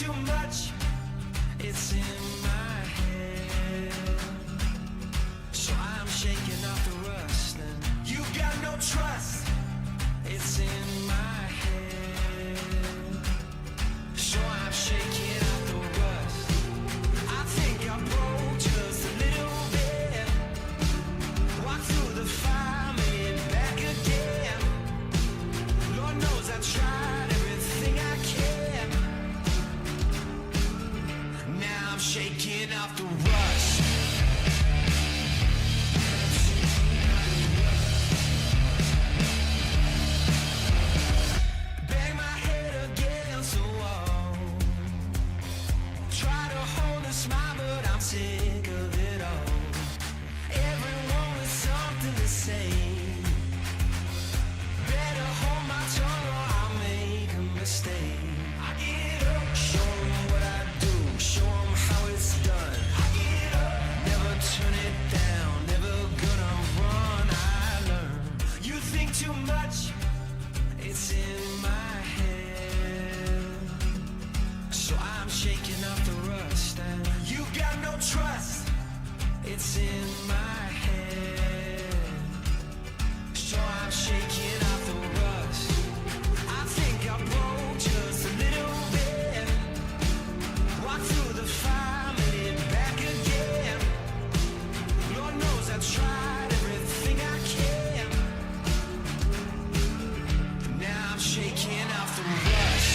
too much, it's in my head. So I'm shaking off the rust, and you got no trust, it's in my head. So I'm shaking off the rust. I think I broke just a little bit. Walk through the fire, made it back again. Lord knows I tried everything I can. Now I'm shaking off the rust. Bang my head against the wall. Try to hold a smile, but I'm sick of it all. Everyone with something to say. Better hold my tongue or I'll make a mistake. I get up, show 'em what I do, show 'em how it's done. I get up, never turn it down, never gonna run, I learn. You think too much, it's in my head. So I'm shaking off the rust, and you got no trust, it's in my head. So I'm shaking off the rust. I think I broke just a little bit. Walk through the fire, made it back again. Lord knows I tried everything I can. Now I'm shaking off the rust.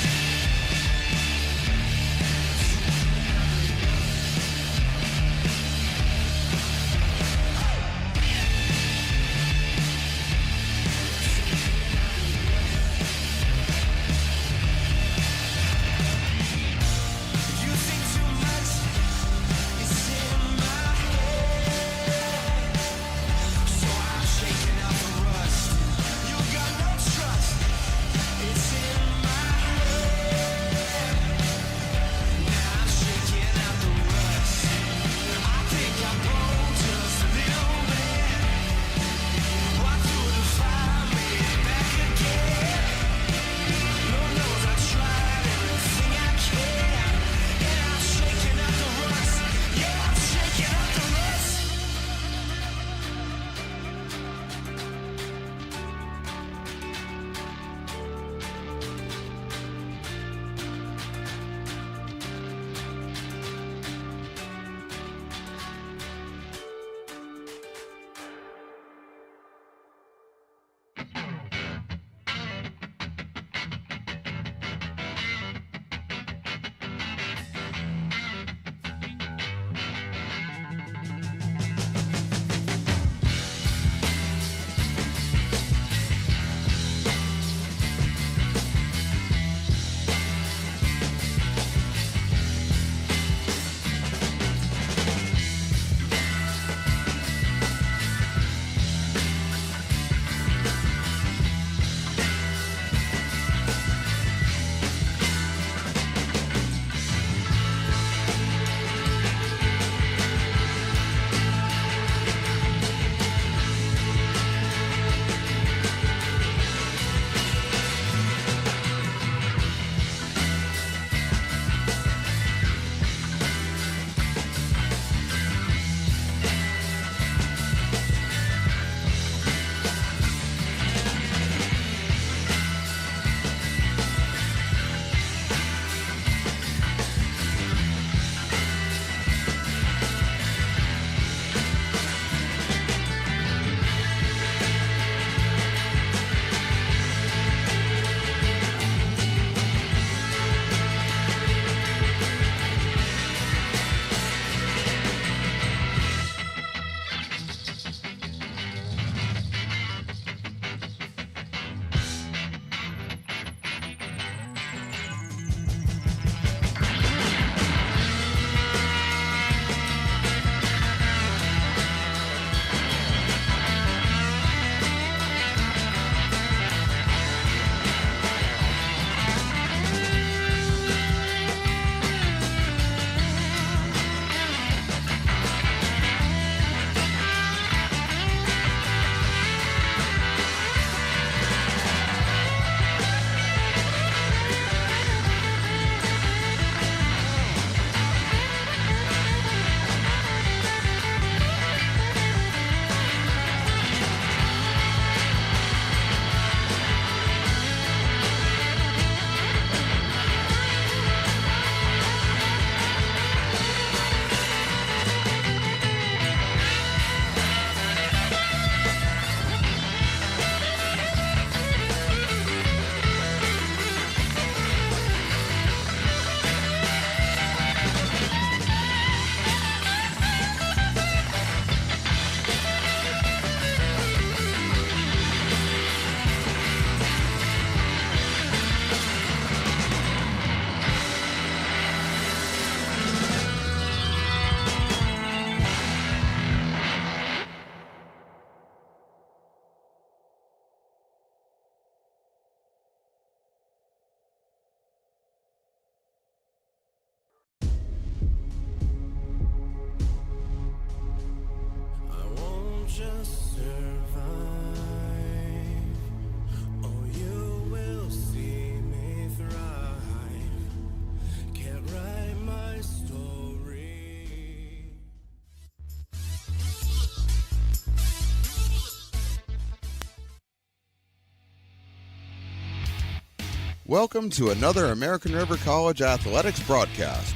Welcome to another American River College Athletics broadcast.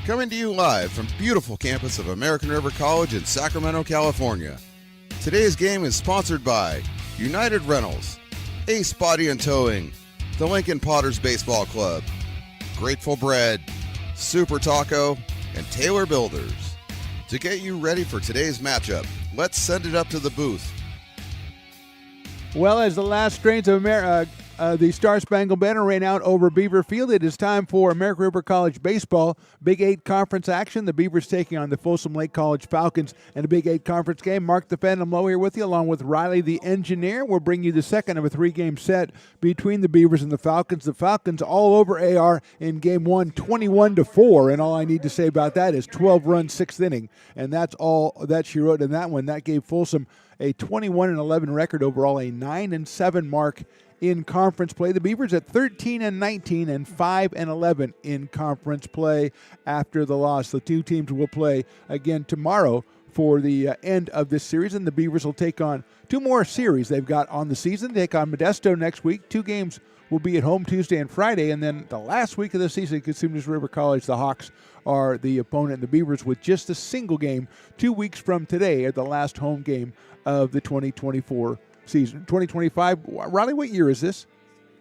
Coming to you live from beautiful campus of American River College in Sacramento, California. Today's game is sponsored by United Rentals, Ace Body and Towing, the Lincoln Potters Baseball Club, Grateful Bread, Super Taco, and Taylor Builders. To get you ready for today's matchup, let's send it up to the booth. Well, as the last strains of the Star Spangled Banner ran out over Beaver Field, it is time for American River College baseball. Big 8 conference action. The Beavers taking on the Folsom Lake College Falcons in a Big 8 conference game. Mark the Phantom Low here with you, along with Riley the Engineer. We'll bring you the second of a 3-game set between the Beavers and the Falcons. The Falcons all over AR in Game 1, 21-4, and all I need to say about that is 12 runs, 6th inning, and that's all that she wrote in that one. That gave Folsom a 21-11 record overall, a 9-7 mark in conference play. The Beavers at 13-19 and 5-11 in conference play after the loss. The two teams will play again tomorrow for the end of this series, and the Beavers will take on 2 more series they've got on the season. They take on Modesto next week. 2 games will be at home Tuesday and Friday, and then the last week of the season, Consumers River College, the Hawks are the opponent. The Beavers with just a single game 2 weeks from today at the last home game of the 2024 season. 2025, Riley, what year is this?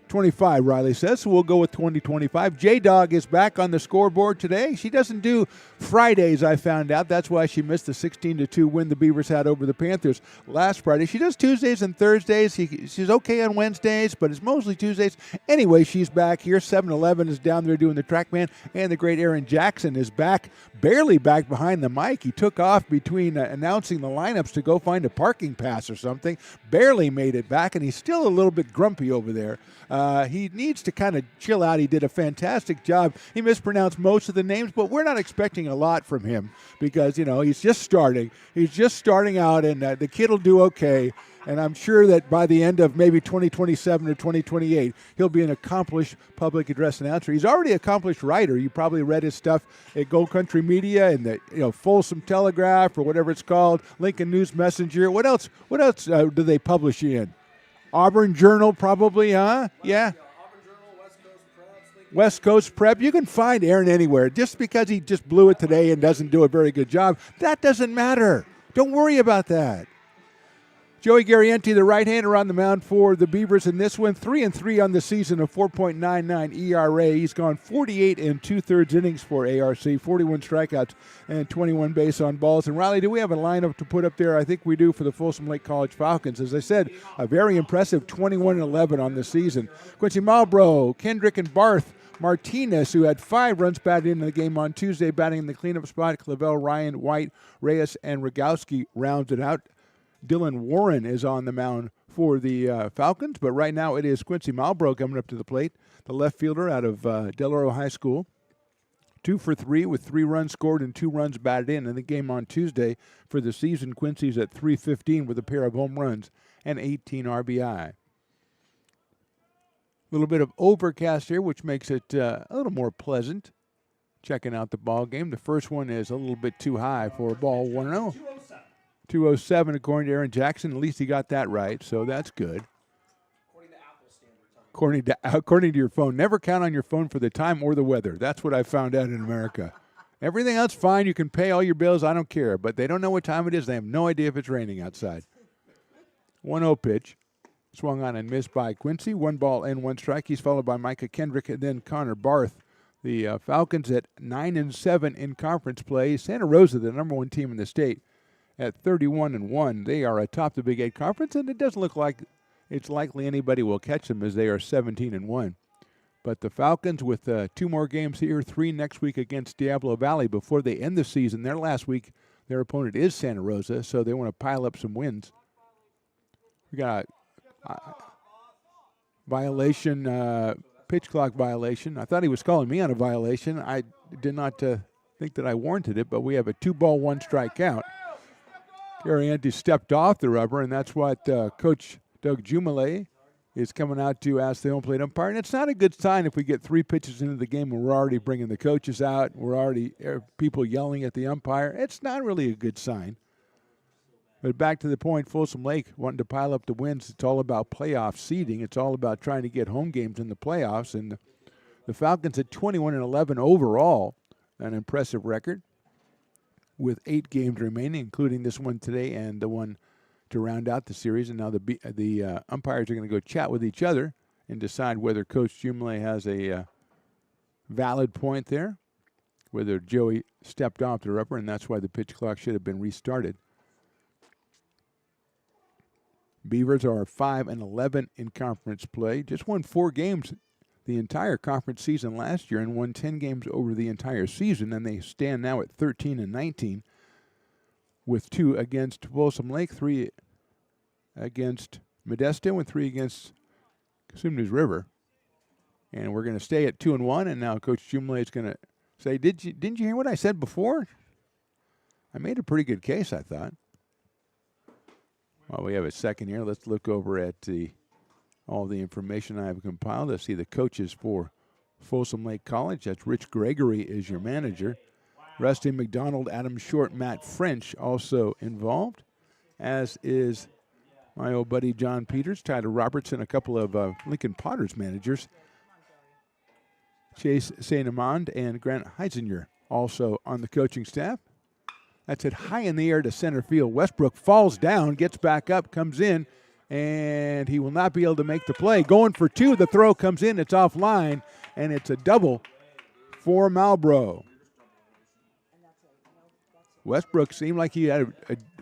25, Riley says, so we'll go with 2025. J-Dog is back on the scoreboard today. She doesn't do Fridays, I found out. That's why she missed the 16-2 win the Beavers had over the Panthers last Friday. She does Tuesdays and Thursdays. She's okay on Wednesdays, but it's mostly Tuesdays. Anyway, she's back here. 7-Eleven is down there doing the track man, and the great Aaron Jackson is back, barely back behind the mic. He took off between announcing the lineups to go find a parking pass or something, barely made it back, and he's still a little bit grumpy over there. He needs to kind of chill out. He did a fantastic job. He mispronounced most of the names, but we're not expecting a lot from him because, you know, he's just starting. He's just starting out, and the kid will do okay. And I'm sure that by the end of maybe 2027 or 2028, he'll be an accomplished public address announcer. He's already an accomplished writer. You probably read his stuff at Gold Country Media and the Folsom Telegraph or whatever it's called, Lincoln News Messenger. What else do they publish you in? Auburn Journal, probably, huh? Yeah. Auburn Journal, West Coast Prep. You can find Aaron anywhere. Just because he just blew it today and doesn't do a very good job, that doesn't matter. Don't worry about that. Joey Garrienti, the right-hander on the mound for the Beavers in this one. 3-3 on the season, a 4.99 ERA. He's gone 48 2/3 innings for ARC, 41 strikeouts and 21 base on balls. And Riley, do we have a lineup to put up there? I think we do for the Folsom Lake College Falcons. As I said, a very impressive 21-11 on the season. Quincy Malbrough, Kendrick, and Barth Martinez, who had 5 runs batted in the game on Tuesday, batting in the cleanup spot. Clavel, Ryan, White, Reyes, and Rogowski rounds it out. Dylan Warren is on the mound for the Falcons, but right now it is Quincy Malbrough coming up to the plate, the left fielder out of Del Oro High School. 2 for 3 with 3 runs scored and 2 runs batted in the game on Tuesday. For the season, Quincy's at .315 with a pair of home runs and 18 RBI. A little bit of overcast here, which makes it a little more pleasant. Checking out the ball game. The first one is a little bit too high for a ball 1-0. 207 according to Aaron Jackson. At least he got that right, so that's good. According to Apple standard time. According to your phone. Never count on your phone for the time or the weather. That's what I found out in America. Everything else fine. You can pay all your bills. I don't care. But they don't know what time it is. They have no idea if it's raining outside. 1-0 pitch. Swung on and missed by Quincy. 1 ball and 1 strike. He's followed by Micah Kendrick and then Connor Barth. The Falcons at 9-7 in conference play. Santa Rosa, the number 1 team in the state, at 31-1. They are atop the Big 8 conference, and it doesn't look like it's likely anybody will catch them as they are 17-1. But the Falcons with 2 more games here, 3 next week against Diablo Valley before they end the season. Their last week, their opponent is Santa Rosa, so they want to pile up some wins. We got a violation, pitch clock violation. I thought he was calling me on a violation. I did not think that I warranted it, but we have a 2-ball, 1-strike count. Garrienti stepped off the rubber, and that's what Coach Doug Jumale is coming out to ask the home plate umpire. And it's not a good sign if we get 3 pitches into the game and we're already bringing the coaches out. We're already people yelling at the umpire. It's not really a good sign. But back to the point, Folsom Lake wanting to pile up the wins. It's all about playoff seeding. It's all about trying to get home games in the playoffs. And the Falcons at 21-11 overall, an impressive record with 8 games remaining, including this one today and the one to round out the series. And now the umpires are going to go chat with each other and decide whether Coach Jumley has a valid point there, whether Joey stepped off the rubber, and that's why the pitch clock should have been restarted. Beavers are 5-11 in conference play. Just won 4 games the entire conference season last year and won 10 games over the entire season, and they stand now at 13-19 with 2 against Folsom Lake, 3 against Modesto, and 3 against Cosumnes News River. And we're going to stay at 2-1, and now Coach Jumley is going to say, didn't you hear what I said before? I made a pretty good case, I thought. Well, we have a second here. Let's look over at all the information I have compiled. Let's see the coaches for Folsom Lake College. That's Rich Gregory is your manager. Rusty McDonald, Adam Short, Matt French also involved, as is my old buddy John Peters, Tyler Robertson, a couple of Lincoln Potters managers. Chase St. Amand and Grant Heisinger also on the coaching staff. That's it high in the air to center field. Westbrook falls down, gets back up, comes in, and he will not be able to make the play. Going for 2, the throw comes in, it's offline, and it's a double for Malbrough. Westbrook seemed like he had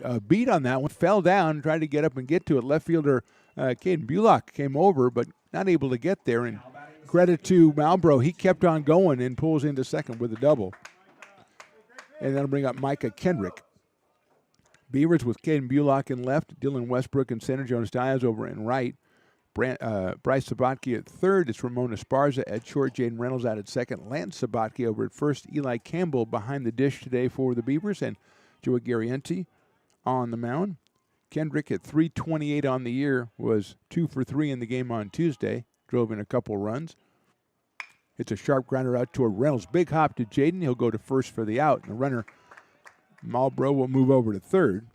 a beat on that one, fell down, tried to get up and get to it. Left fielder Caden Bullock came over, but not able to get there. And credit to Malbrough, he kept on going and pulls into second with a double. And that'll bring up Micah Kendrick. Beavers with Caden Bullock in left, Dylan Westbrook in center, Jonas Diaz over in right. Bryce Sabatke at third. It's Ramon Esparza at short, Jaden Reynolds out at second. Lance Sabatke over at first. Eli Campbell behind the dish today for the Beavers. And Joey Garrienti on the mound. Kendrick at 328 on the year was 2 for 3 in the game on Tuesday. Drove in a couple runs. It's a sharp grounder out toward Reynolds. Big hop to Jaden. He'll go to first for the out. And the runner, Malbrough, will move over to third.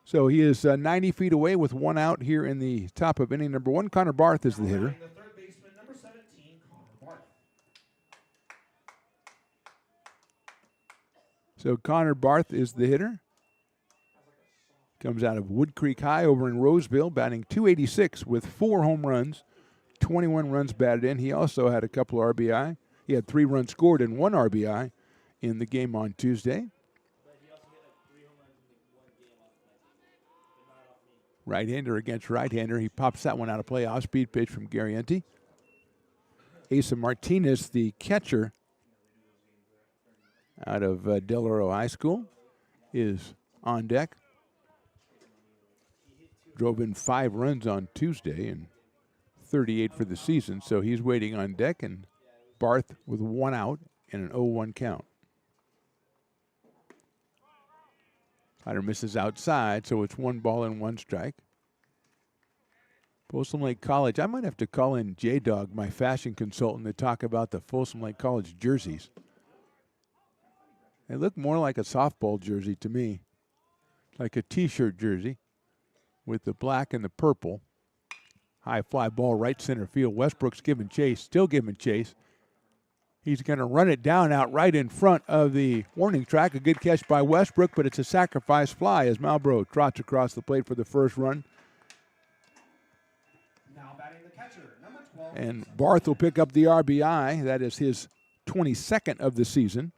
So he is 90 feet away with 1 out here in the top of inning number 1. Connor Barth is the hitter. The third baseman, number 17, Connor Barth. So Connor Barth is the hitter. Comes out of Wood Creek High over in Roseville, batting .286 with 4 home runs, 21 runs batted in. He also had a couple of RBI. He had 3 runs scored and 1 RBI in the game on Tuesday. Right-hander against right-hander. He pops that one out of play. Off-speed pitch from Garrienti. Asa Martinez, the catcher out of Del Oro High School, is on deck. Drove in 5 runs on Tuesday and 38 for the season, so he's waiting on deck, and Barth with 1 out and an 0-1 count. Hider misses outside, so it's 1 ball and 1 strike. Folsom Lake College, I might have to call in J-Dog, my fashion consultant, to talk about the Folsom Lake College jerseys. They look more like a softball jersey to me, like a T-shirt jersey with the black and the purple. High fly ball right center field. Westbrook's giving chase, still giving chase. He's going to run it down out right in front of the warning track. A good catch by Westbrook, but it's a sacrifice fly as Malbrough trots across the plate for the first run. Now batting the catcher, number 12. And Barth will pick up the RBI. That is his 22nd of the season.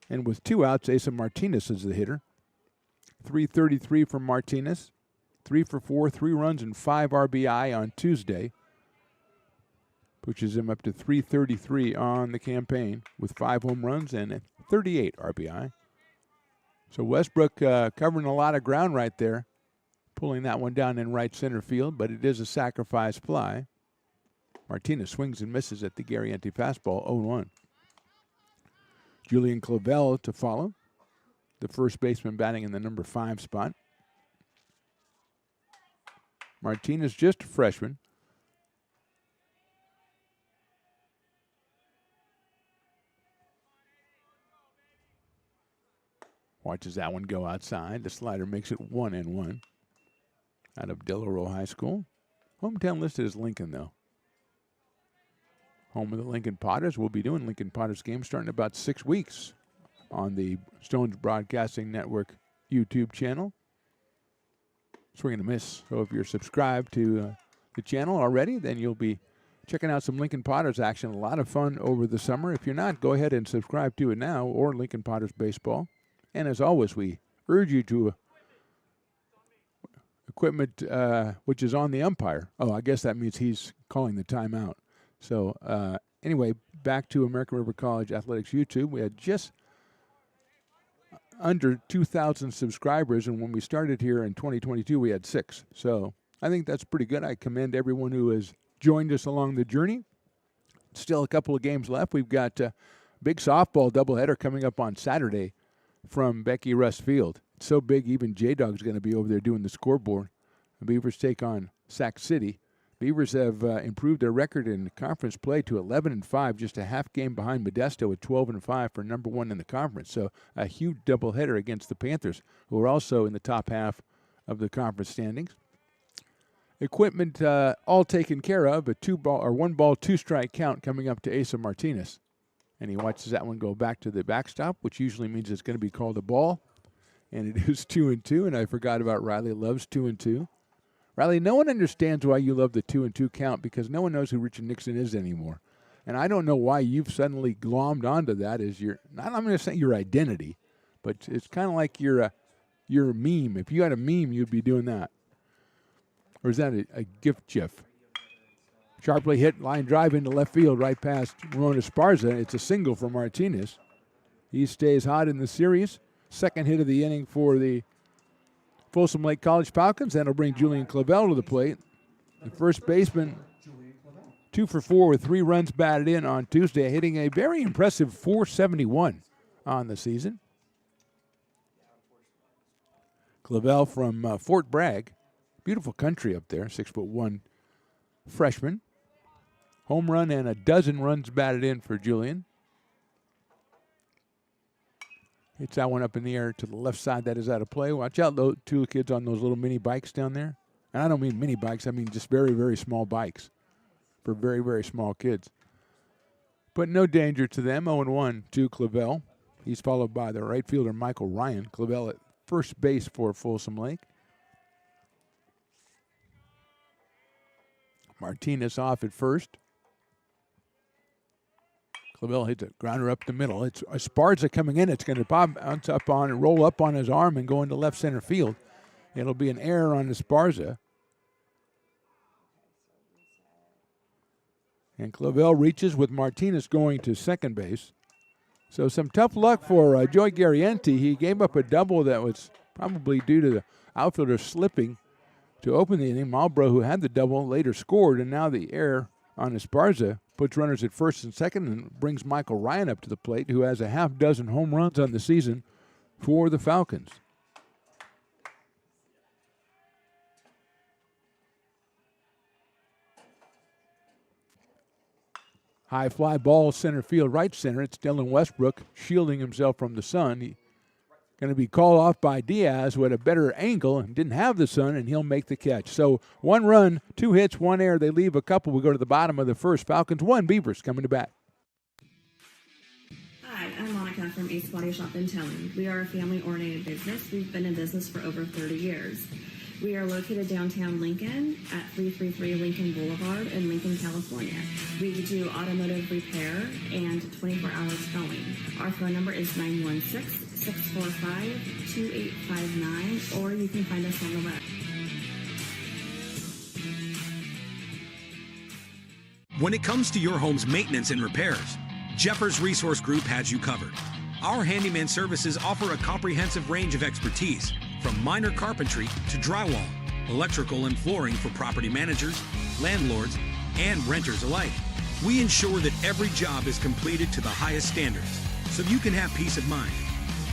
And with 2 outs, Asa Martinez is the hitter. 333 from Martinez. 3 for 4, 3 runs and 5 RBI on Tuesday. Pushes him up to 333 on the campaign with 5 home runs and 38 RBI. So Westbrook covering a lot of ground right there, pulling that one down in right center field, but it is a sacrifice fly. Martinez swings and misses at the Garrienti fastball, 0-1. Julian Clavel to follow, the first baseman batting in the number 5 spot. Martinez just a freshman. Watches that one go outside. The slider makes it 1-1 out of Delaware High School. Hometown listed as Lincoln, though. Home of the Lincoln Potters. We'll be doing Lincoln Potters games starting in about 6 weeks on the Stones Broadcasting Network YouTube channel. Swing and a miss. So if you're subscribed to the channel already, then you'll be checking out some Lincoln Potters action. A lot of fun over the summer. If you're not, go ahead and subscribe to it now, or Lincoln Potters Baseball. And as always, we urge you to equipment which is on the umpire. Oh, I guess that means he's calling the timeout. So anyway, back to American River College Athletics YouTube. We had just under 2,000 subscribers, and when we started here in 2022, we had 6. So I think that's pretty good. I commend everyone who has joined us along the journey. Still a couple of games left. We've got a big softball doubleheader coming up on Saturday from Becky Russ Field. It's so big, even J-Dog's going to be over there doing the scoreboard. The Beavers take on Sac City. Beavers have improved their record in conference play to 11-5, just a half game behind Modesto at 12-5 for number 1 in the conference. So a huge doubleheader against the Panthers, who are also in the top half of the conference standings. Equipment all taken care of. A 1-ball, 2-strike count coming up to Asa Martinez. And he watches that one go back to the backstop, which usually means it's going to be called a ball. And it is 2-2, and I forgot about Riley loves 2-2. Riley, no one understands why you love the 2-2 count, because no one knows who Richard Nixon is anymore. And I don't know why you've suddenly glommed onto that as your, not I'm going to say your identity, but it's kind of like your meme. If you had a meme, you'd be doing that. Or is that a gift gif? Sharply hit, line drive into left field right past Rona Esparza. It's a single for Martinez. He stays hot in the series. Second hit of the inning for the Folsom Lake College Falcons. That'll bring Julian Clavel to the plate. The first baseman, 2 for 4 with 3 runs batted in on Tuesday, hitting a very impressive .471 on the season. Clavel from Fort Bragg. Beautiful country up there, 6'1" freshman. Home run and a dozen runs batted in for Julian. Hits that one up in the air to the left side. That is out of play. Watch out, those 2 kids on those little mini bikes down there. And I don't mean mini bikes. I mean just very, very small bikes for very, very small kids. But no danger to them. 0-1 to Clavel. He's followed by the right fielder, Michael Ryan. Clavel at first base for Folsom Lake. Martinez off at first. Clavel hits a grounder up the middle. It's Esparza coming in. It's going to bounce up on and roll up on his arm and go into left center field. It'll be an error on Esparza. And Clavel reaches with Martinez going to second base. So some tough luck for Joey Garrienti. He gave up a double that was probably due to the outfielder slipping to open the inning. Marlboro, who had the double, later scored, and now the error on Esparza puts runners at first and second and brings Michael Ryan up to the plate, who has a half dozen home runs on the season for the Falcons. High fly ball, center field, right center. It's Dylan Westbrook shielding himself from the sun. He going to be called off by Diaz, who had a better angle and didn't have the sun, and he'll make the catch. So 1 run, 2 hits, 1 error. They leave a couple. We go to the bottom of the first. Falcons 1, Beavers coming to bat. Hi, I'm Monica from Ace Body Shop in Towing. We are a family-oriented business. We've been in business for over 30 years. We are located downtown Lincoln at 333 Lincoln Boulevard in Lincoln, California. We do automotive repair and 24-hour towing. Our phone number is 916-645-2859, or you can find us on the web. When it comes to your home's maintenance and repairs, Jeffers Resource Group has you covered. Our handyman services offer a comprehensive range of expertise, from minor carpentry to drywall, electrical and flooring for property managers, landlords, and renters alike. We ensure that every job is completed to the highest standards, so you can have peace of mind.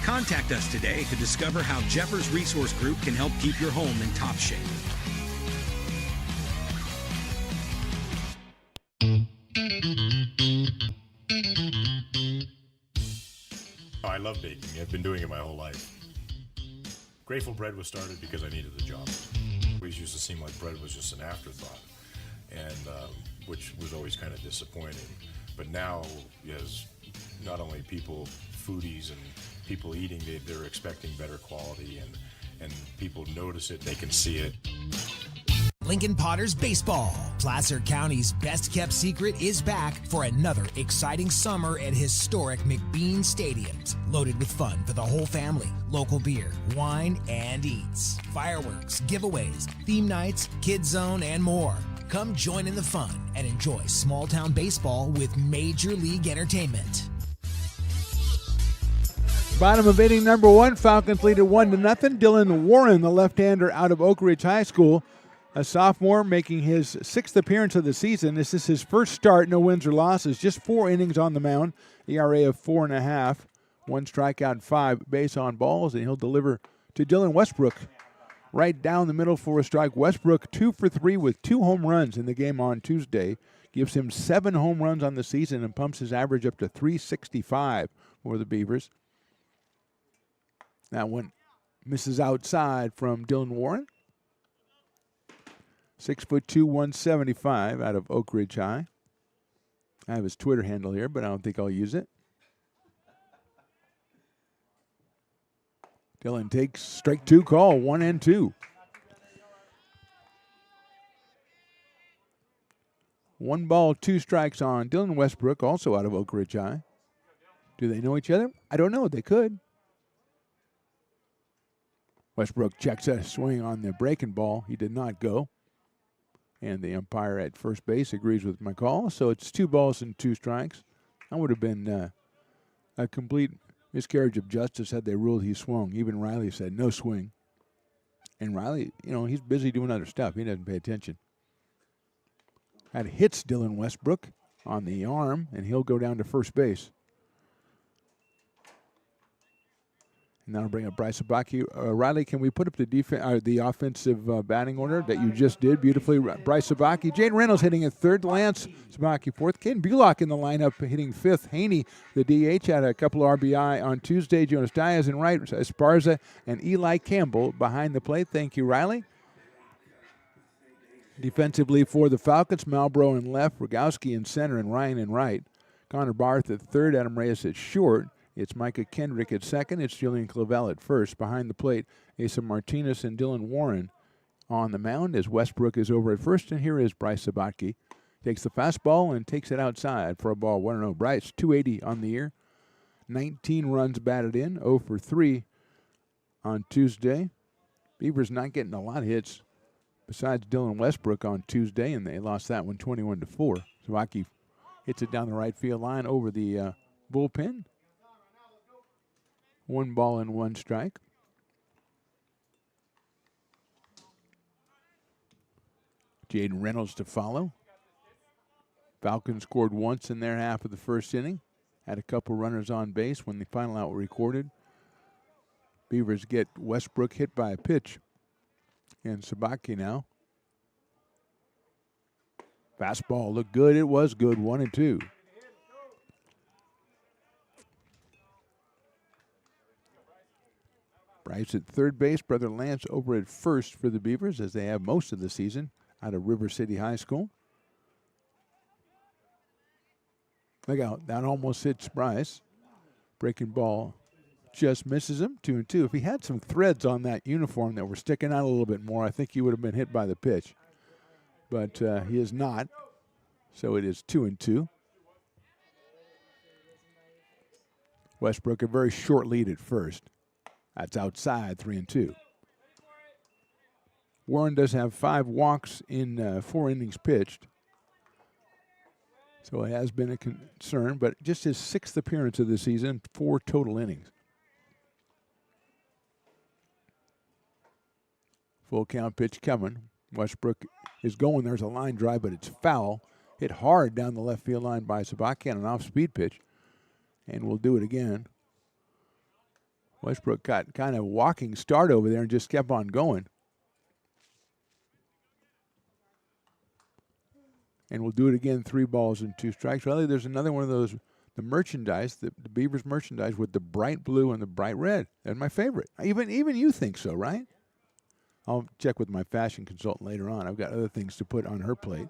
Contact us today to discover how Jeffers Resource Group can help keep your home in top shape. I love baking. I've been doing it my whole life. Grateful Bread was started because I needed the job. It always used to seem like bread was just an afterthought, and which was always kind of disappointing. But now, as not only people, foodies and people eating, they're expecting better quality, and people notice it, they can see it. Lincoln Potters Baseball. Placer County's best-kept secret is back for another exciting summer at historic McBean Stadiums. Loaded with fun for the whole family, local beer, wine, and eats. Fireworks, giveaways, theme nights, kids zone, and more. Come join in the fun and enjoy small-town baseball with Major League Entertainment. Bottom of inning number 1, Falcons lead it 1-0. Dylan Warren, the left-hander out of Oak Ridge High School, a sophomore making his 6th appearance of the season. This is his first start, no wins or losses, just 4 innings on the mound, ERA of 4.5, 1 strikeout, 5 base on balls, and he'll deliver to Dylan Westbrook right down the middle for a strike. Westbrook 2 for 3 with 2 home runs in the game on Tuesday, gives him 7 home runs on the season and pumps his average up to 365 for the Beavers. That one misses outside from Dylan Warren. 6'2", 175 out of Oak Ridge High. I have his Twitter handle here, but I don't think I'll use it. Dylan takes strike 2 call, 1-2. 1 ball, 2 strikes on Dylan Westbrook, also out of Oak Ridge High. Do they know each other? I don't know. They could. Westbrook checks a swing on the breaking ball. He did not go. And the umpire at first base agrees with my call. So it's 2 balls and 2 strikes. That would have been a complete miscarriage of justice had they ruled he swung. Even Riley said no swing. And Riley, he's busy doing other stuff. He doesn't pay attention. That hits Dylan Westbrook on the arm, and he'll go down to first base. And that'll bring up Bryce Sabaki. Riley, can we put up the offensive batting order that you just did beautifully? Bryce Sabaki, Jaden Reynolds hitting at third, Lance Sabaki fourth, Caden Bulock in the lineup hitting fifth, Haney, the DH, had a couple of RBI on Tuesday, Jonas Diaz in right, Esparza and Eli Campbell behind the plate. Thank you, Riley. Defensively for the Falcons, Malbrough in left, Rogowski in center, and Ryan in right. Connor Barth at third, Adam Reyes at short. It's Micah Kendrick at second. It's Julian Clavel at first. Behind the plate, Asa Martinez and Dylan Warren on the mound as Westbrook is over at first. And here is Bryce Sabaki. Takes the fastball and takes it outside for a ball 1-0. Bryce, 280 on the year. 19 runs batted in, 0 for 3 on Tuesday. Beavers not getting a lot of hits besides Dylan Westbrook on Tuesday, and they lost that one 21-4. Sabaki hits it down the right field line over the bullpen. 1 ball and 1 strike. Jaden Reynolds to follow. Falcons scored once in their half of the first inning. Had a couple runners on base when the final out recorded. Beavers get Westbrook hit by a pitch. And Sabaki now. Fastball looked good. It was good. 1-2. Bryce at third base, brother Lance over at first for the Beavers, as they have most of the season out of River City High School. Look out, that almost hits Bryce. Breaking ball just misses him, 2-2. If he had some threads on that uniform that were sticking out a little bit more, I think he would have been hit by the pitch. But he is not, so it is 2-2. Westbrook a very short lead at first. That's outside, 3-2. Warren does have 5 walks in 4 innings pitched. So it has been a concern, but just his 6th appearance of the season, 4 total innings. Full count pitch coming. Westbrook is going. There's a line drive, but it's foul. Hit hard down the left field line by Sabaki on an off-speed pitch. And we'll do it again. Westbrook got kind of a walking start over there and just kept on going. And we'll do it again, 3 balls and 2 strikes. Really, there's another one of those the merchandise, the Beavers merchandise with the bright blue and the bright red. That's my favorite. Even you think so, right? I'll check with my fashion consultant later on. I've got other things to put on her plate.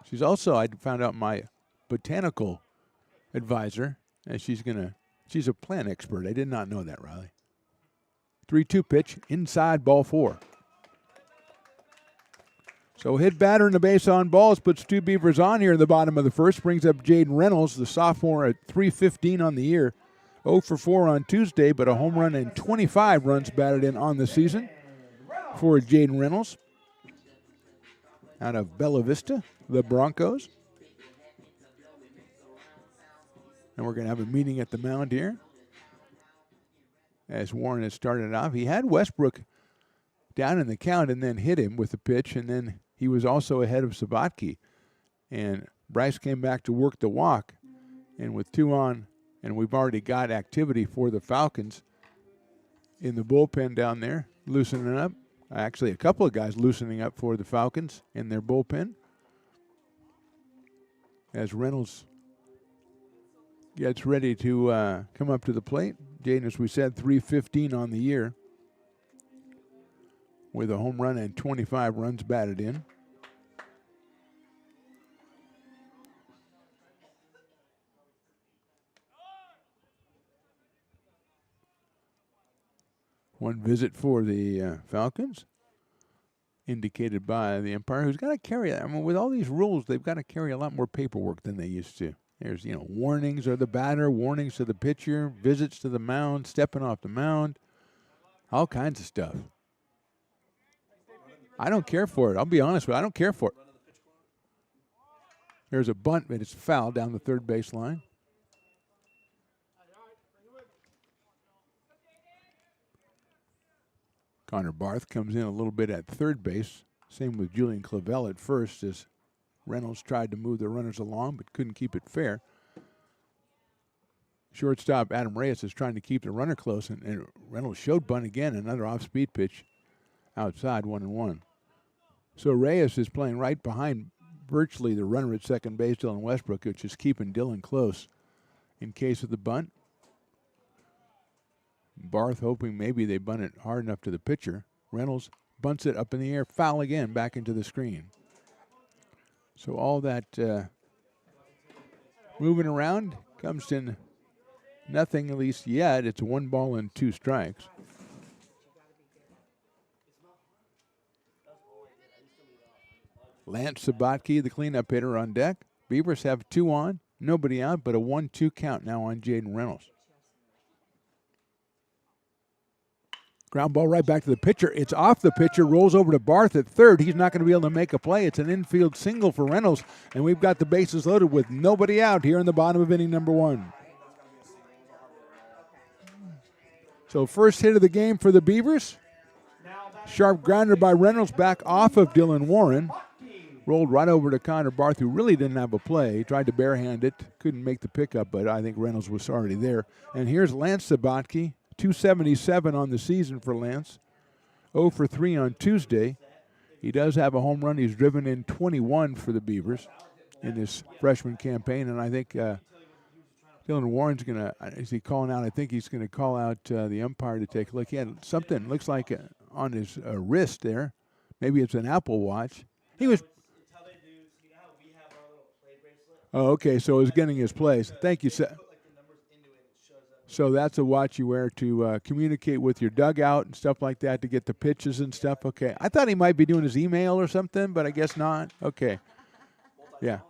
She's also, I found out, my botanical advisor, and she's a plant expert. I did not know that, Riley. 3-2 pitch, inside, ball 4. So hit batter in the base on balls, puts 2 Beavers on here in the bottom of the first, brings up Jaden Reynolds, the sophomore, at .315 on the year. 0 for 4 on Tuesday, but a home run and 25 runs batted in on the season for Jaden Reynolds out of Bella Vista, the Broncos. And we're going to have a meeting at the mound here as Warren has started off. He had Westbrook down in the count and then hit him with the pitch, and then he was also ahead of Sabatke. And Bryce came back to work the walk, and with 2 on, and we've already got activity for the Falcons in the bullpen down there, loosening up. Actually, a couple of guys loosening up for the Falcons in their bullpen as Reynolds gets ready to come up to the plate. Jaden, as we said, .315 on the year with a home run and 25 runs batted in. One visit for the Falcons, indicated by the umpire, who's got to carry, I mean, with all these rules, they've got to carry a lot more paperwork than they used to. There's, warnings of the batter, warnings to the pitcher, visits to the mound, stepping off the mound, all kinds of stuff. I don't care for it. I'll be honest with you. I don't care for it. There's a bunt, but it's foul down the third base line. Connor Barth comes in a little bit at third base. Same with Julian Clavel at first, as Reynolds tried to move the runners along but couldn't keep it fair. Shortstop Adam Reyes is trying to keep the runner close, and Reynolds showed bunt again, another off-speed pitch outside, 1-1. So Reyes is playing right behind virtually the runner at second base, Dylan Westbrook, which is keeping Dylan close in case of the bunt. Barth hoping maybe they bunt it hard enough to the pitcher. Reynolds bunts it up in the air, foul again, back into the screen. So all that moving around comes to nothing, at least yet. It's 1 ball and 2 strikes. Lance Sabatke, the cleanup hitter, on deck. Beavers have 2 on, nobody out, but a 1-2 count now on Jaden Reynolds. Ground ball right back to the pitcher. It's off the pitcher, rolls over to Barth at third. He's not going to be able to make a play. It's an infield single for Reynolds, and we've got the bases loaded with nobody out here in the bottom of inning number 1. So first hit of the game for the Beavers. Sharp grounder by Reynolds back off of Dylan Warren. Rolled right over to Connor Barth, who really didn't have a play. He tried to barehand it, couldn't make the pickup, but I think Reynolds was already there. And here's Lance Sabatke. 277 on the season for Lance. 0 for 3 on Tuesday. He does have a home run. He's driven in 21 for the Beavers in his freshman campaign. And I think Dylan Warren's going to, is he calling out? I think he's going to call out the umpire to take a look. He had something, looks like on his wrist there. Maybe it's an Apple Watch. He was. Oh, okay. So he's getting his plays. Thank you, sir. So that's a watch you wear to communicate with your dugout and stuff like that, to get the pitches and stuff. Okay. I thought he might be doing his email or something, but I guess not. Okay. Yeah.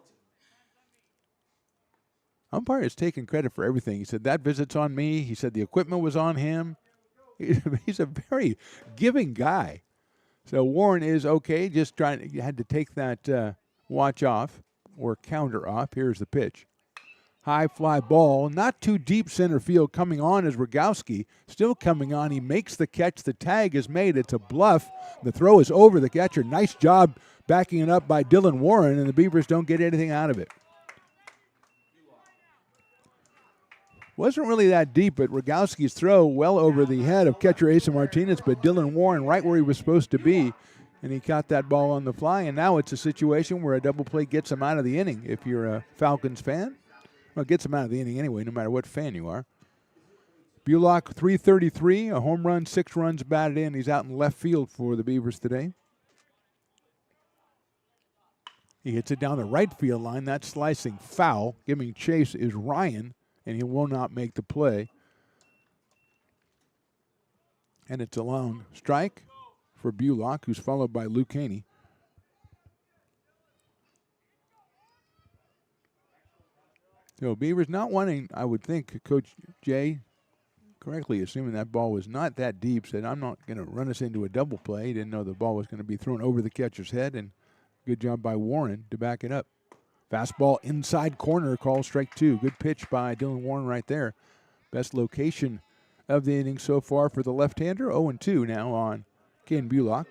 Umpire is taking credit for everything. He said, that visit's on me. He said the equipment was on him. He's a very giving guy. So Warren is okay, just had to take that watch off or counter off. Here's the pitch. High fly ball, not too deep center field. Coming on is Rogowski, still coming on. He makes the catch. The tag is made. It's a bluff. The throw is over the catcher. Nice job backing it up by Dylan Warren, and the Beavers don't get anything out of it. Wasn't really that deep, but Rogowski's throw well over the head of catcher Asa Martinez, but Dylan Warren right where he was supposed to be, and he caught that ball on the fly, and now it's a situation where a double play gets him out of the inning if you're a Falcons fan. Well, it gets him out of the inning anyway, no matter what fan you are. Bullock, 333, a home run, 6 runs batted in. He's out in left field for the Beavers today. He hits it down the right field line. That's slicing foul. Giving chase is Ryan, and he will not make the play. And it's a lone strike for Bullock, who's followed by Luke Haney. So Beavers not wanting, I would think, Coach Jay, correctly assuming that ball was not that deep, said, I'm not going to run us into a double play. He didn't know the ball was going to be thrown over the catcher's head, and good job by Warren to back it up. Fastball inside corner, call strike 2. Good pitch by Dylan Warren right there. Best location of the inning so far for the left-hander. 0-2 now on Caden Bullock.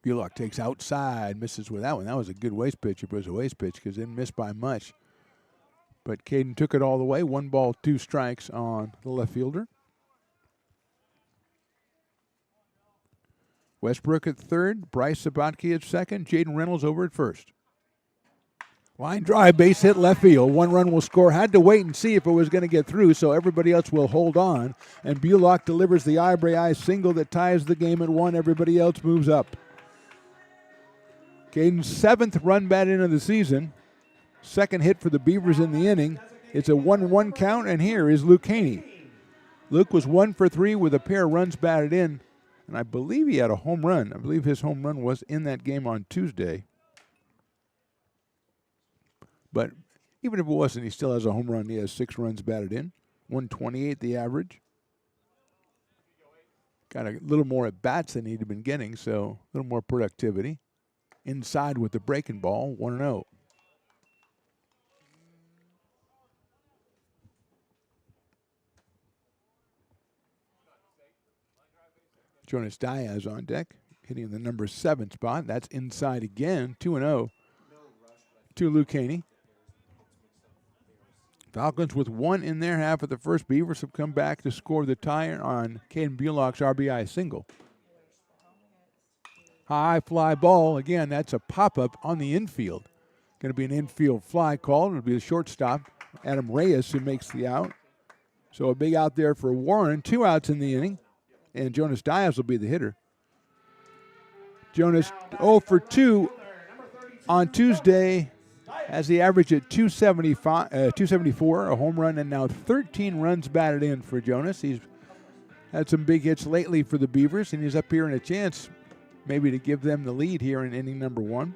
Bullock takes outside, misses with that one. That was a good waste pitch. It was a waste pitch because it didn't miss by much. But Caden took it all the way. 1 ball, 2 strikes on the left fielder. Westbrook at third. Bryce Sabatke at second. Jaden Reynolds over at first. Line drive, base hit left field. 1 run will score. Had to wait and see if it was going to get through, so everybody else will hold on. And Bullock delivers the Ivory single that ties the game at 1. Everybody else moves up. Caden's 7th run bat in of the season. 2nd hit for the Beavers in the inning. It's a 1-1 count, and here is Luke Haney. Luke was 1 for 3 with a pair of runs batted in, and I believe he had a home run. I believe his home run was in that game on Tuesday. But even if it wasn't, he still has a home run. He has 6 runs batted in, 128 the average. Got a little more at bats than he'd been getting, so a little more productivity. Inside with the breaking ball, 1-0. Jonas Diaz on deck, hitting the number 7 spot. That's inside again, 2-0 to Luke Haney. Falcons with 1 in their half of the first. Beavers have come back to score the tie on Caden Bullock's RBI single. High fly ball. Again, that's a pop-up on the infield. Going to be an infield fly called. It'll be the shortstop, Adam Reyes, who makes the out. So a big out there for Warren. 2 outs in the inning. And Jonas Diaz will be the hitter. Jonas 0 for 2 on Tuesday has the average at 274, a home run, and now 13 runs batted in for Jonas. He's had some big hits lately for the Beavers, and he's up here in a chance maybe to give them the lead here in inning number 1.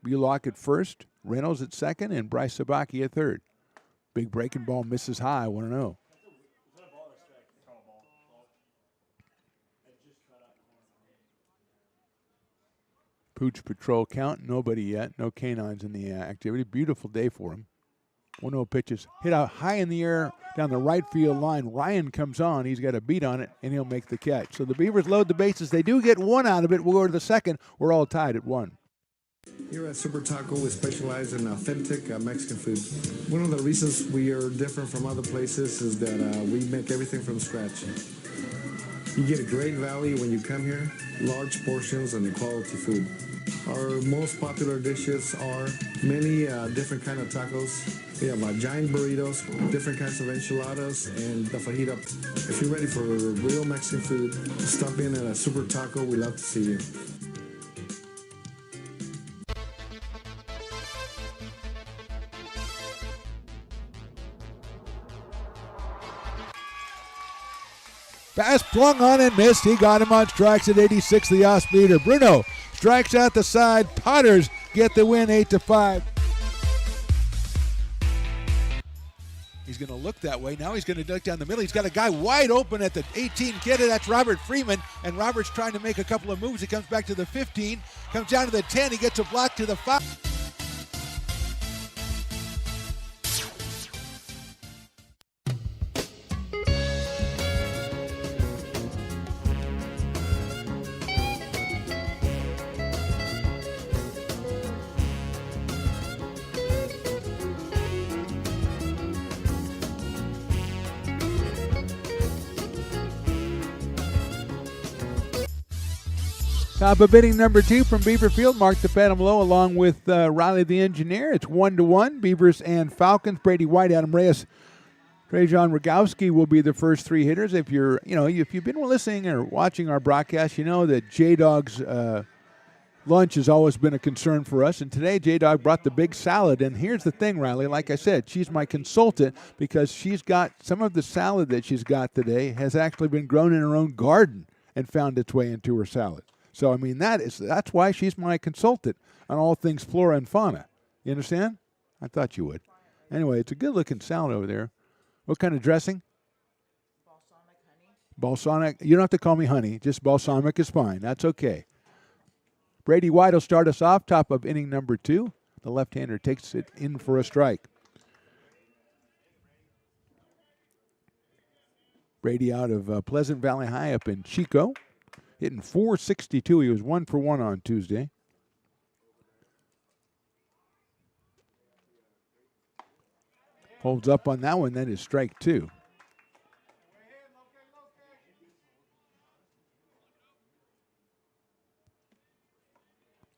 Bullock at first, Reynolds at second, and Bryce Sabaki at third. Big breaking ball misses high, 1-0. Pooch Patrol count, nobody yet. No canines in the activity. Beautiful day for him. 1-0 pitches hit out high in the air down the right field line. Ryan comes on. He's got a beat on it, and he'll make the catch. So the Beavers load the bases. They do get 1 out of it. We'll go to the second. We're all tied at 1. Here at Super Taco, we specialize in authentic Mexican food. One of the reasons we are different from other places is that we make everything from scratch. You get a great value when you come here, large portions and quality food. Our most popular dishes are many different kind of tacos. We have giant burritos, different kinds of enchiladas, and the fajita. If you're ready for real Mexican food, stop in at a Super Taco. We love to see you. Pass flung on and missed. He got him on strikes at 86, the off-speeder. Bruno strikes out the side. Potters get the win 8-5. He's going to look that way. Now he's going to duck down the middle. He's got a guy wide open at the 18 kid. That's Robert Freeman. And Robert's trying to make a couple of moves. He comes back to the 15, comes down to the 10. He gets a block to the 5. Top of inning number 2 from Beaver Field. Mark the Phantom Low along with Riley the Engineer. It's 1-1. Beavers and Falcons. Brady White, Adam Reyes, Trajan Rogowski will be the first 3 hitters. If you've been listening or watching our broadcast, you know that J-Dog's lunch has always been a concern for us. And today, J-Dog brought the big salad. And here's the thing, Riley. Like I said, she's my consultant because she's got some of the salad that she's got today has actually been grown in her own garden and found its way into her salad. So, I mean, that's why she's my consultant on all things flora and fauna. You understand? I thought you would. Anyway, it's a good-looking salad over there. What kind of dressing? Balsamic honey. Balsamic. You don't have to call me honey. Just balsamic is fine. That's okay. Brady White will start us off, top of inning number 2. The left-hander takes it in for a strike. Brady out of Pleasant Valley High up in Chico. Hitting .462. He was 1 for 1 on Tuesday. Holds up on that one. That is strike 2.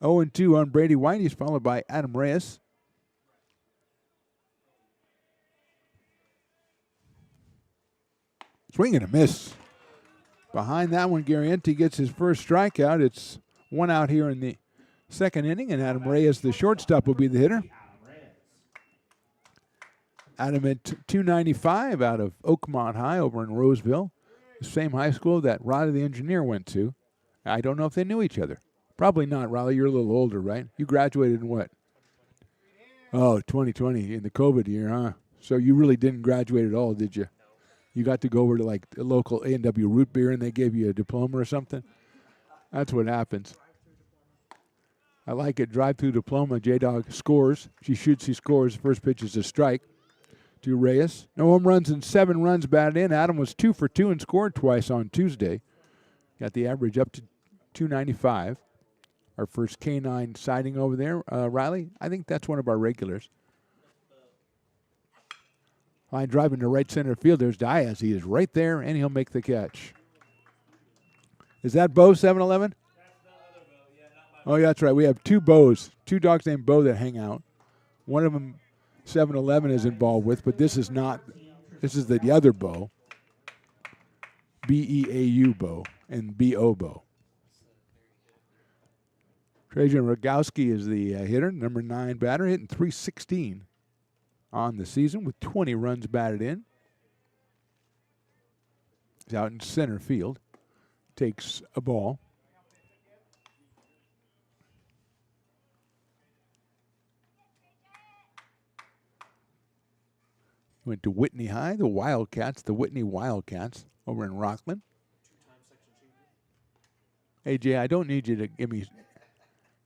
Oh and 2 on Brady White. He's followed by Adam Reyes. Swing and a miss. Behind that one, Garrienti gets his first strikeout. It's 1 out here in the second inning, and Adam Reyes, the shortstop, will be the hitter. Adam at 295 out of Oakmont High over in Roseville, the same high school that Riley the Engineer went to. I don't know if they knew each other. Probably not, Riley. You're a little older, right? You graduated in what? Oh, 2020, in the COVID year, huh? So you really didn't graduate at all, did you? You got to go over to like a local A&W root beer and they gave you a diploma or something? That's what happens. I like it. Drive-through diploma. J-Dog scores. She shoots, he scores. First pitch is a strike to Reyes. No home runs and 7 runs batted in. Adam was 2 for 2 and scored twice on Tuesday. Got the average up to 295. Our first K9 sighting over there. Riley, I think that's one of our regulars. Line driving to right center field. There's Diaz. He is right there, and he'll make the catch. Is that Bo 7-Eleven? Oh, yeah, that's right. We have 2 Bo's, 2 dogs named Bo that hang out. One of them 7-Eleven is involved with, but this is not. This is the other Bo. B-E-A-U Bo and B-O Bo. Trajan Rogowski is the hitter, number 9 batter, hitting .316 on the season with 20 runs batted in. He's out in center field. Takes a ball. Went to Whitney High, the Wildcats, the Whitney Wildcats over in Rockland. Hey, Jay, I don't need you to give me.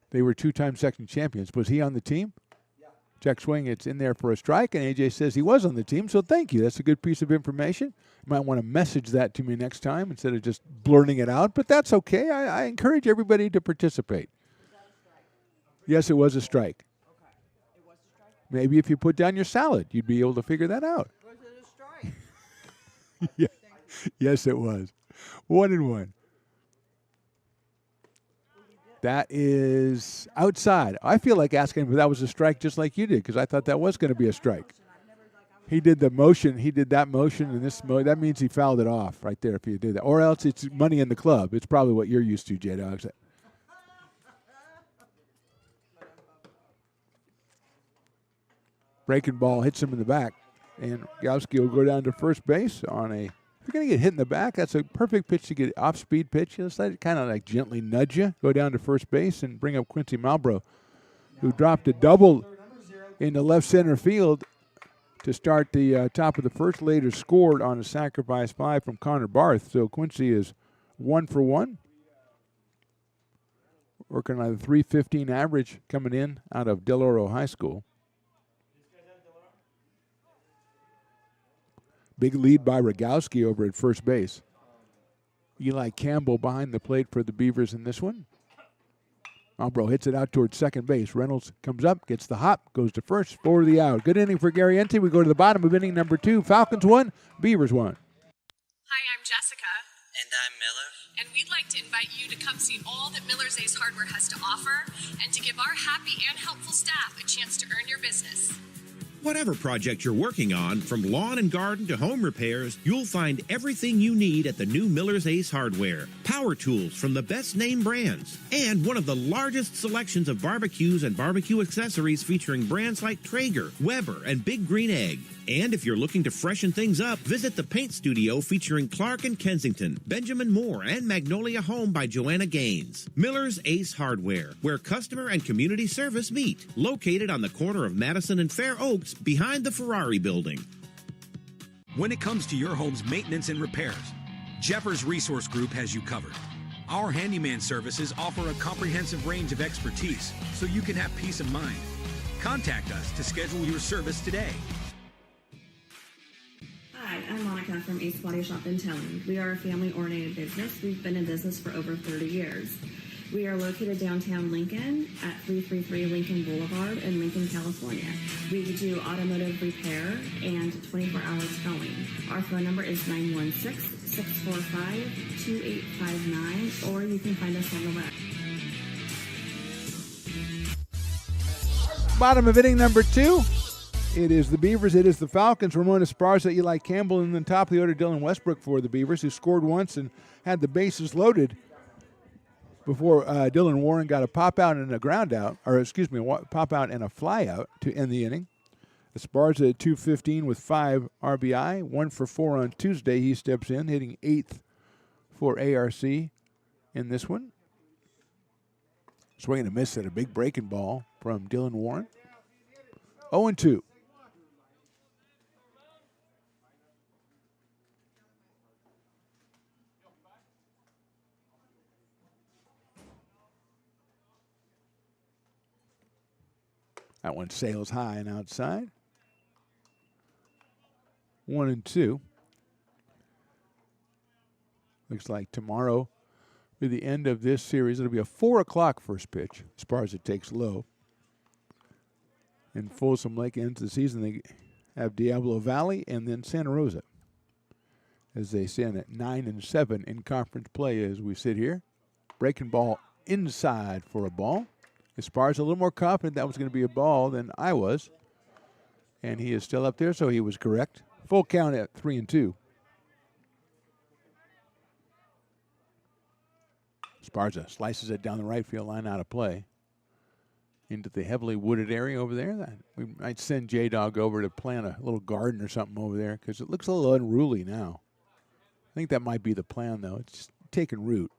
They were 2-time section champions. Was he on the team? Check swing, it's in there for a strike, and AJ says he was on the team, so thank you. That's a good piece of information. You might want to message that to me next time instead of just blurting it out, but that's okay. I encourage everybody to participate. Yes, it was a strike. Okay. It was a strike? Maybe if you put down your salad, you'd be able to figure that out. Was it a strike? Yeah. Yes, it was. 1-1. That is outside. I feel like asking if that was a strike just like you did because I thought that was going to be a strike. He did the motion. He did that motion, and that means he fouled it off right there if he did that. Or else it's money in the club. It's probably what you're used to, J-Dogs. Breaking ball hits him in the back, and Gowski will go down to first base on a. If you're going to get hit in the back, that's a perfect pitch to get off-speed pitch. Just let it kind of like gently nudge you, go down to first base, and bring up Quincy Malbrough, who dropped a double in the left center field to start the top of the first. Later scored on a sacrifice fly from Connor Barth. So Quincy is 1 for 1. Working on a .315 average coming in out of Del Oro High School. Big lead by Rogowski over at first base. Eli Campbell behind the plate for the Beavers in this one. Malbrough hits it out towards second base. Reynolds comes up, gets the hop, goes to first for the out. Good inning for Garrienti. We go to the bottom of inning number 2. Falcons 1, Beavers 1. Hi, I'm Jessica. And I'm Miller. And we'd like to invite you to come see all that Miller's Ace Hardware has to offer and to give our happy and helpful staff a chance to earn your business. Whatever project you're working on, from lawn and garden to home repairs, you'll find everything you need at the new Miller's Ace Hardware. Power tools from the best name brands, and one of the largest selections of barbecues and barbecue accessories featuring brands like Traeger, Weber, and Big Green Egg. And if you're looking to freshen things up, visit the paint studio featuring Clark and Kensington, Benjamin Moore, and Magnolia Home by Joanna Gaines. Miller's Ace Hardware, where customer and community service meet. Located on the corner of Madison and Fair Oaks, behind the Ferrari building. When it comes to your home's maintenance and repairs, Jeffers Resource Group has you covered. Our handyman services offer a comprehensive range of expertise so you can have peace of mind. Contact us to schedule your service today. Hi, I'm Monica from Ace Body Shop in Telling. We are a family-oriented business. We've been in business for over 30 years. We are located downtown Lincoln at 333 Lincoln Boulevard in Lincoln, California. We do automotive repair and 24-hour towing. Our phone number is 916-645-2859, or you can find us on the web. Bottom of inning number 2. It is the Beavers. It is the Falcons. Ramon Esparza, Eli Campbell, and then top of the order, Dylan Westbrook for the Beavers, who scored once and had the bases loaded before Dylan Warren got a pop out and a ground out, pop out and a fly out to end the inning. Esparza at 215 with 5 RBI, 1 for 4 on Tuesday. He steps in, hitting 8th for ARC in this one. Swinging a miss at a big breaking ball from Dylan Warren. 0-2. That one sails high and outside. 1-2. Looks like tomorrow, with the end of this series, it'll be a 4 o'clock first pitch, as far as it takes low. And Folsom Lake ends the season. They have Diablo Valley and then Santa Rosa, as they stand at 9-7 in conference play as we sit here. Breaking ball inside for a ball. Esparza a little more confident that was going to be a ball than I was. And he is still up there, so he was correct. Full count at 3-2. Esparza slices it down the right field line, out of play. Into the heavily wooded area over there. We might send J-Dog over to plant a little garden or something over there, because it looks a little unruly now. I think that might be the plan, though. It's taking root.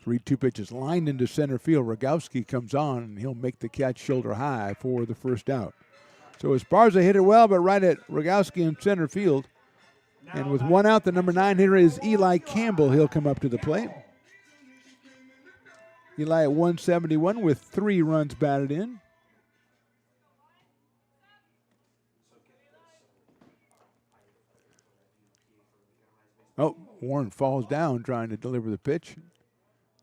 3-2 pitches lined into center field. Rogowski comes on, and he'll make the catch shoulder high for the first out. So Esparza hit it well, but right at Rogowski in center field. And with 1 out, the number 9 hitter is Eli Campbell. He'll come up to the plate. Eli at 171 with 3 runs batted in. Oh, Warren falls down trying to deliver the pitch.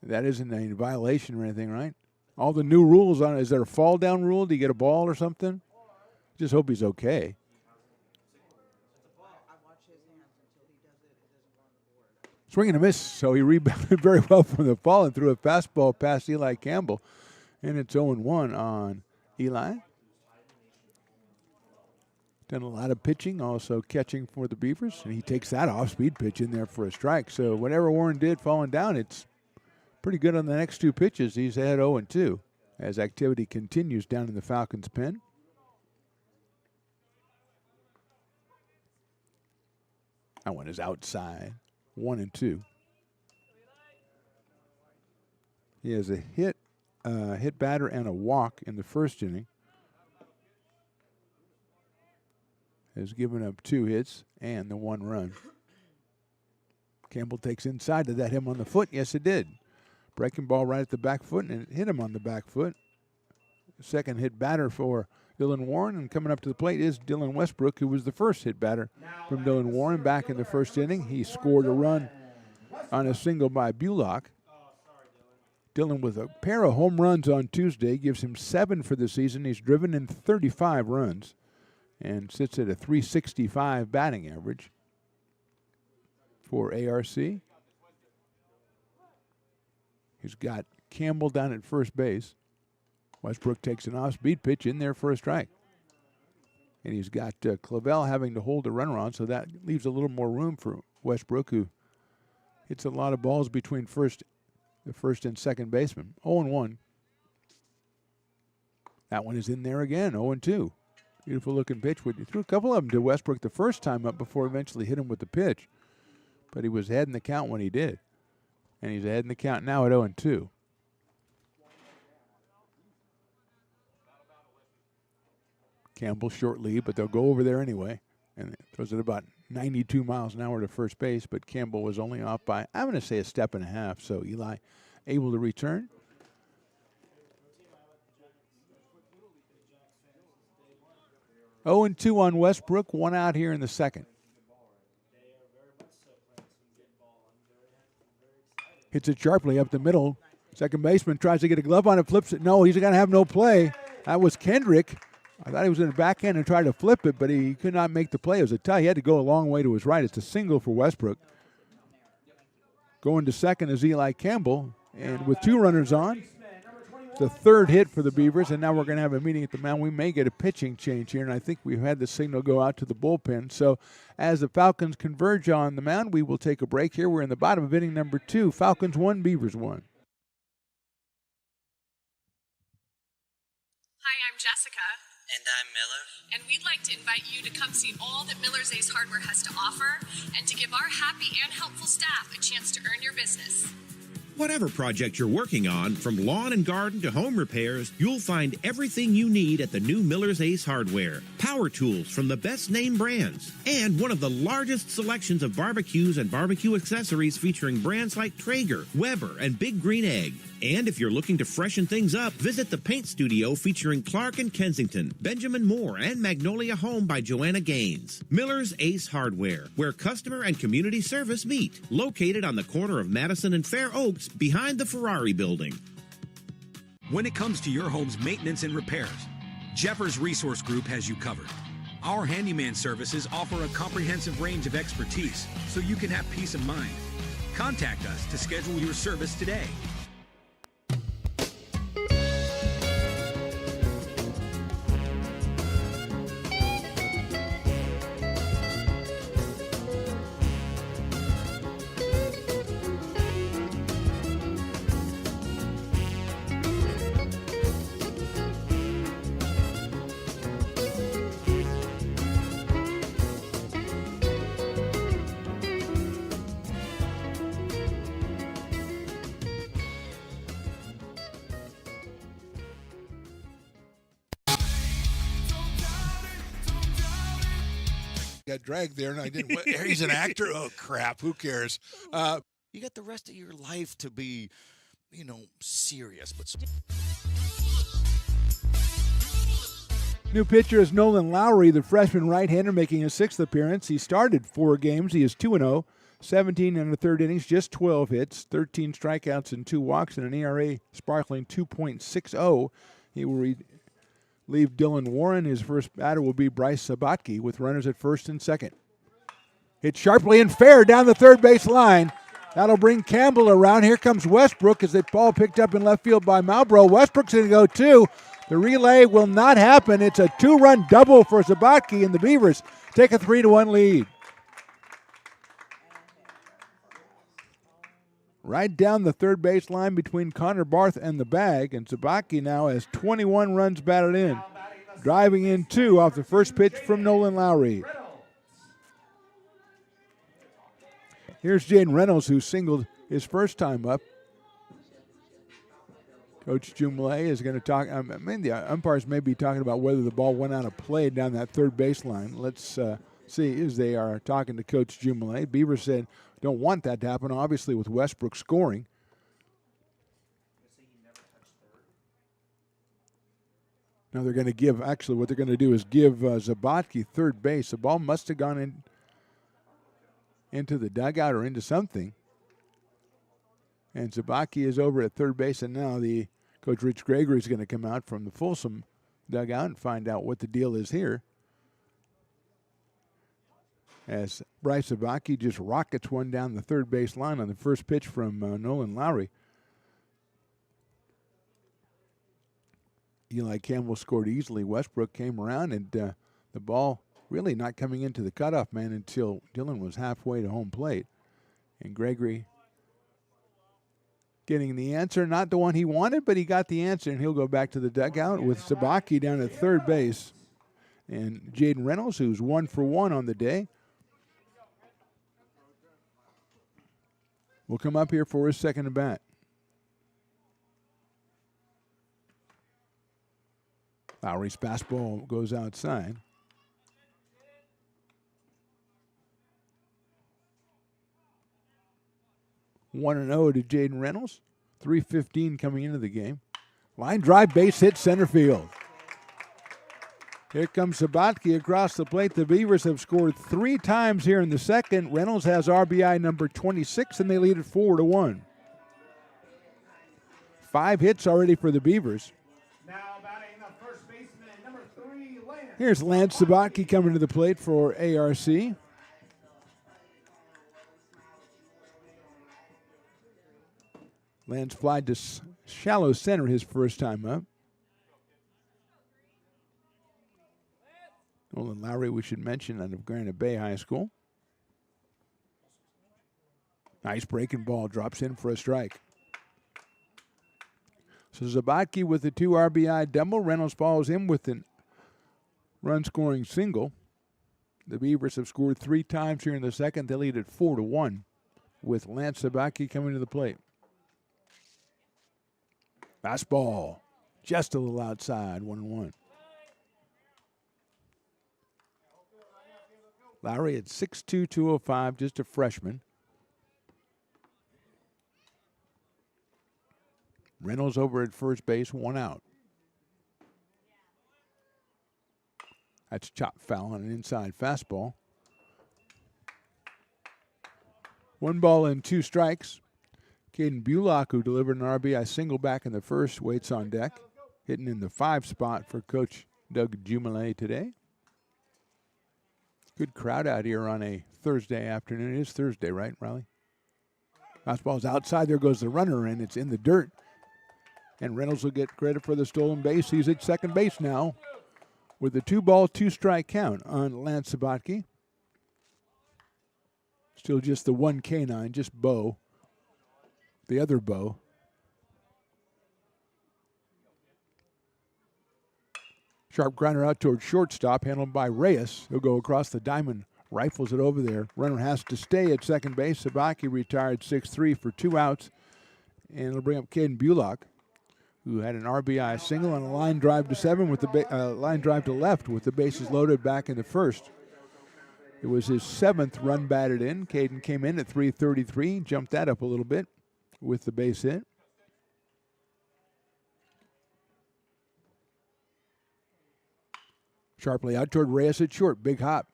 That isn't a violation or anything, right? All the new rules on it. Is there a fall down rule? Do you get a ball or something? Just hope he's okay. Swing and a miss, so he rebounded very well from the fall and threw a fastball past Eli Campbell. And it's 0-1 on Eli. Done a lot of pitching, also catching for the Beavers. And he takes that off-speed pitch in there for a strike. So whatever Warren did falling down, it's pretty good on the next 2 pitches. He's ahead 0-2 as activity continues down in the Falcons' pen. That one is outside. 1-2. He has a hit batter and a walk in the first inning. Has given up 2 hits and the 1 run. Campbell takes inside. Did that hit him on the foot? Yes, it did. Breaking ball right at the back foot, and it hit him on the back foot. Second hit batter for Dylan Warren, and coming up to the plate is Dylan Westbrook, who was the first hit batter from Dylan Warren back in the first inning. He scored a run on a single by Bullock. Dylan with a pair of home runs on Tuesday gives him 7 for the season. He's driven in 35 runs and sits at a .365 batting average. for ARC. He's got Campbell down at first base. Westbrook takes an off-speed pitch in there for a strike. And he's got Clavel having to hold the runner on, so that leaves a little more room for Westbrook, who hits a lot of balls between the first and second baseman. 0-1. That one is in there again, 0-2. Beautiful looking pitch. He threw a couple of them to Westbrook the first time up before eventually hit him with the pitch. But he was ahead in the count when he did. And he's ahead in the count now at 0-2. Campbell short lead, but they'll go over there anyway. And it throws it about 92 miles an hour to first base, but Campbell was only off by, I'm going to say, a step and a half. So Eli able to return. 0-2 on Westbrook, one out here in the second. Hits it sharply up the middle. Second baseman tries to get a glove on it, flips it. No, he's going to have no play. That was Kendrick. I thought he was going to backhand and try to flip it, but he could not make the play. It was a tie. He had to go a long way to his right. It's a single for Westbrook. Going to second is Eli Campbell. And with two runners on, it's the third hit for the Beavers, and now we're going to have a meeting at the mound. We may get a pitching change here, and I think we've had the signal go out to the bullpen. So as the Falcons converge on the mound, we will take a break here. We're in the bottom of inning number 2. Falcons 1, Beavers 1. Hi, I'm Jessica. And I'm Miller. And we'd like to invite you to come see all that Miller's Ace Hardware has to offer and to give our happy and helpful staff a chance to earn your business. Whatever project you're working on, from lawn and garden to home repairs, you'll find everything you need at the new Miller's Ace Hardware. Power tools from the best name brands, and one of the largest selections of barbecues and barbecue accessories featuring brands like Traeger, Weber, and Big Green Egg. And if you're looking to freshen things up, visit the paint studio featuring Clark and Kensington, Benjamin Moore, and Magnolia Home by Joanna Gaines. Miller's Ace Hardware, where customer and community service meet. Located on the corner of Madison and Fair Oaks, behind the Ferrari building. When it comes to your home's maintenance and repairs, Jeffers Resource Group has you covered. Our handyman services offer a comprehensive range of expertise, so you can have peace of mind. Contact us to schedule your service today. Got dragged there, and I didn't. He's an actor. Oh crap! Who cares? You got the rest of your life to be, serious. But New pitcher is Nolan Lowry, the freshman right-hander, making his 6th appearance. He started 4 games. He is 2-0, 17 and a third innings, just 12 hits, 13 strikeouts and 2 walks, and an ERA sparkling 2.60. He will leave Dylan Warren. His first batter will be Bryce Sabatke with runners at first and second. Hit sharply and fair down the third base line. That'll bring Campbell around. Here comes Westbrook as the ball picked up in left field by Malbrough. Westbrook's going to go 2. The relay will not happen. It's a 2-run double for Sabatke, and the Beavers take a 3-1 lead. Right down the third base line between Connor Barth and the bag, and Sabatke now has 21 runs batted in. Driving in 2 off the first pitch from Nolan Lowry. Here's Jaden Reynolds, who singled his first time up. Coach Jumley is going to talk. The umpires may be talking about whether the ball went out of play down that third baseline. Let's see as they are talking to Coach Jumley. Beaver said, don't want that to happen, obviously, with Westbrook scoring. Now they're going to give, actually what they're going to do is give Sabatke third base. The ball must have gone into the dugout or into something. And Sabatke is over at third base, and now Coach Rich Gregory is going to come out from the Folsom dugout and find out what the deal is here. as Bryce Zabaki just rockets one down the third base line on the first pitch from Nolan Lowry. Eli Campbell scored easily. Westbrook came around, and the ball really not coming into the cutoff man until Dillon was halfway to home plate. And Gregory getting the answer, not the one he wanted, but he got the answer, and he'll go back to the dugout with Zabaki down at third base. And Jaden Reynolds, who's 1 for 1 on the day, will come up here for his second at bat. Lowry's fastball goes outside. 1-0 to Jaden Reynolds. 3:15 coming into the game. Line drive, base hit, center field. Here comes Sabatke across the plate. The Beavers have scored 3 times here in the second. Reynolds has RBI number 26, and they lead it 4-1. 5 hits already for the Beavers. Now batting the first baseman, number 3, Lance. Here's Lance Sabatke coming to the plate for ARC. Lance flied to shallow center his first time up. Nolan Lowry, we should mention, out of Granite Bay High School. Nice breaking ball, drops in for a strike. So Zabaki with the 2 RBI double. Reynolds follows him with a run-scoring single. The Beavers have scored 3 times here in the second. They lead at 4-1 with Lance Zabaki coming to the plate. Fastball, just a little outside, 1-1. Lowry at 6'2", 205, just a freshman. Reynolds over at first base, 1 out. That's chopped foul on an inside fastball. 1 ball and 2 strikes. Caden Bullock, who delivered an RBI single back in the first, waits on deck. Hitting in the 5 spot for Coach Doug Jumelet today. Good crowd out here on a Thursday afternoon. It is Thursday, right, Riley? Fastball's outside. There goes the runner, and it's in the dirt. And Reynolds will get credit for the stolen base. He's at second base now with a 2-ball, 2-strike count on Lance Sabatke. Still just the 1 canine, just Bo. The other Bo. Sharp grinder out towards shortstop, handled by Reyes. He'll go across the diamond, rifles it over there. Runner has to stay at second base. Sabaki retired 6-3 for 2 outs. And it'll bring up Caden Bullock, who had an RBI single on a line drive to 7 with the line drive to left with the bases loaded back in the first. It was his 7th run batted in. Caden came in at 333, jumped that up a little bit with the base hit. Sharply out toward Reyes at short. Big hop.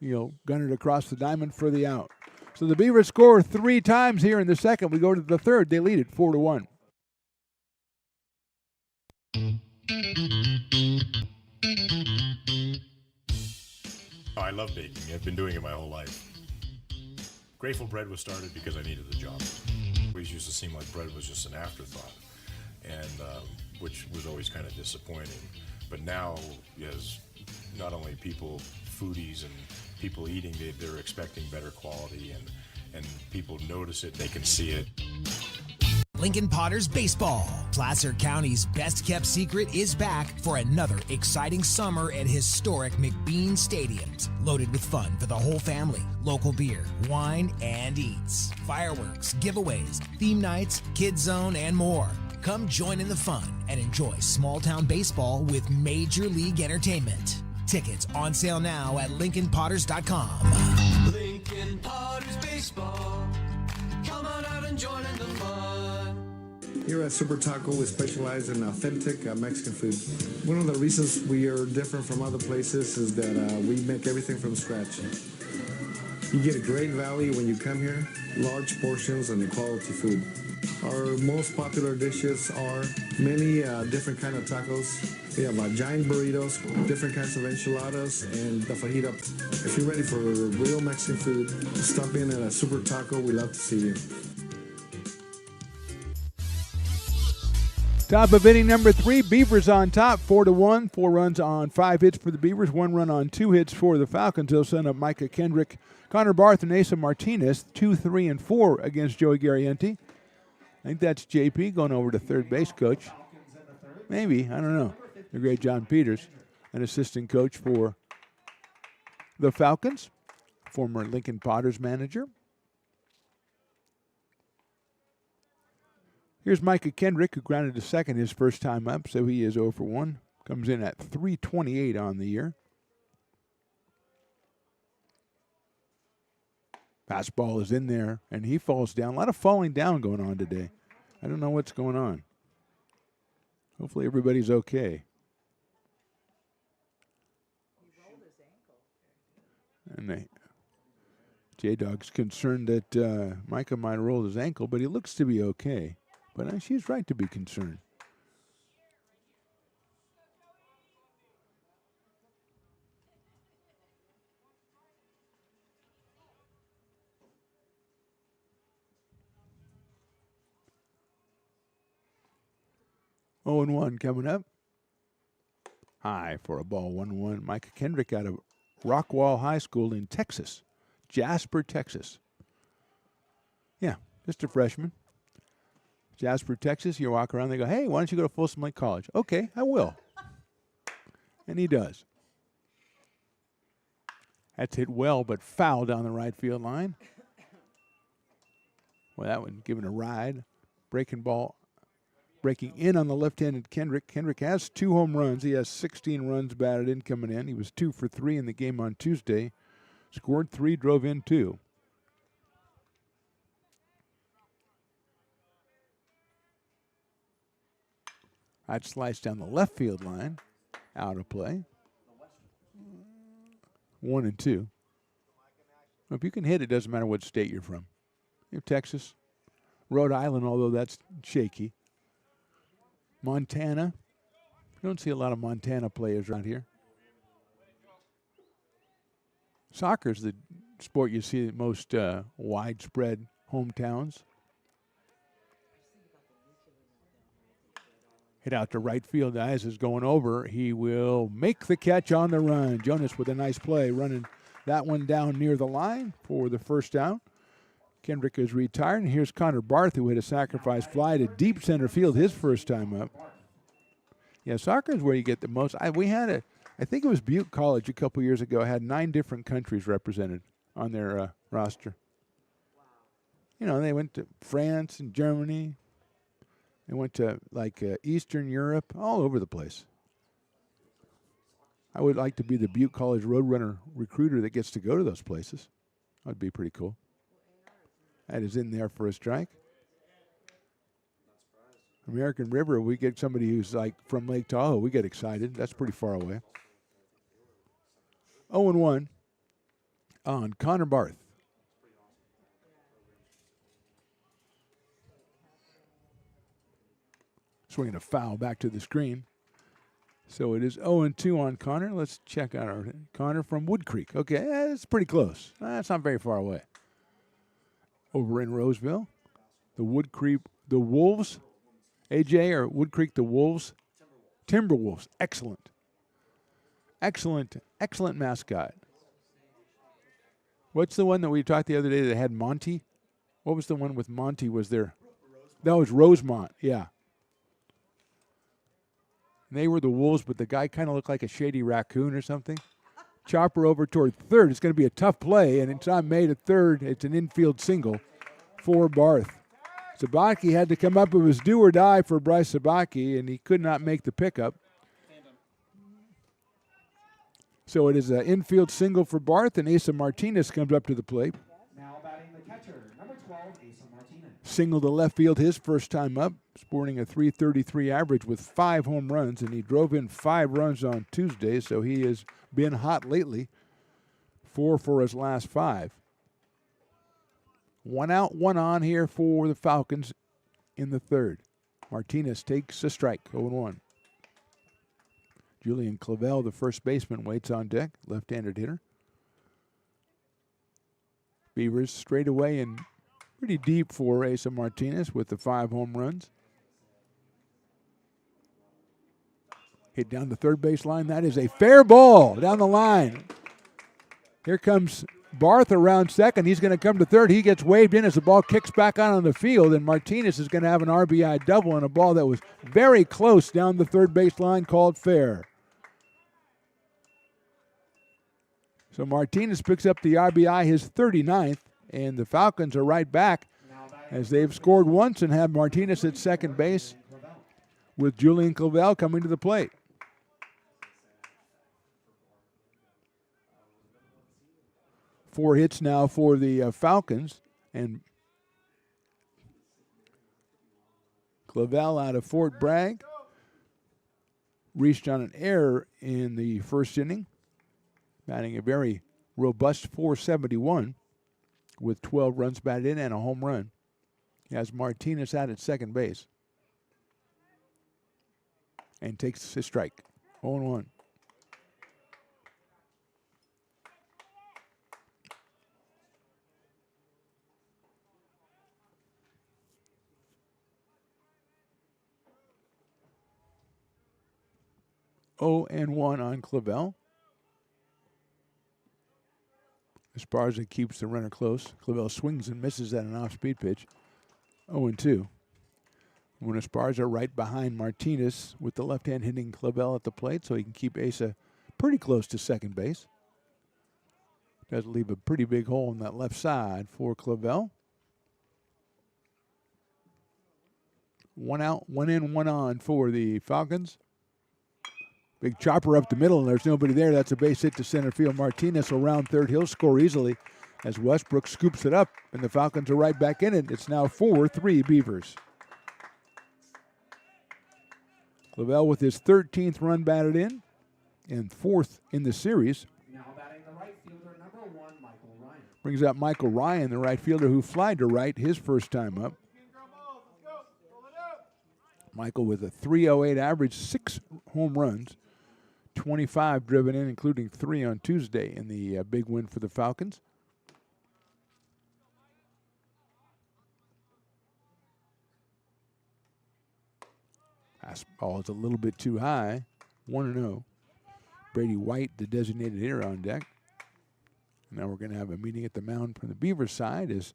Gunnered across the diamond for the out. So the Beavers score 3 times here in the second. We go to the third. They lead it 4-1. Oh, I love baking. I've been doing it my whole life. Grateful Bread was started because I needed the job. It always used to seem like bread was just an afterthought, and which was always kind of disappointing. But now, as not only people, foodies and people eating, they're expecting better quality, and people notice it, they can see it. Lincoln Potters Baseball. Placer County's best-kept secret is back for another exciting summer at historic McBean Stadiums. Loaded with fun for the whole family, local beer, wine, and eats. Fireworks, giveaways, theme nights, kids zone, and more. Come join in the fun and enjoy small-town baseball with Major League Entertainment. Tickets on sale now at LincolnPotters.com. Lincoln Potters Baseball. Come on out and join in the fun. Here at Super Taco, we specialize in authentic Mexican food. One of the reasons we are different from other places is that we make everything from scratch. You get a great value when you come here, large portions and quality food. Our most popular dishes are many different kind of tacos. We have giant burritos, different kinds of enchiladas, and the fajita. If you're ready for real Mexican food, stop in at a Super Taco. We love to see you. Top of inning number 3, Beavers on top, 4-1. 4 runs on 5 hits for the Beavers, 1 run on 2 hits for the Falcons. They'll send up Micah Kendrick, Connor Barth, and Asa Martinez, 2, 3, and 4 against Joey Garrienti. I think that's JP going over to third base coach. Maybe, I don't know. The great John Peters, an assistant coach for the Falcons, former Lincoln Potters manager. Here's Micah Kendrick, who grounded to second his first time up, so he is 0 for 1. Comes in at 328 on the year. Fastball is in there, and he falls down. A lot of falling down going on today. I don't know what's going on. Hopefully everybody's okay. And J-Dog's concerned that Micah might have rolled his ankle, but he looks to be okay. But she's right to be concerned. Oh and 1 coming up. High for a ball, 1-1. Micah Kendrick out of Rockwall High School in Texas, Jasper, Texas. Yeah, just a freshman. Jasper, Texas, you walk around, they go, hey, why don't you go to Folsom Lake College? Okay, I will. And he does. That's hit well, but foul down the right field line. Well, that one given a ride. Breaking in on the left-handed Kendrick. Kendrick has 2 home runs. He has 16 runs batted in coming in. He was 2 for 3 in the game on Tuesday. Scored 3, drove in 2. I'd slice down the left field line. Out of play. 1 and 2. If you can hit, it doesn't matter what state you're from. You're Texas, Rhode Island, although that's shaky. Montana. You don't see a lot of Montana players around here. Soccer is the sport you see at most widespread hometowns. Hit out to right field. As is going over. He will make the catch on the run. Jonas with a nice play, running that one down near the line for the first down. Kendrick is retired. And here's Connor Barth, who hit a sacrifice fly to deep center field his first time up. Yeah, soccer is where you get the most. I think it was Butte College a couple years ago, had 9 different countries represented on their roster. You know, they went to France and Germany. They went to, Eastern Europe, all over the place. I would like to be the Butte College Roadrunner recruiter that gets to go to those places. That would be pretty cool. That is in there for a strike. American River, we get somebody who's from Lake Tahoe, we get excited. That's pretty far away. 0-1 on Connor Barth. Swinging a foul back to the screen. So it is 0-2 on Connor. Let's check out our Connor from Wood Creek. Okay, that's pretty close. That's not very far away. Over in Roseville, the Wolves, AJ, or Wood Creek, the Wolves? Timberwolves. Excellent. Excellent mascot. What's the one that we talked the other day that had Monty? What was the one with Monty was there? That was Rosemont, yeah. And they were the Wolves, but the guy kind of looked like a shady raccoon or something. Chopper over toward third. It's going to be a tough play, and it's not made at third. It's an infield single for Barth. Sabaki had to come up. It was do or die for Bryce Sabaki, and he could not make the pickup. So it is an infield single for Barth, and Asa Martinez comes up to the plate. Now batting the catcher, number 12, Asa Martinez. Single to left field his first time up, sporting a .333 average with 5 home runs, and he drove in 5 runs on Tuesday, so he has been hot lately. 4 for his last 5. 1 out, 1 on here for the Falcons in the third. Martinez takes a strike, 0-1. Julian Clavel, the first baseman, waits on deck, left-handed hitter. Beavers straight away and pretty deep for Asa Martinez with the 5 home runs. Hit down the third base line. That is a fair ball down the line. Here comes Barth around second. He's going to come to third. He gets waved in as the ball kicks back out on the field, and Martinez is going to have an RBI double on a ball that was very close down the third base line, called fair. So Martinez picks up the RBI, his 39th, and the Falcons are right back as they've scored once and have Martinez at second base with Julian Clavel coming to the plate. Four hits now for the Falcons, and Clavel out of Fort Bragg reached on an error in the first inning, batting a very robust .471 with 12 runs batted in and a home run. He has Martinez out at second base and takes his strike, 0-1. (0-1) on Clavel. Esparza keeps the runner close. Clavel swings and misses at an off-speed pitch. 0-2. When Esparza right behind Martinez with the left hand hitting Clavel at the plate so he can keep Asa pretty close to second base. Does leave a pretty big hole in that left side for Clavel. 1 out, 1 in, 1 on for the Falcons. Big chopper up the middle, and there's nobody there. That's a base hit to center field. Martinez will round third. He'll score easily as Westbrook scoops it up, and the Falcons are right back in it. It's now 4-3 Beavers. Clavel with his 13th run batted in and 4th in the series. Now batting the right fielder, number 1, Michael Ryan. Brings up Michael Ryan, the right fielder who flied to right his first time up. Michael with a .308 average, 6 home runs, 25 driven in, including 3 on Tuesday in the big win for the Falcons. Fastball is a little bit too high, 1-0. Brady White, the designated hitter, on deck. Now we're going to have a meeting at the mound from the Beavers side as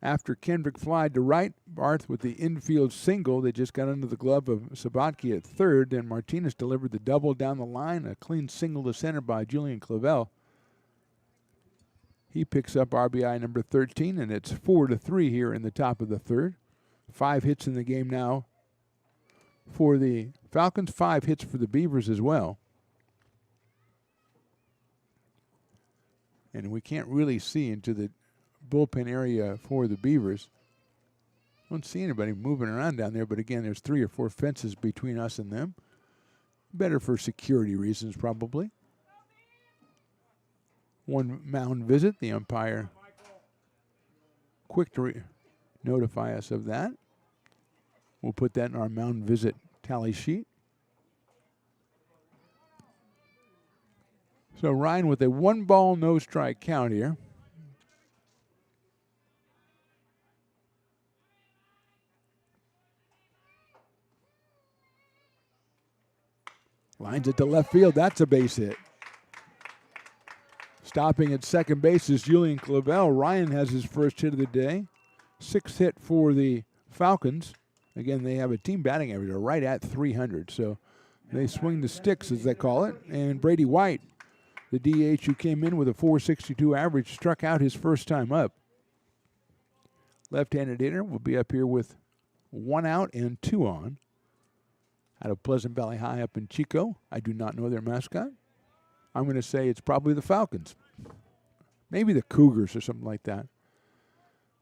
after Kendrick flied to right, Barth with the infield single that just got under the glove of Sabatke at third. Then Martinez delivered the double down the line, a clean single to center by Julian Clavel. He picks up RBI number 13, and it's 4-3 here in the top of the third. 5 hits in the game now for the Falcons, 5 hits for the Beavers as well. And we can't really see into the bullpen area for the Beavers. Don't see anybody moving around down there, but again, there's 3 or 4 fences between us and them. Better for security reasons, probably. One mound visit, the umpire quick to notify us of that. We'll put that in our mound visit tally sheet. So Ryan with a 1-ball, no strike count here. Lines it to left field. That's a base hit. Stopping at second base is Julian Clavel. Ryan has his first hit of the day. 6th hit for the Falcons. Again, they have a team batting average right at 300. So they swing the sticks, as they call it. And Brady White, the DH who came in with a .462 average, struck out his first time up. Left-handed hitter will be up here with 1 out and 2 on. Out of Pleasant Valley High up in Chico. I do not know their mascot. I'm going to say it's probably the Falcons. Maybe the Cougars or something like that.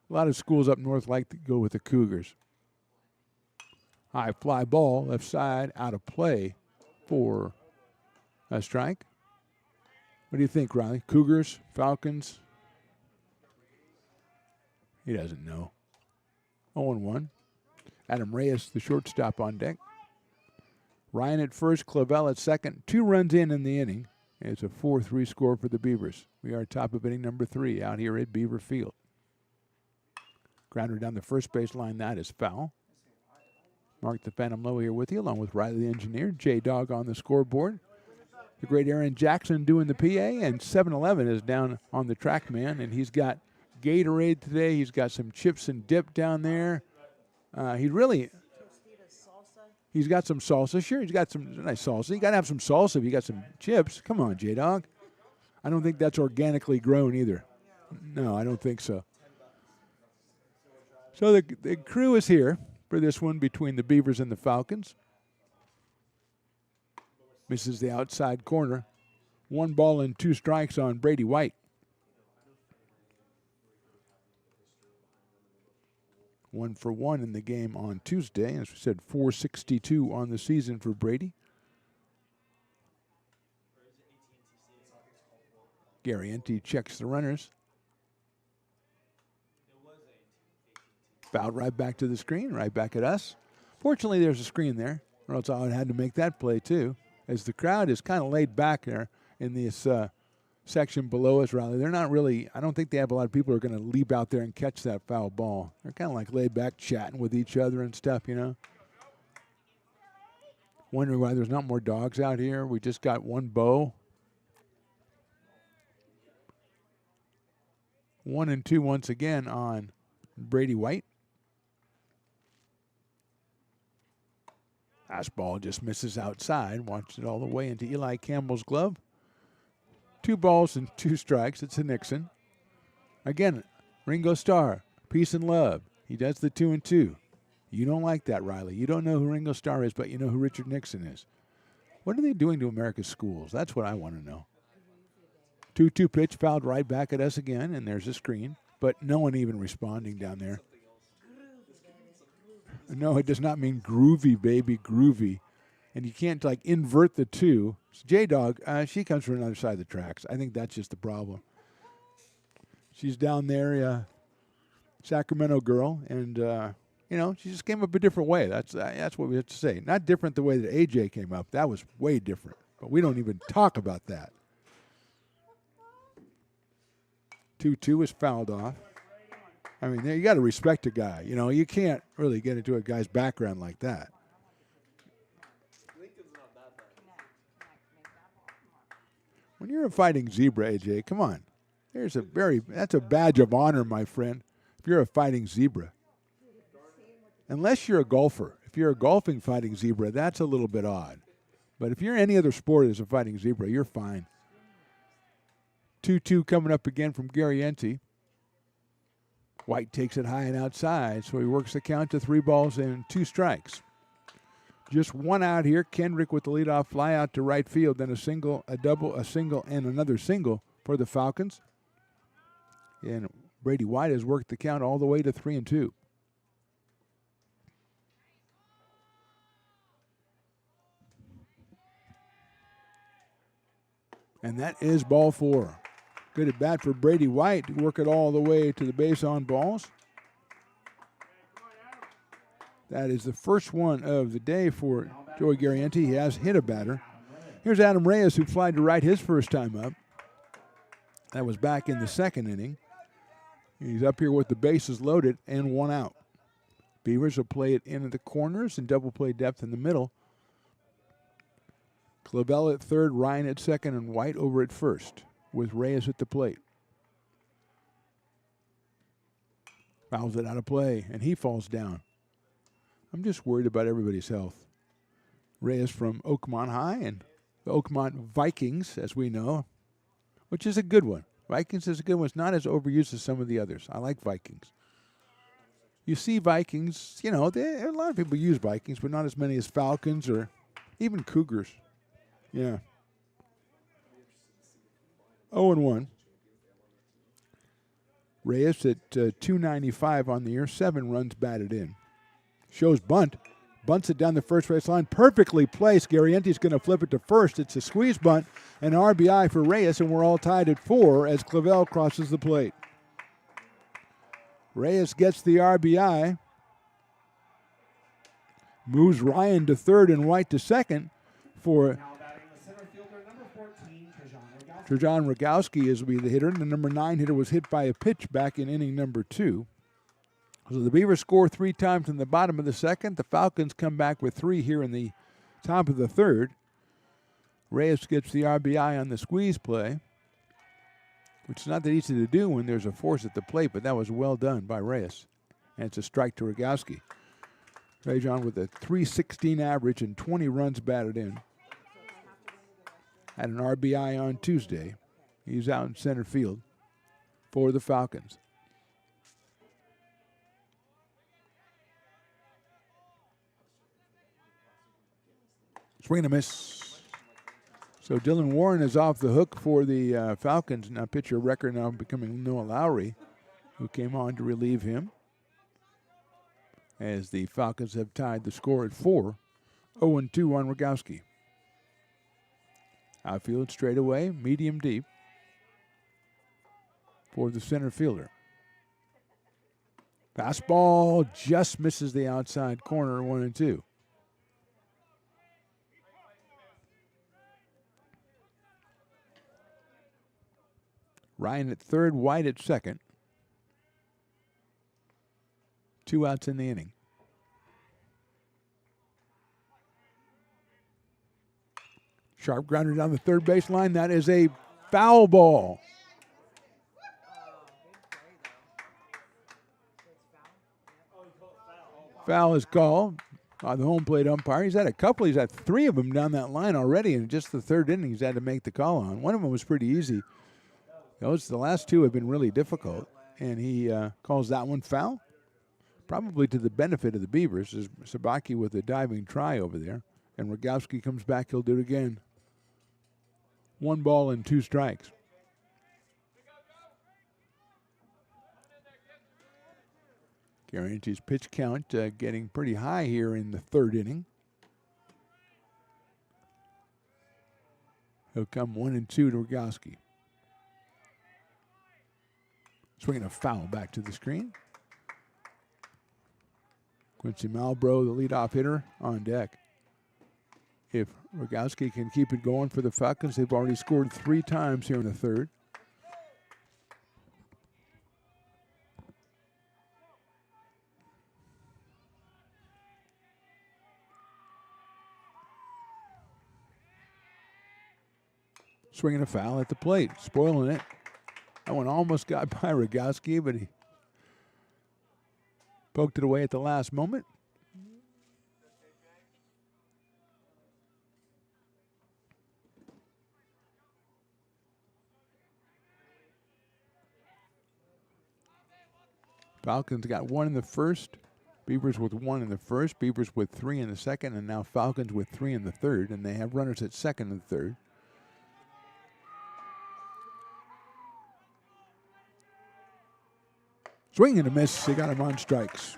A lot of schools up north like to go with the Cougars. High fly ball, left side, out of play for a strike. What do you think, Riley? Cougars, Falcons? He doesn't know. 0-1. Adam Reyes, the shortstop, on deck. Ryan at first, Clavel at second. 2 runs in the inning. It's a 4-3 score for the Beavers. We are top of inning number 3 out here at Beaver Field. Grounder down the first base line. That is foul. Mark the Phantom Low here with you, along with Riley the Engineer. J-Dog on the scoreboard. The great Aaron Jackson doing the PA, and 7-Eleven is down on the track man, and he's got Gatorade today. He's got some chips and dip down there. He's got some salsa. Sure, he's got some nice salsa. You got to have some salsa if you got some chips. Come on, J-Dog. I don't think that's organically grown either. No, I don't think so. So the crew is here for this one between the Beavers and the Falcons. Misses the outside corner. 1 ball and 2 strikes on Brady White. 1 for 1 in the game on Tuesday. As we said, 462 on the season for Brady. Gary Ente checks the runners. Fouled right back to the screen, right back at us. Fortunately, there's a screen there, or else I would have had to make that play too, as the crowd is kind of laid back there in this section below us, Riley. They're not really, I don't think they have a lot of people who are going to leap out there and catch that foul ball. They're kind of like laid back chatting with each other and stuff, you know. Wondering why there's not more dogs out here. We just got 1 bow. 1-2 once again on Brady White. Fastball just misses outside. Watched it all the way into Eli Campbell's glove. 2 balls and 2 strikes. It's a Nixon. Again, Ringo Starr, peace and love. He does the 2-2. You don't like that, Riley. You don't know who Ringo Starr is, but you know who Richard Nixon is. What are they doing to America's schools? That's what I want to know. 2-2 pitch fouled right back at us again, and there's a screen, but no one even responding down there. No, it does not mean groovy, baby, groovy. And you can't, like, invert the 2. J-Dog, she comes from another side of the tracks. I think that's just the problem. She's down there, Sacramento girl, and, you know, she just came up a different way. That's what we have to say. Not different the way that AJ came up. That was way different. But we don't even talk about that. 2-2 is fouled off. I mean, you got to respect a guy. You know, you can't really get into a guy's background like that. When you're a fighting zebra, AJ, come on. That's a badge of honor, my friend, if you're a fighting zebra. Unless you're a golfer. If you're a golfing fighting zebra, that's a little bit odd. But if you're any other sport as a fighting zebra, you're fine. 2-2 coming up again from Gary Ente. White takes it high and outside, so he works the count to 3 balls and 2 strikes. Just 1 out here. Kendrick with the leadoff fly out to right field, then a single, a double, a single, and another single for the Falcons. And Brady White has worked the count all the way to 3-2. And that is ball 4. Good at bat for Brady White to work it all the way to the base on balls. That is the first one of the day for Joey Garriente. He has hit a batter. Here's Adam Reyes, who flied to right his first time up. That was back in the 2nd inning. He's up here with the bases loaded and 1 out. Beavers will play it in at the corners and double play depth in the middle. Clavel at 3rd, Ryan at 2nd, and White over at 1st, with Reyes at the plate. Fouls it out of play, and he falls down. I'm just worried about everybody's health. Reyes from Oakmont High and the Oakmont Vikings, as we know, which is a good one. Vikings is a good one. It's not as overused as some of the others. I like Vikings. You see Vikings, you know, a lot of people use Vikings, but not as many as Falcons or even Cougars. Yeah. 0-1. Reyes at 295 on the year, 7 runs batted in. Shows bunt. Bunts it down the first base line. Perfectly placed. Garriente's going to flip it to first. It's a squeeze bunt, an RBI for Reyes, and we're all tied at 4 as Clavel crosses the plate. Reyes gets the RBI. Moves Ryan to third and White to second for Now batting the center fielder, number 14, Trajan Rogowski is be the hitter. And the number 9 hitter was hit by a pitch back in inning number 2. So the Beavers score 3 times in the bottom of the second. The Falcons come back with 3 here in the top of the third. Reyes gets the RBI on the squeeze play, which is not that easy to do when there's a force at the plate, but that was well done by Reyes. And it's a strike to Rogowski. Trajan with a .316 average and 20 runs batted in. Had an RBI on Tuesday. He's out in center field for the Falcons. Swing and a miss. So Dylan Warren is off the hook for the Falcons. Now pitcher record now becoming Noah Lowry, who came on to relieve him. As the Falcons have tied the score at 4, 0-2 on Rogowski. Outfield straight away, medium deep for the center fielder. Fastball just misses the outside corner, 1-2. Ryan at third, White at second. 2 outs in the inning. Sharp grounder down the third base line. That is a foul ball. Foul is called by the home plate umpire. He's had a couple. He's had 3 of them down that line already, and just the third inning he's had to make the call on. One of them was pretty easy. The last 2 have been really difficult, and he calls that one foul. Probably to the benefit of the Beavers, is Sabaki with a diving try over there. And Rogowski comes back, he'll do it again. 1 ball and 2 strikes. Guarantees pitch count getting pretty high here in the third inning. He'll come 1-2 to Rogowski. Swinging a foul back to the screen. Quincy Malbrough, the leadoff hitter, on deck. If Rogowski can keep it going for the Falcons, they've already scored 3 times here in the third. Swinging a foul at the plate, spoiling it. That one almost got by Rogowski, but he poked it away at the last moment. Falcons got 1 in the first. Beavers with 1 in the first. Beavers with 3 in the second. And now Falcons with 3 in the third. And they have runners at second and third. Swing and a miss. They got him on strikes.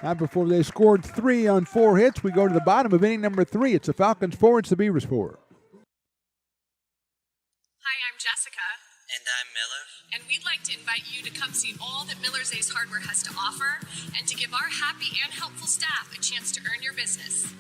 Now before they scored 3 on 4 hits, we go to the bottom of inning number 3. It's the Falcons 4. It's the Beavers 4. Hi, I'm Jessica. And I'm Miller. And we'd like to invite you to come see all that Miller's Ace Hardware has to offer and to give our happy and helpful staff a chance to earn your business.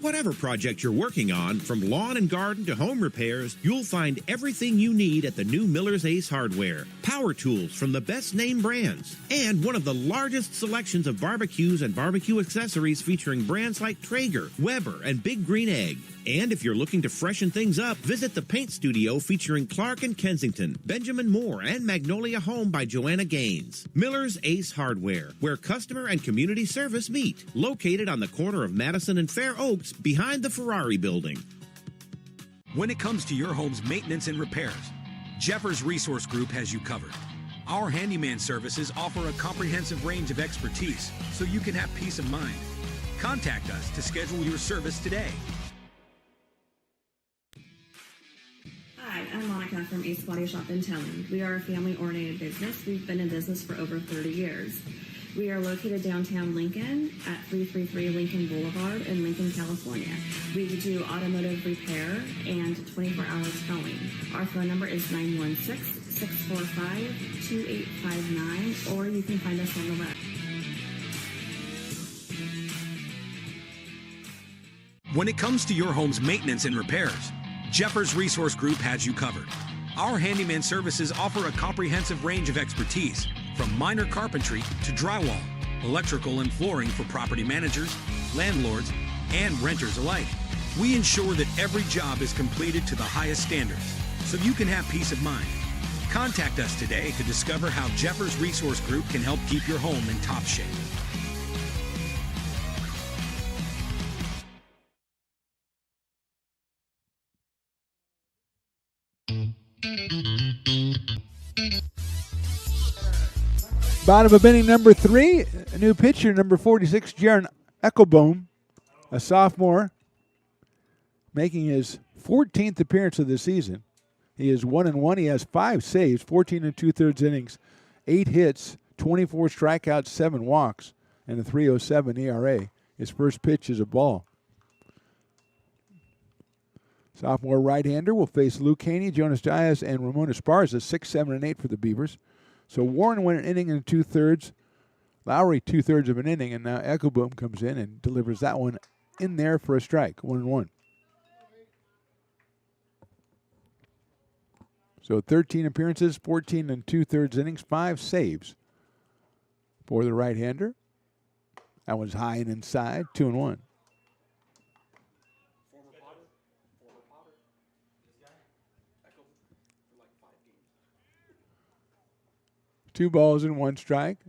Whatever project you're working on, from lawn and garden to home repairs, you'll find everything you need at the new Miller's Ace Hardware. Power tools from the best name brands, and one of the largest selections of barbecues and barbecue accessories featuring brands like Traeger, Weber, and Big Green Egg. And if you're looking to freshen things up, visit the paint studio featuring Clark and Kensington, Benjamin Moore, and Magnolia Home by Joanna Gaines. Miller's Ace Hardware, where customer and community service meet. Located on the corner of Madison and Fair Oaks, behind the Ferrari building. When it comes to your home's maintenance and repairs, Jeffers Resource Group has you covered. Our handyman services offer a comprehensive range of expertise so you can have peace of mind. Contact us to schedule your service today. Hi, I'm Monica from Ace Body Shop in Telling. We are a family-oriented business. We've been in business for over 30 years. We are located downtown Lincoln at 333 Lincoln Boulevard in Lincoln, California. We do automotive repair and 24-hour towing. Our phone number is 645-2859, or you can find us on the web. When it comes to your home's maintenance and repairs, Jeffers Resource Group has you covered. Our handyman services offer a comprehensive range of expertise, from minor carpentry to drywall, electrical and flooring for property managers, landlords, and renters alike. We ensure that every job is completed to the highest standards, so you can have peace of mind. Contact us today to discover how Jeffers Resource Group can help keep your home in top shape. Bottom of inning number 3, a new pitcher, number 46, Jaron Eckelboom, a sophomore, making his 14th appearance of the season. He is 1-1. He has 5 saves, 14 2/3 innings, 8 hits, 24 strikeouts, 7 walks, and a 3.07 ERA. His first pitch is a ball. Sophomore right-hander will face Luke Haney, Jonas Diaz, and Ramon Esparza, 6, 7, and 8 for the Beavers. So Warren went an inning and 2/3. Lowry 2/3 of an inning, and now Eckelboom comes in and delivers that one in there for a strike, 1-1. So 13 appearances, 14 2/3 innings, 5 saves for the right-hander. That one's high and inside, 2-1. Two balls and 1 strike.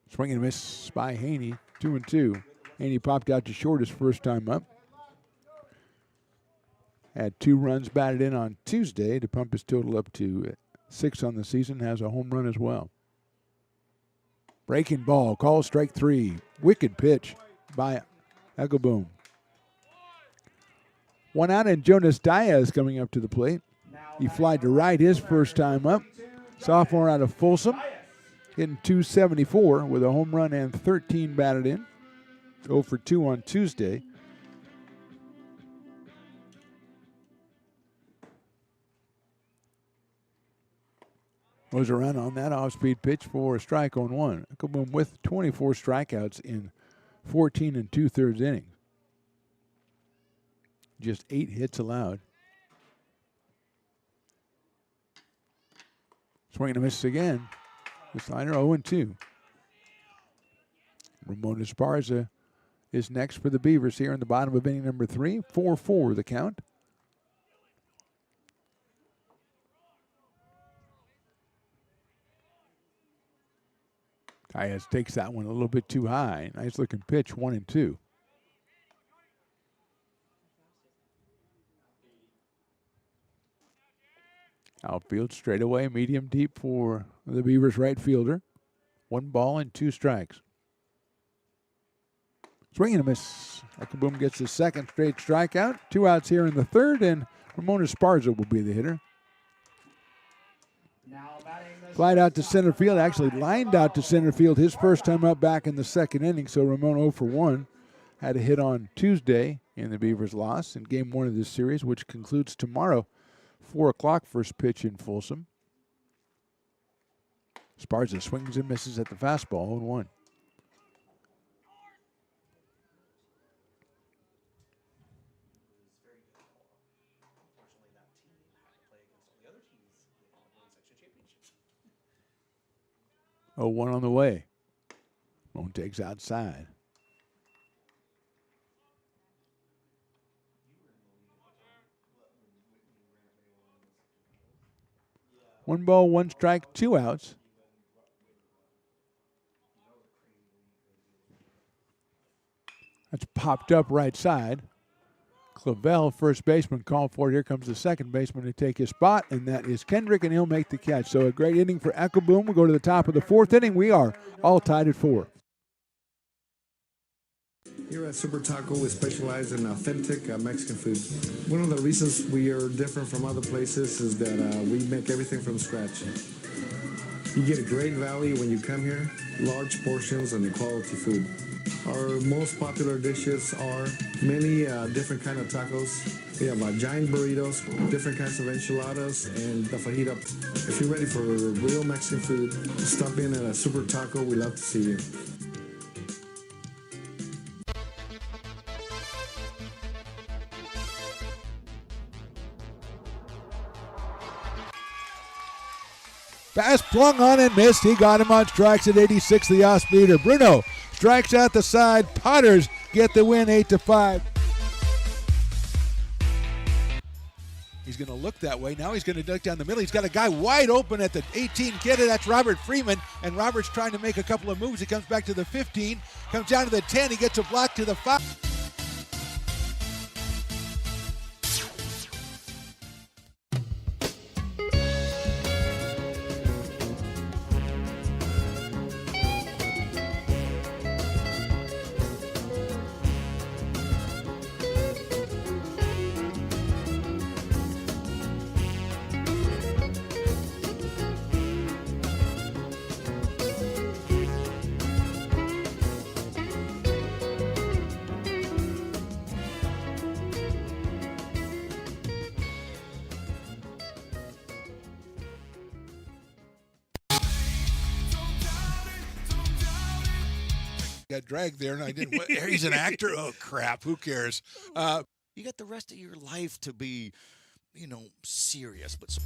Swing and miss by Haney, 2-2. Haney popped out to short his first time up. Had 2 runs batted in on Tuesday to pump his total up to 6 on the season. Has a home run as well. Breaking ball, call strike 3. Wicked pitch by Eckelboom. 1 out, and Jonas Diaz coming up to the plate. He flied to right his first time up. Sophomore out of Folsom, hitting .274 with a home run and 13 batted in. 0 for 2 on Tuesday. Was a run on that off-speed pitch for a strike on 1. Eckelboom with 24 strikeouts in 14 2/3 innings. Just 8 hits allowed. Swing and a miss again. This liner 0-2. Ramon Esparza is next for the Beavers here in the bottom of inning number 3. 4-4 the count. Diaz takes that one a little bit too high. Nice looking pitch, 1-2. Outfield straightaway, medium deep for the Beavers right fielder. 1 ball and 2 strikes. Swing and a miss. Eckelboom gets his second straight strikeout. 2 outs here in the third, and Ramon Esparza will be the hitter. Flied out to center field, actually lined out to center field his first time up back in the second inning, so Ramon 0 for 1. Had a hit on Tuesday in the Beavers' loss in game 1 of this series, which concludes tomorrow. 4 o'clock first pitch in Folsom. Esparza swings and misses at the fastball, 0-1. Oh, 1 on the way. Lone takes outside. One ball, 1 strike, 2 outs. That's popped up right side. Clavel, first baseman, called for it. Here comes the second baseman to take his spot, and that is Kendrick, and he'll make the catch. So a great inning for Eckelboom. We'll go to the top of the 4th inning. We are all tied at 4. Here at Super Taco, we specialize in authentic Mexican food. One of the reasons we are different from other places is that we make everything from scratch. You get a great value when you come here, large portions and quality food. Our most popular dishes are many different kind of tacos. We have giant burritos, different kinds of enchiladas, and the fajita. If you're ready for real Mexican food, stop in at a Super Taco. We love to see you. Pass flung on and missed. He got him on strikes at 86, the off-speeder. Bruno strikes out the side. Potters get the win 8-5. He's going to look that way. Now he's going to duck down the middle. He's got a guy wide open at the 18 kid. That's Robert Freeman. And Robert's trying to make a couple of moves. He comes back to the 15, comes down to the 10. He gets a block to the 5. Got dragged there, and I didn't. He's an actor. Oh crap! Who cares? You got the rest of your life to be, serious. But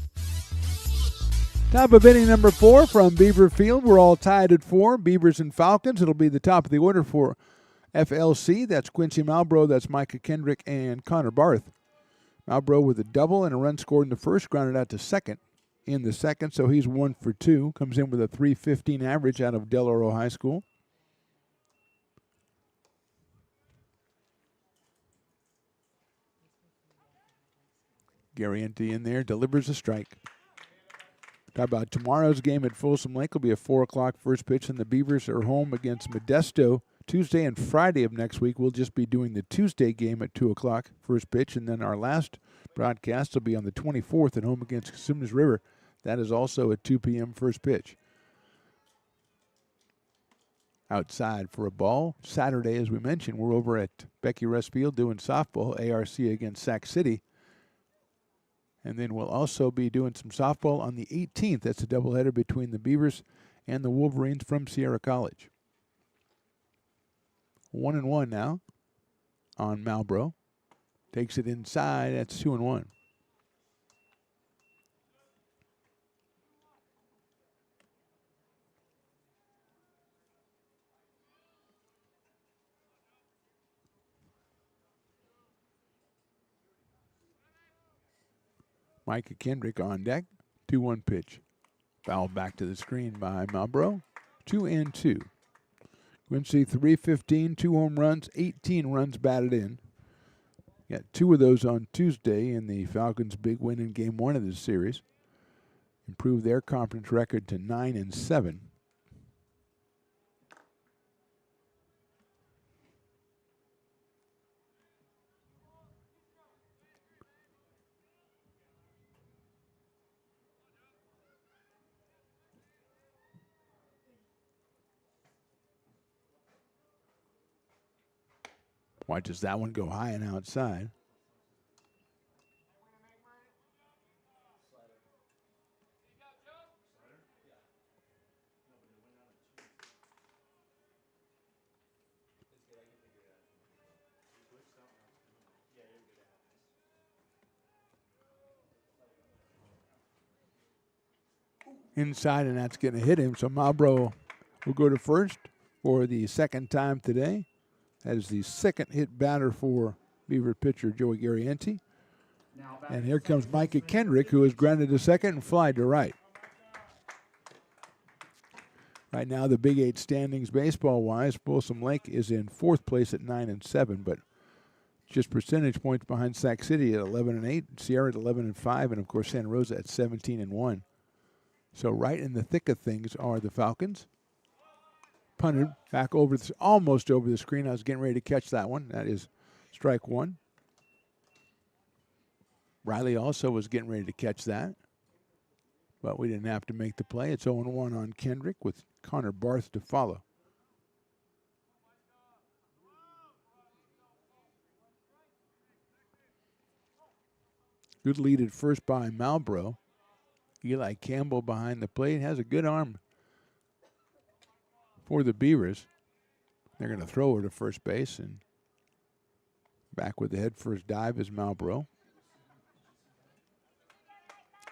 Top of inning number 4 from Beaver Field. We're all tied at 4. Beavers and Falcons. It'll be the top of the order for FLC. That's Quincy Malbrough. That's Micah Kendrick and Connor Barth. Malbrough with a double and a run scored in the first, grounded out to second in the second, so he's 1 for 2. Comes in with a .315 average out of Del Oro High School. Garriente in there, delivers a strike. Talk about tomorrow's game at Folsom Lake. Will be a 4 o'clock first pitch, and the Beavers are home against Modesto Tuesday and Friday of next week. We'll just be doing the Tuesday game at 2 o'clock first pitch, and then our last broadcast will be on the 24th at home against Cosumnes River. That is also at 2 p.m. first pitch. Outside for a ball. Saturday, as we mentioned, we're over at Becky Russ Field doing softball, ARC against Sac City. And then we'll also be doing some softball on the 18th. That's a doubleheader between the Beavers and the Wolverines from Sierra College. 1-1 now on Malbrough. Takes it inside. That's 2-1. Micah Kendrick on deck. 2-1 pitch. Foul back to the screen by Malbrough. 2-2. Quincy 315, 2 home runs, 18 runs batted in. Got 2 of those on Tuesday in the Falcons' big win in Game 1 of this series. Improved their conference record to 9-7. Watches that one go high and outside. Inside, and that's going to hit him. So Malbrough will go to first for the second time today. That is the second hit batter for Beaver pitcher Joey Garriente. And here comes Micah Kendrick, who has grounded to second and fly to right. Right now, the Big 8 standings baseball-wise, Folsom Lake is in 4th place at 9-7, but just percentage points behind Sac City at 11-8, Sierra at 11-5, and of course Santa Rosa at 17-1. So right in the thick of things are the Falcons. Punted back over, almost over the screen. I was getting ready to catch that one. That is strike 1. Riley also was getting ready to catch that, but we didn't have to make the play. It's 0-1 on Kendrick with Connor Barth to follow. Good lead at first by Malbro. Eli Campbell behind the plate has a good arm for the Beavers. They're going to throw her to first base, and back with the head first dive is Malbro.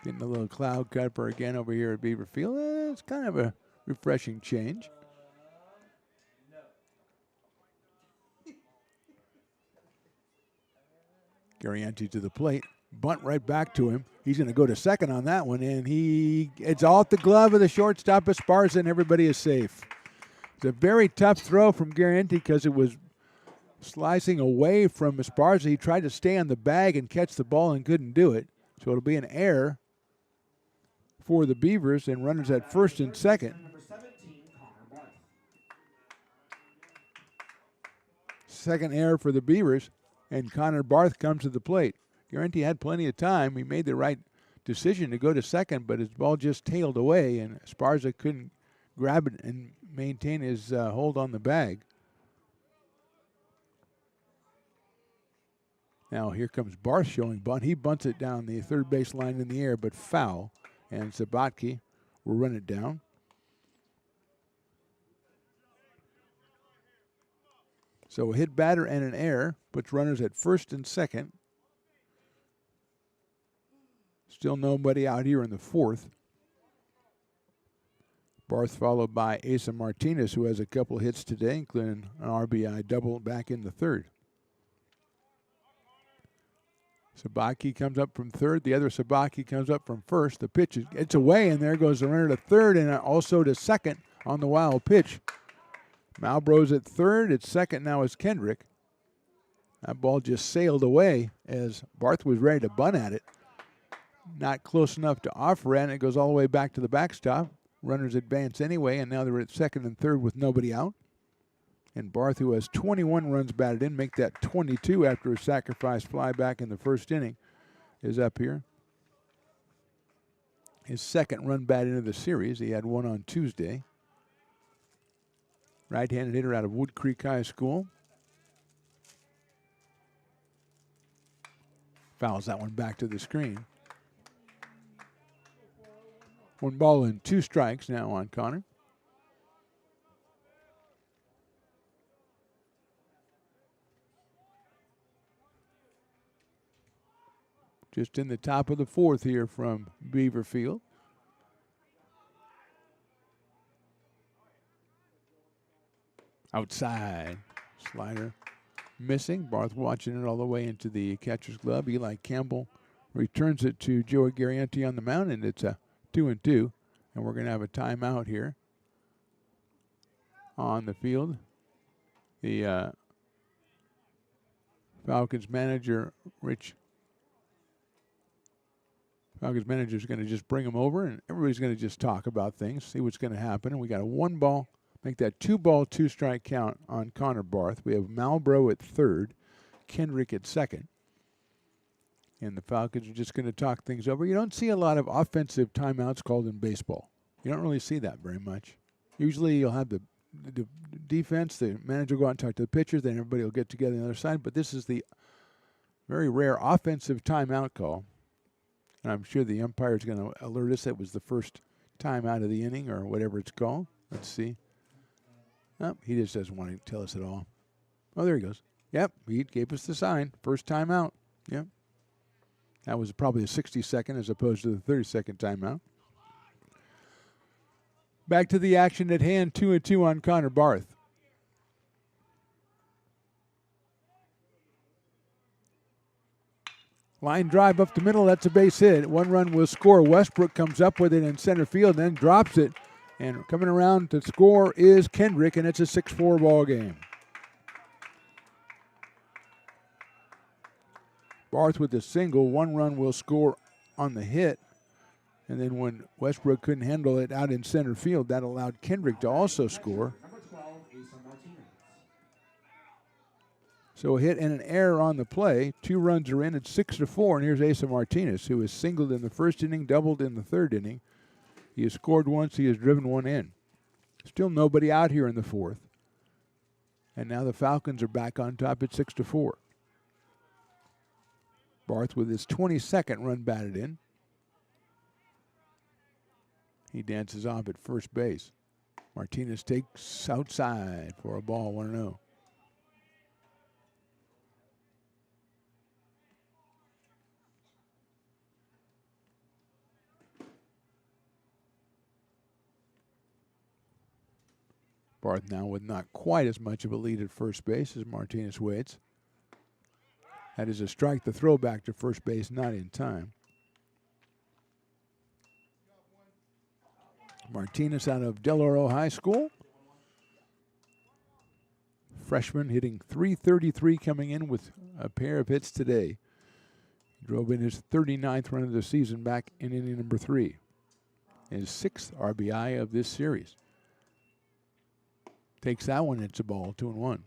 Getting a little cloud cover again over here at Beaver Field. It's kind of a refreshing change. Garrienti to the plate. Bunt right back to him. He's going to go to second on that one, and it's off the glove of the shortstop Esparza, and everybody is safe. It's a very tough throw from Garrienti because it was slicing away from Esparza. He tried to stay on the bag and catch the ball and couldn't do it. So it'll be an error for the Beavers, and runners at first and second. Second error for the Beavers, and Connor Barth comes to the plate. Garrienti had plenty of time. He made the right decision to go to second, but his ball just tailed away, and Esparza couldn't grab it and maintain his hold on the bag. Now here comes Barth showing bunt. He bunts it down the third base line in the air, but foul. And Sabatke will run it down. So a hit batter and an error puts runners at first and second. Still nobody out here in the fourth. Barth followed by Asa Martinez, who has a couple hits today, including an RBI double back in the third. Sabaki comes up from third. The other Sabaki comes up from first. The pitch it's away, and there goes the runner to third and also to second on the wild pitch. Malbro's at third. At second now is Kendrick. That ball just sailed away as Barth was ready to bunt at it. Not close enough to offer it, and it goes all the way back to the backstop. Runners advance anyway, and now they're at second and third with nobody out. And Barth, who has 21 runs batted in, make that 22 after a sacrifice fly back in the first inning, is up here. His second run batted into the series. He had one on Tuesday. Right-handed hitter out of Wood Creek High School. Fouls that one back to the screen. 1 ball and 2 strikes now on Connor. Just in the top of the fourth here from Beaver Field. Outside. Slider missing. Barth watching it all the way into the catcher's glove. Eli Campbell returns it to Joey Garrienti on the mound, and it's a 2-2. And we're going to have a timeout here on the field. The Falcons manager, Falcons manager is going to just bring them over, and everybody's going to just talk about things, see what's going to happen. And we got a 1 ball, make that 2 ball, 2 strike count on Connor Barth. We have Malbro at third, Kendrick at second. And the Falcons are just going to talk things over. You don't see a lot of offensive timeouts called in baseball. You don't really see that very much. Usually you'll have the defense, the manager will go out and talk to the pitchers, then everybody will get together on the other side. But this is the very rare offensive timeout call. And I'm sure the umpire is going to alert us it was the first time out of the inning or whatever it's called. Let's see. Oh, he just doesn't want to tell us at all. Oh, there he goes. Yep, he gave us the sign. First time out. Yep. That was probably a 60-second as opposed to the 30-second timeout. Back to the action at hand, 2-2 on Connor Barth. Line drive up the middle, that's a base hit. 1 run will score. Westbrook comes up with it in center field, then drops it. And coming around to score is Kendrick, and it's a 6-4 ball game. Barth with a single. 1 run will score on the hit. And then when Westbrook couldn't handle it out in center field, that allowed Kendrick to also score. So a hit and an error on the play. 2 runs are in. It's 6-4. And here's Asa Martinez, who has singled in the first inning, doubled in the third inning. He has scored once. He has driven 1 in. Still nobody out here in the fourth. And now the Falcons are back on top at 6-4. Barth with his 22nd run batted in. He dances off at first base. Martinez takes outside for a ball, 1-0. Barth now with not quite as much of a lead at first base as Martinez waits. That is a strike. The throw back to first base, not in time. Martinez out of Del Oro High School. Freshman hitting .333, coming in with a pair of hits today. He drove in his 39th run of the season back in inning number 3. His 6th RBI of this series. Takes that one, it's a ball, 2-1.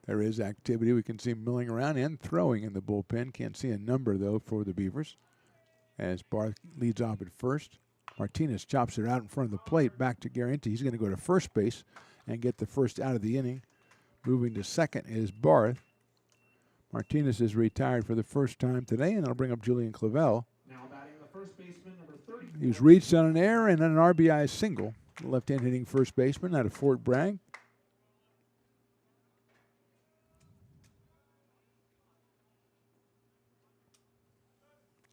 There is activity. We can see him milling around and throwing in the bullpen. Can't see a number, though, for the Beavers. As Barth leads off at first. Martinez chops it out in front of the plate. Back to Guarente. He's going to go to first base and get the first out of the inning. Moving to second is Barth. Martinez is retired for the first time today, and that'll bring up Julian Clavel. Now batting the first baseman, number 30. He was reached on an error and an RBI single. The left-hand hitting first baseman out of Fort Bragg.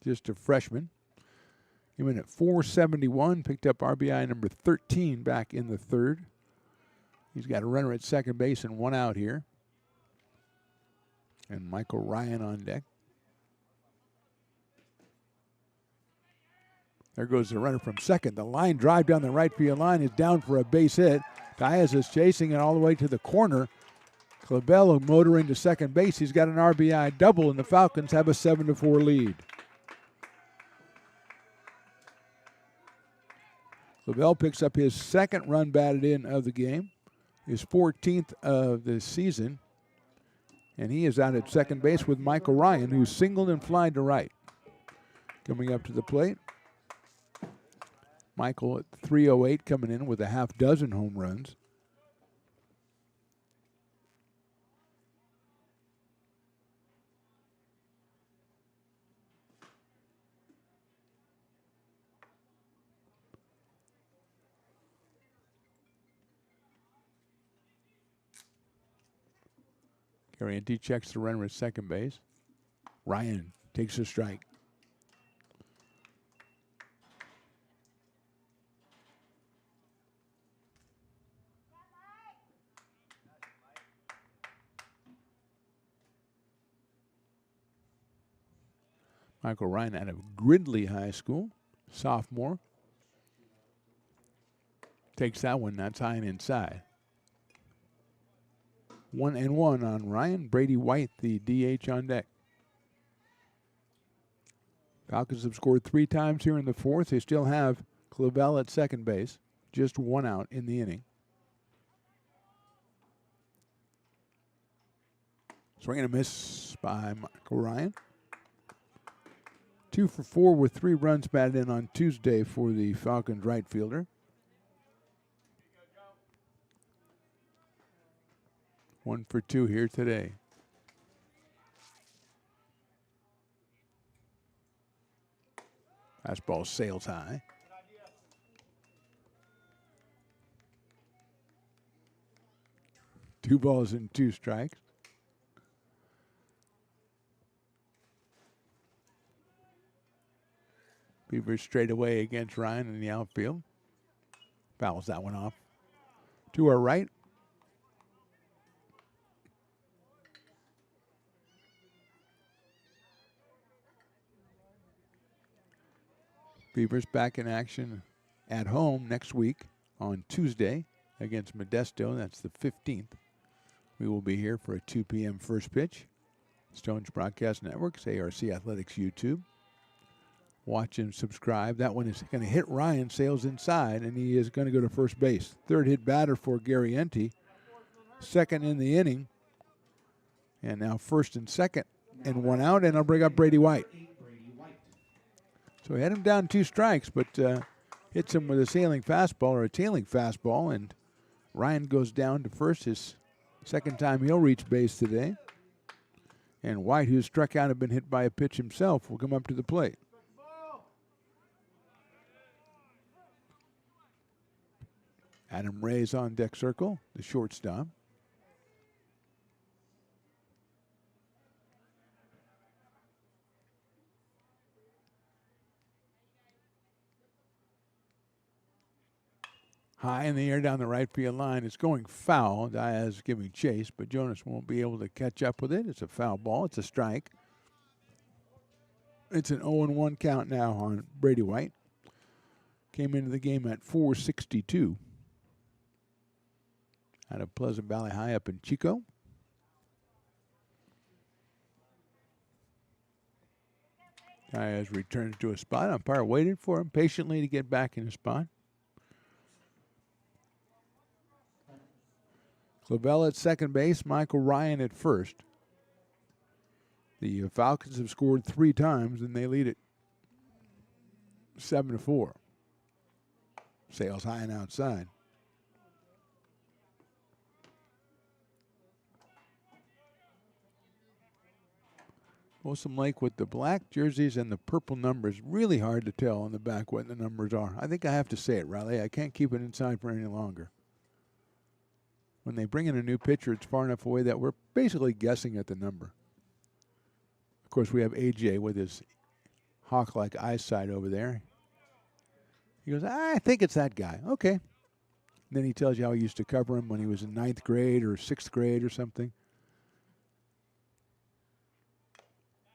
Just a freshman. He went at .471, picked up RBI number 13 back in the third. He's got a runner at second base and one out here. And Michael Ryan on deck. There goes the runner from second. The line drive down the right field line is down for a base hit. Diaz is chasing it all the way to the corner. Clavel motoring to second base. He's got an RBI double, and the Falcons have a 7-4 lead. Clavel picks up his second run batted in of the game, his 14th of the season, and he is out at second base with Michael Ryan, who singled and flied to right. Coming up to the plate, Michael at .308 coming in with a half dozen home runs. Guarente checks the runner at second base. Ryan takes a strike. Michael Ryan out of Gridley High School, sophomore. Takes that one, that's high and inside. 1-1 on Ryan. Brady White, the DH, on deck. Falcons have scored 3 times here in the fourth. They still have Clavel at second base. Just one out in the inning. Swing and a miss by Michael Ryan. 2 for 4 with 3 runs batted in on Tuesday for the Falcons right fielder. 1 for 2 here today. Fastball sails high. Two balls and 2 strikes. Beavers straight away against Ryan in the outfield. Fouls that one off. To our right. Beavers back in action at home next week on Tuesday against Modesto. That's the 15th. We will be here for a 2 p.m. first pitch. Stones Broadcast Networks, ARC Athletics YouTube. Watch and subscribe. That one is going to hit Ryan, sails inside, and he is going to go to first base. Third hit batter for Guarente. Second in the inning. And now first and second and one out, and I'll bring up Brady White. So he had him down 2 strikes, but hits him with a sailing fastball or a tailing fastball, and Ryan goes down to first, his second time he'll reach base today. And White, who struck out and been hit by a pitch himself, will come up to the plate. Adam Ray's on deck circle, the shortstop. High in the air down the right field line. It's going foul. Diaz giving chase, but Jonas won't be able to catch up with it. It's a foul ball. It's a strike. It's an 0-1 count now on Brady White. Came into the game at 462. Out of Pleasant Valley High up in Chico. Diaz returns to a spot. Umpire waited for him patiently to get back in his spot. Clavel at second base, Michael Ryan at first. The Falcons have scored 3 times, and they lead it 7-4. Sails high and outside. Folsom Lake with the black jerseys and the purple numbers. Really hard to tell on the back what the numbers are. I think I have to say it, Riley. I can't keep it inside for any longer. When they bring in a new pitcher, it's far enough away that we're basically guessing at the number. Of course, we have AJ with his hawk-like eyesight over there. He goes, I think it's that guy. Okay. And then he tells you how he used to cover him when he was in 9th grade or 6th grade or something.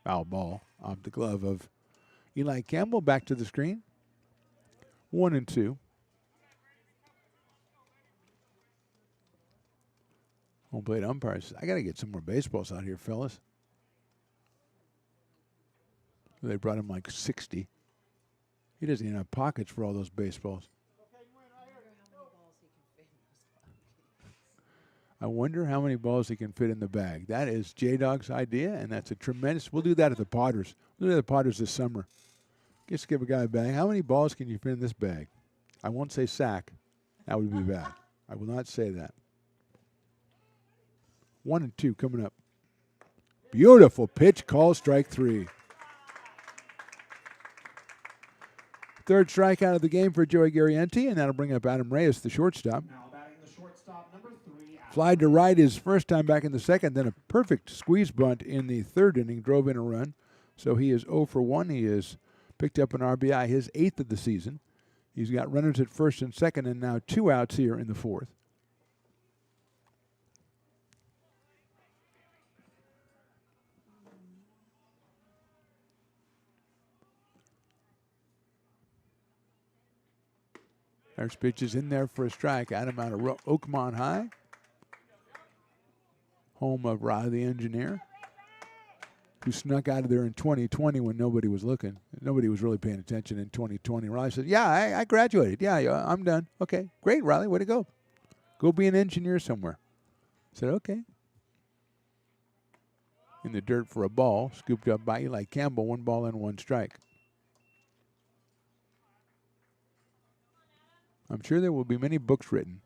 Foul ball off the glove of Eli Campbell. Back to the screen. 1-2. Home plate umpires. I got to get some more baseballs out here, fellas. They brought him like 60. He doesn't even have pockets for all those baseballs. I wonder how many balls he can fit in the bag. That is J-Dog's idea, and that's a tremendous. We'll do that at the Potters. We'll do that at the Potters this summer. Just give a guy a bag. How many balls can you fit in this bag? I won't say sack. That would be bad. I will not say that. 1-2 coming up. Beautiful pitch, call, strike 3. Third strikeout of the game for Joey Garrienti, and that'll bring up Adam Reyes, the shortstop. Now batting the shortstop, number 3. Flied to right his first time back in the second, then a perfect squeeze bunt in the third inning, drove in a run. So he is 0 for 1. He has picked up an RBI, his 8th of the season. He's got runners at first and second, and now 2 outs here in the fourth. First pitch is in there for a strike. Adam out of Oakmont High. Home of Rod the Engineer, who snuck out of there in 2020 when nobody was looking. Nobody was really paying attention in 2020. Riley said, yeah, I graduated. Yeah, I'm done. Okay, great, Riley. Way to go. Go be an engineer somewhere. I said, okay. In the dirt for a ball, scooped up by Eli Campbell, 1 ball and 1 strike. I'm sure there will be many books written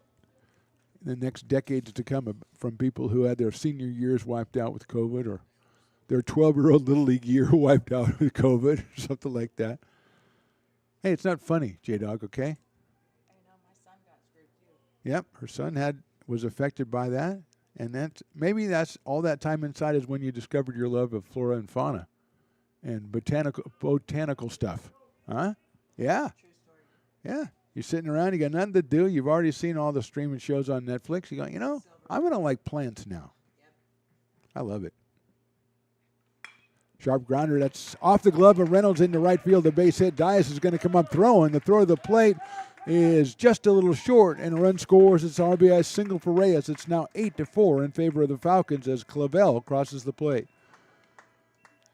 in the next decades to come from people who had their senior years wiped out with COVID, or their 12-year-old Little League year wiped out with COVID, or something like that. Hey, it's not funny, J-Dog, okay? I know, my son got screwed too. Yep, her son was affected by that, and maybe that's all that time inside is when you discovered your love of flora and fauna and botanical stuff. Huh? Yeah. True story. Yeah. You're sitting around, you got nothing to do. You've already seen all the streaming shows on Netflix. You go, I'm going to like plants now. Yep. I love it. Sharp grounder. That's off the glove of Reynolds into right field. The base hit. Dias is going to come up throwing. The throw to the plate is just a little short, and a run scores. It's RBI single for Reyes. It's now 8-4 in favor of the Falcons as Clavel crosses the plate.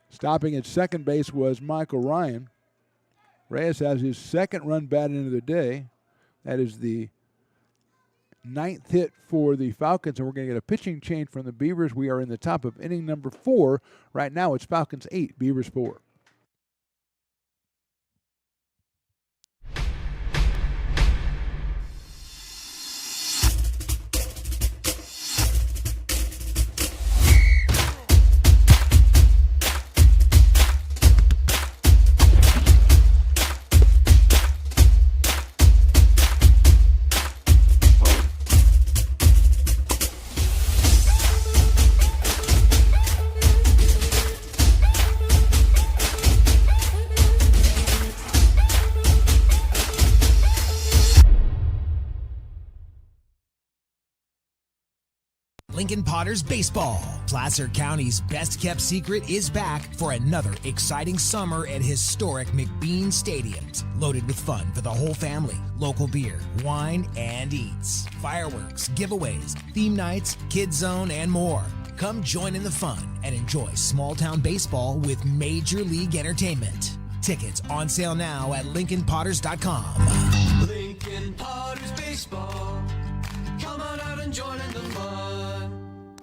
Stopping at second base was Michael Ryan. Reyes has his second run batted into the day. That is the 9th hit for the Falcons, and we're going to get a pitching change from the Beavers. We are in the top of inning number 4. Right now it's Falcons 8, Beavers 4. Lincoln Potters Baseball. Placer County's best-kept secret is back for another exciting summer at historic McBean Stadiums. Loaded with fun for the whole family, local beer, wine, and eats. Fireworks, giveaways, theme nights, kids zone, and more. Come join in the fun and enjoy small-town baseball with Major League Entertainment. Tickets on sale now at LincolnPotters.com. Lincoln Potters Baseball. Come on out and join in the fun.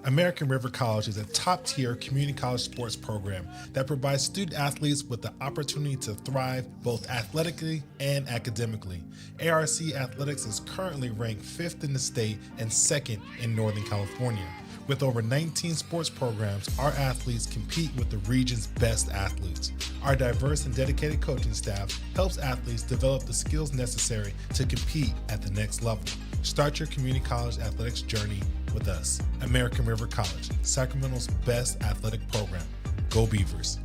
American River College is a top-tier community college sports program that provides student athletes with the opportunity to thrive both athletically and academically. ARC Athletics is currently ranked 5th in the state and 2nd in Northern California. With over 19 sports programs, our athletes compete with the region's best athletes. Our diverse and dedicated coaching staff helps athletes develop the skills necessary to compete at the next level. Start your community college athletics journey with us. American River College, Sacramento's best athletic program. Go Beavers.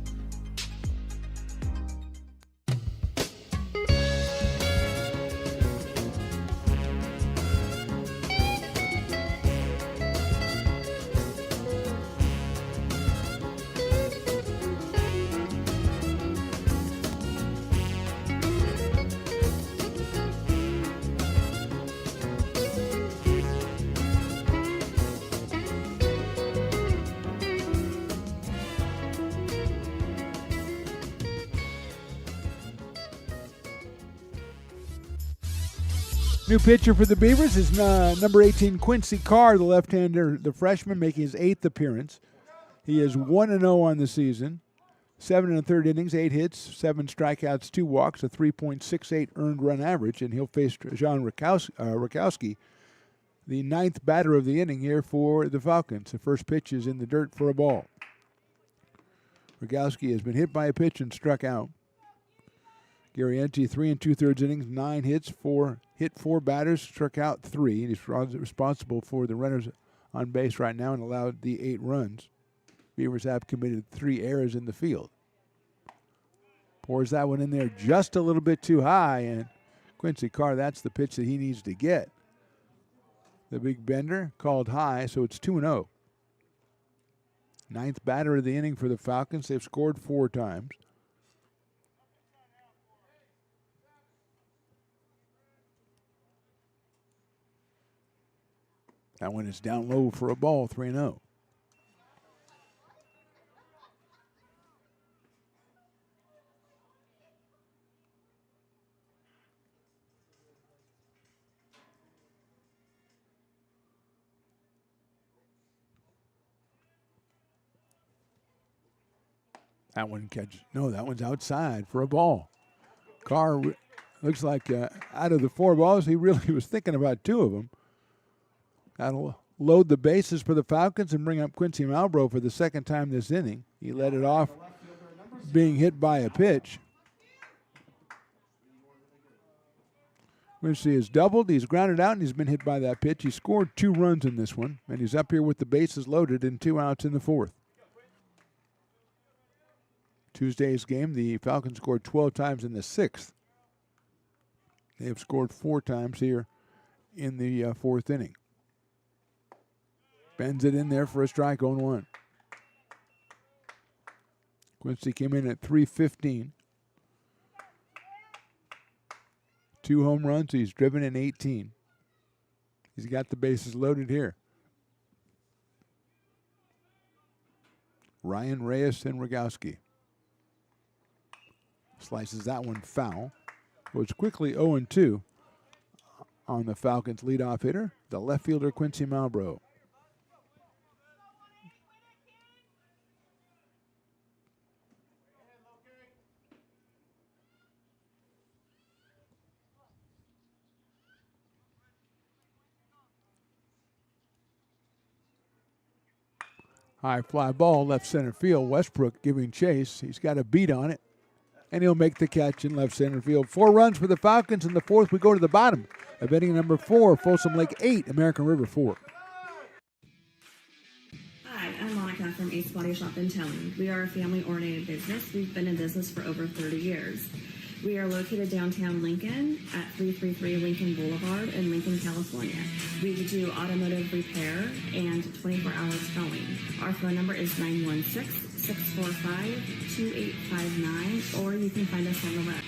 New pitcher for the Beavers is number 18, Quincy Carr, the left-hander, the freshman, making his 8th appearance. He is 1-0 on the season, 7 1/3 innings, 8 hits, 7 strikeouts, 2 walks, a 3.68 earned run average, and he'll face John Rakowski, the 9th batter of the inning here for the Falcons. The first pitch is in the dirt for a ball. Rakowski has been hit by a pitch and struck out. Garrienti, 3 2/3 innings, 9 hits, 4 batters, struck out 3. He's responsible for the runners on base right now and allowed the 8 runs. Beavers have committed 3 errors in the field. Pours that one in there just a little bit too high, and Quincy Carr, that's the pitch that he needs to get. The big bender called high, so it's 2-0. 9th batter of the inning for the Falcons. They've scored 4 times. That one is down low for a ball, 3-0. That one that one's outside for a ball. Carr looks like out of the 4 balls, he really was thinking about 2 of them. That'll load the bases for the Falcons and bring up Quincy Malbrough for the 2nd time this inning. He led it off being hit by a pitch. Quincy has doubled, he's grounded out, and he's been hit by that pitch. He scored 2 runs in this one, and he's up here with the bases loaded and 2 outs in the 4th. Tuesday's game, the Falcons scored 12 times in the 6th. They have scored 4 times here in the 4th inning. Bends it in there for a strike, 0-1. Quincy came in at .315. 2 home runs. He's driven in 18. He's got the bases loaded here. Ryan, Reyes, and Rogowski. Slices that one foul. Goes quickly 0-2 on the Falcons' leadoff hitter, the left fielder Quincy Malbrough. High fly ball, left center field. Westbrook giving chase. He's got a beat on it, and he'll make the catch in left center field. 4 runs for the Falcons in the 4th. We go to the bottom of inning number 4. Folsom Lake 8, American River 4. Hi, I'm Monica from Ace Body Shop and Towing. We are a family-oriented business. We've been in business for over 30 years. We are located downtown Lincoln at 333 Lincoln Boulevard in Lincoln, California. We do automotive repair and 24-hour towing. Our phone number is 916-645-2859, or you can find us on the web.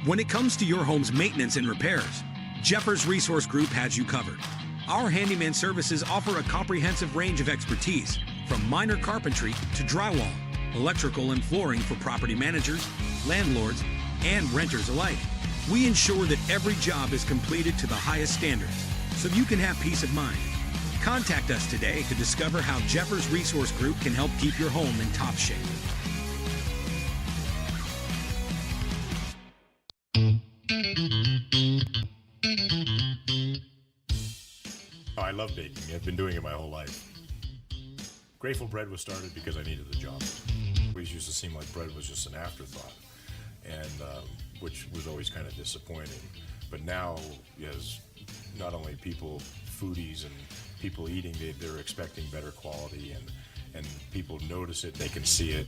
When it comes to your home's maintenance and repairs, Jeffers Resource Group has you covered. Our handyman services offer a comprehensive range of expertise, from minor carpentry to drywall, electrical and flooring for property managers, landlords, and renters alike. We ensure that every job is completed to the highest standards, so you can have peace of mind. Contact us today to discover how Jeffers Resource Group can help keep your home in top shape. I love baking. I've been doing it my whole life. Grateful Bread was started because I needed the job. It always used to seem like bread was just an afterthought, and which was always kind of disappointing. But now, as not only people, foodies and people eating, they're expecting better quality, and people notice it, they can see it.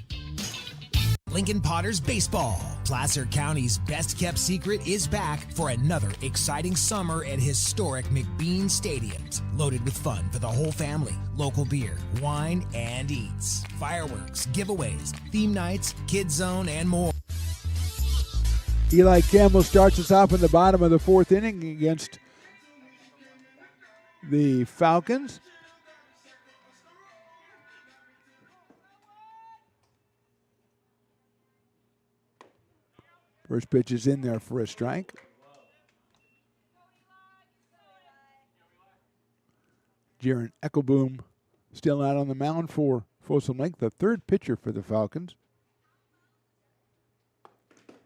Lincoln Potters Baseball. Placer County's best-kept secret is back for another exciting summer at historic McBean Stadiums. Loaded with fun for the whole family, local beer, wine, and eats. Fireworks, giveaways, theme nights, kids zone, and more. Eli Campbell starts us off in the bottom of the fourth inning against the Falcons. First pitch is in there for a strike. Jaron Eckelboom still out on the mound for Folsom Lake, the third pitcher for the Falcons.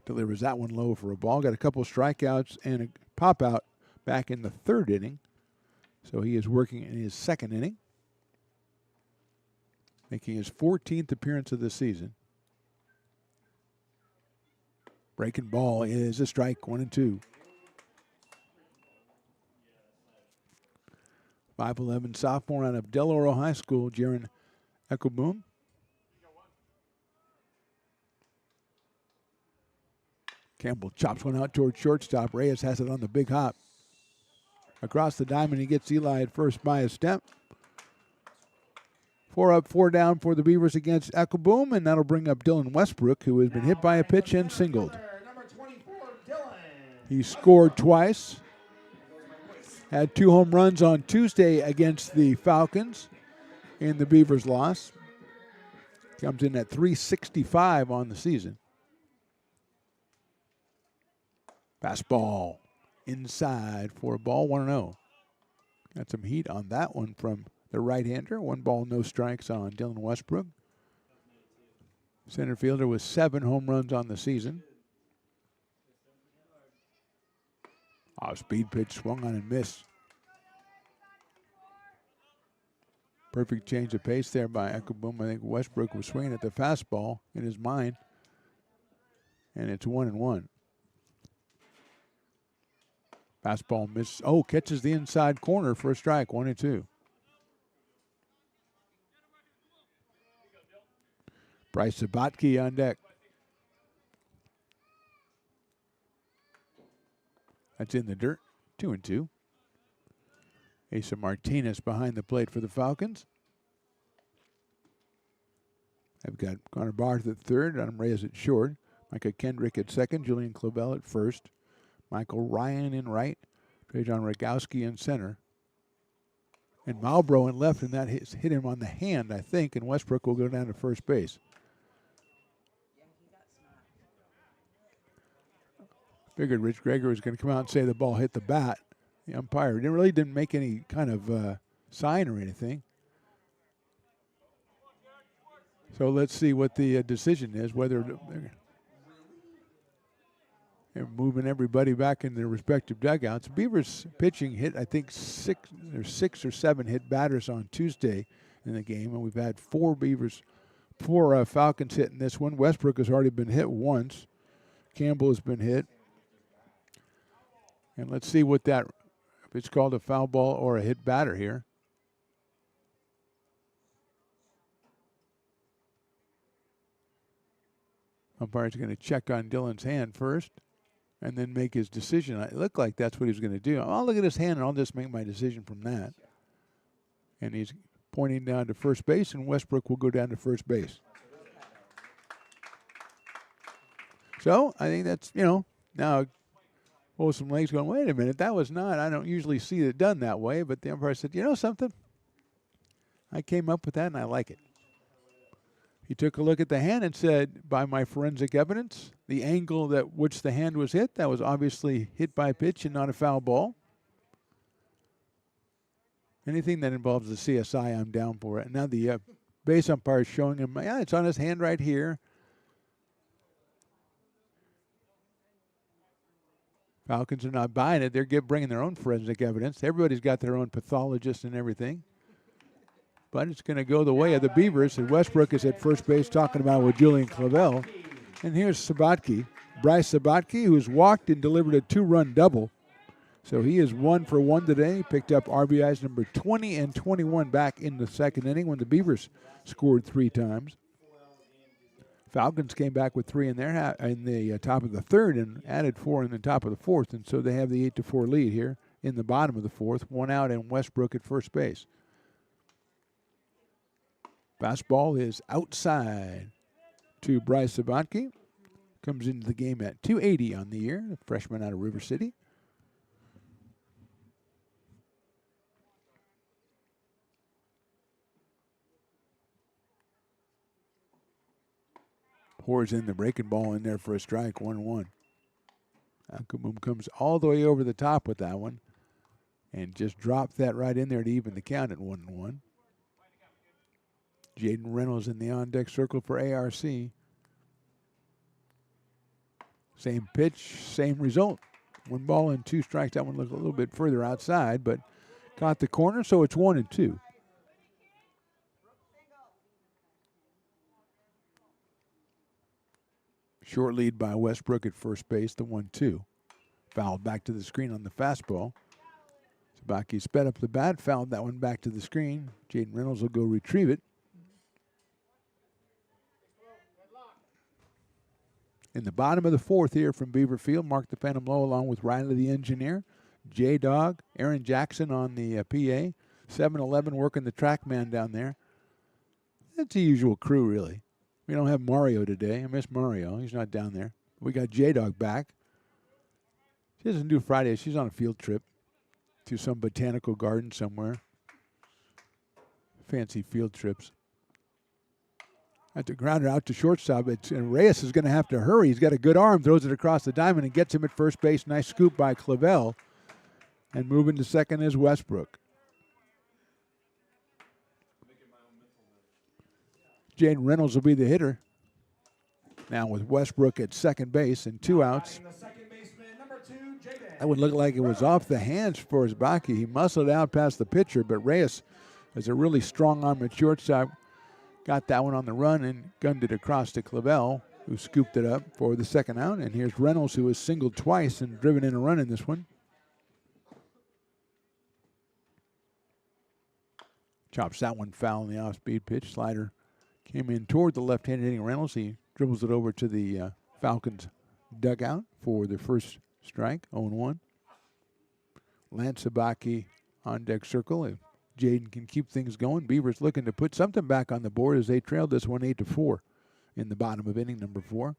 Delivers that one low for a ball. Got a couple strikeouts and a pop out back in the third inning. So he is working in his second inning, making his 14th appearance of the season. Breaking ball is a strike, 1-2. 5'11" sophomore out of Del Oro High School, Jaron Eckelboom. Campbell chops one out towards shortstop. Reyes has it on the big hop. Across the diamond, he gets Eli at first by a step. 4 up, 4 down for the Beavers against Eckelboom, and that'll bring up Dylan Westbrook, who has been hit by a pitch and singled. He scored twice. Had 2 home runs on Tuesday against the Falcons in the Beavers' loss. Comes in at .365 on the season. Fastball inside for a ball, 1-0. Got some heat on that one from the right-hander. 1 ball, no strikes on Dylan Westbrook. Center fielder with 7 home runs on the season. Speed pitch swung on and missed. Perfect change of pace there by Eckelboom. I think Westbrook was swinging at the fastball in his mind. And it's 1-1. Fastball misses. Catches the inside corner for a strike. 1-2. Bryce Sabatke on deck. That's in the dirt. 2-2. Asa Martinez behind the plate for the Falcons. I've got Connor Barth at third, Adam Reyes at short, Micah Kendrick at second, Julian Clobell at first, Michael Ryan in right, Trajan Rogowski in center, and Malbrough in left, and that hit him on the hand, I think, and Westbrook will go down to first base. Figured Rich Greger was going to come out and say the ball hit the bat. The umpire didn't make any kind of sign or anything. So let's see what the decision is, whether they're moving everybody back in their respective dugouts. Beavers pitching hit, I think, 6 or 7 hit batters on Tuesday in the game, and we've had 4 Falcons hit in this one. Westbrook has already been hit once. Campbell has been hit. And let's see if it's called a foul ball or a hit batter here. Umpire's going to check on Dylan's hand first and then make his decision. It looked like that's what he was going to do. I'll look at his hand and I'll just make my decision from that. And he's pointing down to first base, and Westbrook will go down to first base. So I think that's, now Folsom Lake's going, wait a minute, that was not, I don't usually see it done that way, but the umpire said, you know something? I came up with that and I like it. He took a look at the hand and said, by my forensic evidence, the angle at which the hand was hit, that was obviously hit by pitch and not a foul ball. Anything that involves the CSI, I'm down for it. Now the base umpire is showing him, yeah, it's on his hand right here. Falcons are not buying it. They're bringing their own forensic evidence. Everybody's got their own pathologist and everything. But it's going to go the way of the Beavers. And Westbrook is at first base talking about it with Julian Clavel. And here's Sabatke, Bryce Sabatke, who's walked and delivered a 2-run double. So he is 1 for 1 today. Picked up RBIs number 20 and 21 back in the second inning when the Beavers scored 3 times. Falcons came back with 3 in the top of the third and added 4 in the top of the fourth. And so they have the 8-4 lead here in the bottom of the fourth. 1 out and Westbrook at first base. Fastball is outside to Bryce Sabatke. Comes into the game at 280 on the year, the freshman out of River City. Pours in the breaking ball in there for a strike, 1-1. Akumum comes all the way over the top with that one and just dropped that right in there to even the count at 1-1. Jaden Reynolds in the on-deck circle for ARC. Same pitch, same result. 1 ball and 2 strikes. That one looked a little bit further outside, but caught the corner, so it's 1-2. Short lead by Westbrook at first base, the 1-2. Fouled back to the screen on the fastball. Sabaki sped up the bat, fouled that one back to the screen. Jaden Reynolds will go retrieve it. In the bottom of the fourth here from Beaver Field, Mark the Phantom Low along with Riley the Engineer, J-Dog, Aaron Jackson on the PA, 7-Eleven working the track man down there. That's the usual crew, really. We don't have Mario today. I miss Mario. He's not down there. We got J-Dog back. She doesn't do Fridays. She's on a field trip to some botanical garden somewhere. Fancy field trips. At the grounder out to shortstop, and Reyes is going to have to hurry. He's got a good arm, throws it across the diamond and gets him at first base. Nice scoop by Clavel. And moving to second is Westbrook. Jaden Reynolds will be the hitter. Now with Westbrook at second base and 2 outs. That would look like it was off the hands for Sabaki. He muscled out past the pitcher, but Reyes is a really strong arm at shortstop. Got that one on the run and gunned it across to Clavel, who scooped it up for the second out. And here's Reynolds, who has singled twice and driven in a run in this one. Chops that one foul in the off-speed pitch. Slider came in toward the left-handed hitting Reynolds. He dribbles it over to the Falcons dugout for the first strike, 0-1. Lance Sabaki on deck circle. If Jaden can keep things going, Beavers looking to put something back on the board as they trailed this one 8-4 in the bottom of inning number 4.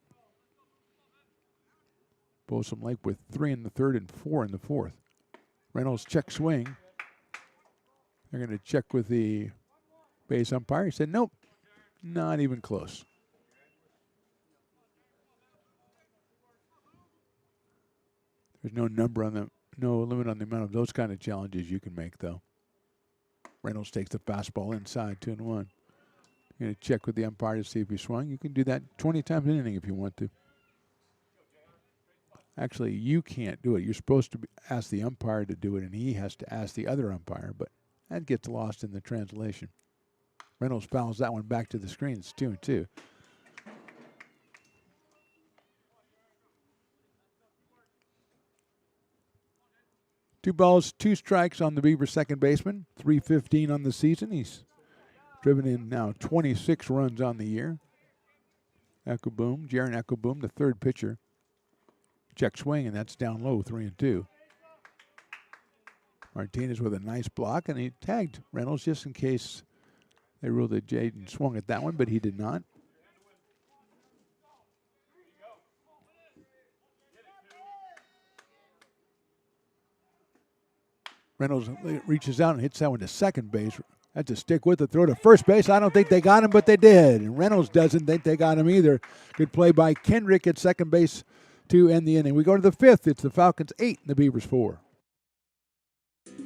Folsom Lake with 3 in the third and 4 in the fourth. Reynolds check swing. They're going to check with the base umpire. He said, nope, not even close. There's no number on them, no limit on the amount of those kind of challenges you can make, though. Reynolds takes the fastball inside, 2-1. You're going to check with the umpire to see if he swung. You can do that 20 times an inning if you want to. Actually, you can't do it. You're supposed to ask the umpire to do it, and he has to ask the other umpire, but that gets lost in the translation. Reynolds fouls that one back to the screen. It's 2-2. Two balls, 2 strikes on the Beavers' second baseman. 315 on the season. He's driven in now 26 runs on the year. Jaron Echoboom, the third pitcher. Check swing, and that's down low, 3-2. Martinez with a nice block, and he tagged Reynolds just in case they ruled that Jaden swung at that one, but he did not. Reynolds reaches out and hits that one to second base. That's a stick with the throw to first base. I don't think they got him, but they did. And Reynolds doesn't think they got him either. Good play by Kendrick at second base to end the inning. We go to the fifth. It's the Falcons 8 and the Beavers 4.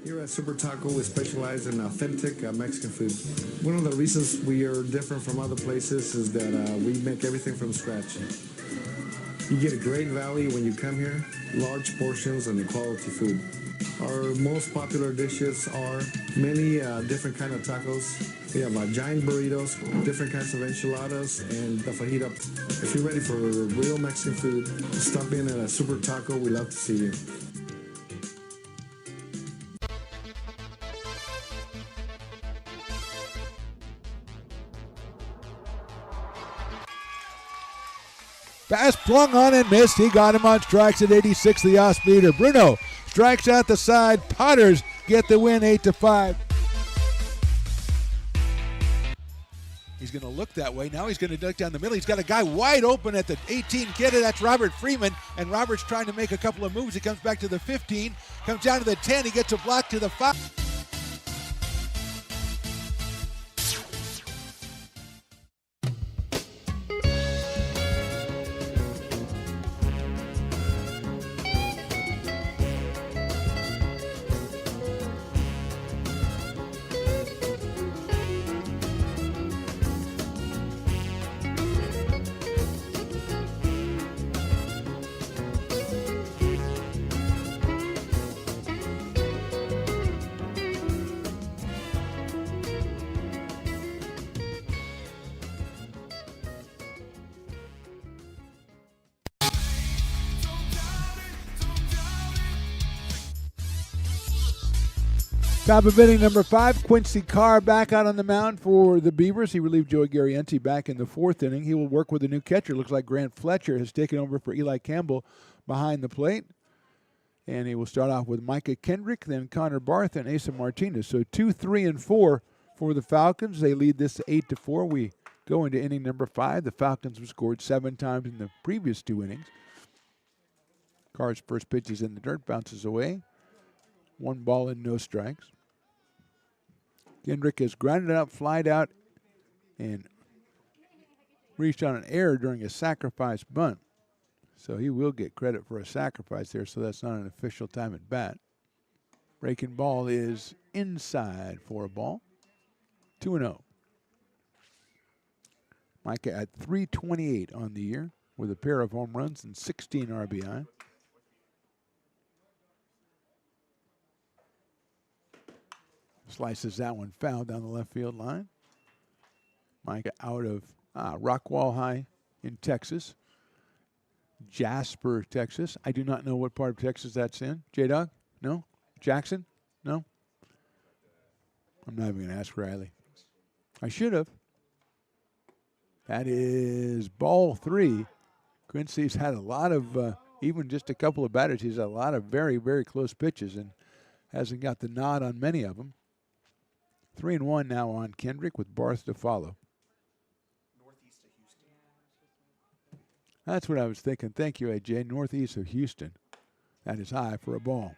Here at Super Taco, we specialize in authentic Mexican food. One of the reasons we are different from other places is that we make everything from scratch. You get a great value when you come here, large portions and quality food. Our most popular dishes are many different kind of tacos. We have giant burritos, different kinds of enchiladas, and the fajita. If you're ready for real Mexican food, stop in at a Super Taco. We'd love to see you. Fast flung on and missed. He got him on strikes at 86, the off-speeder. Bruno strikes out the side. Potters get the win 8-5. He's going to look that way. Now he's going to look down the middle. He's got a guy wide open at the 18 kid. That's Robert Freeman. And Robert's trying to make a couple of moves. He comes back to the 15. Comes down to the 10. He gets a block to the 5. Top of inning number 5, Quincy Carr back out on the mound for the Beavers. He relieved Joey Garrienti back in the 4th inning. He will work with a new catcher. Looks like Grant Fletcher has taken over for Eli Campbell behind the plate. And he will start off with Micah Kendrick, then Connor Barth, and Asa Martinez. So 2, 3, and 4 for the Falcons. They lead this 8-4. We go into inning number 5. The Falcons have scored 7 times in the previous 2 innings. Carr's first pitch is in the dirt, bounces away. 1 ball and no strikes. Kendrick has grounded out, flied out, and reached on an error during a sacrifice bunt. So he will get credit for a sacrifice there, so that's not an official time at bat. Breaking ball is inside for a ball. 2-0. Micah at .328 on the year with a pair of home runs and 16 RBI. Slices that one foul down the left field line. Micah out of Rockwall High in Texas. Jasper, Texas. I do not know what part of Texas that's in. J-Dog? No? Jackson? No? I'm not even going to ask Riley. I should have. That is ball 3. Quincy's had a lot of, even just a couple of batters, he's had a lot of very, very close pitches and hasn't got the nod on many of them. 3-1 now on Kendrick with Barth to follow. Northeast of Houston. That's what I was thinking. Thank you, AJ. Northeast of Houston. That is high for a ball.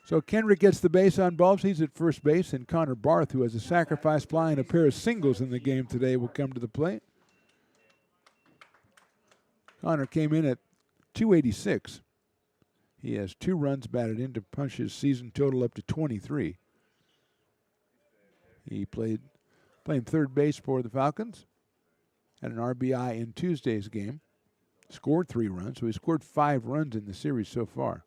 So Kendrick gets the base on balls. He's at first base, and Connor Barth, who has a sacrifice fly and a pair of singles in the game today, will come to the plate. Connor came in at .286. He has 2 runs batted in to punch his season total up to 23. He playing third base for the Falcons. Had an RBI in Tuesday's game. Scored 3 runs, so he scored 5 runs in the series so far.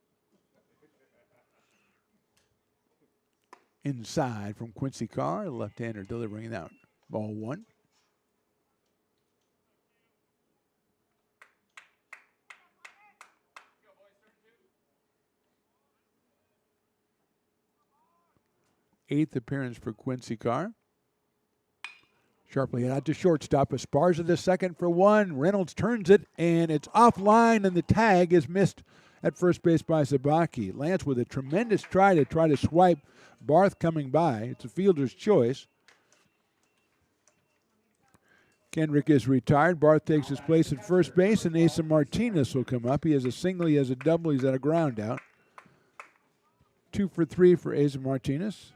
Inside from Quincy Carr, the left-hander delivering out. Ball 1. Eighth appearance for Quincy Carr. Sharply out to shortstop. Esparza the second for one. Reynolds turns it, and it's offline, and the tag is missed at first base by Zabaki. Lance with a tremendous try to swipe. Barth coming by. It's a fielder's choice. Kendrick is retired. Barth takes his place at first base, and Asa Martinez will come up. He has a single, he has a double, he's at a ground out. 2 for 3 for Asa Martinez.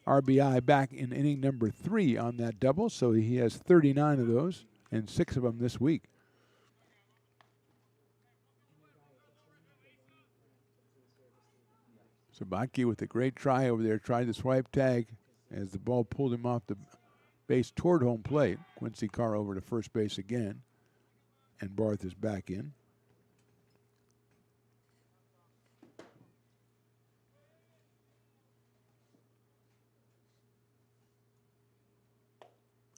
RBI back in inning number 3 on that double, so he has 39 of those, and 6 of them this week. Sabaki with a great try over there, tried to swipe tag as the ball pulled him off the base toward home plate. Quincy Carr over to first base again, and Barth is back in.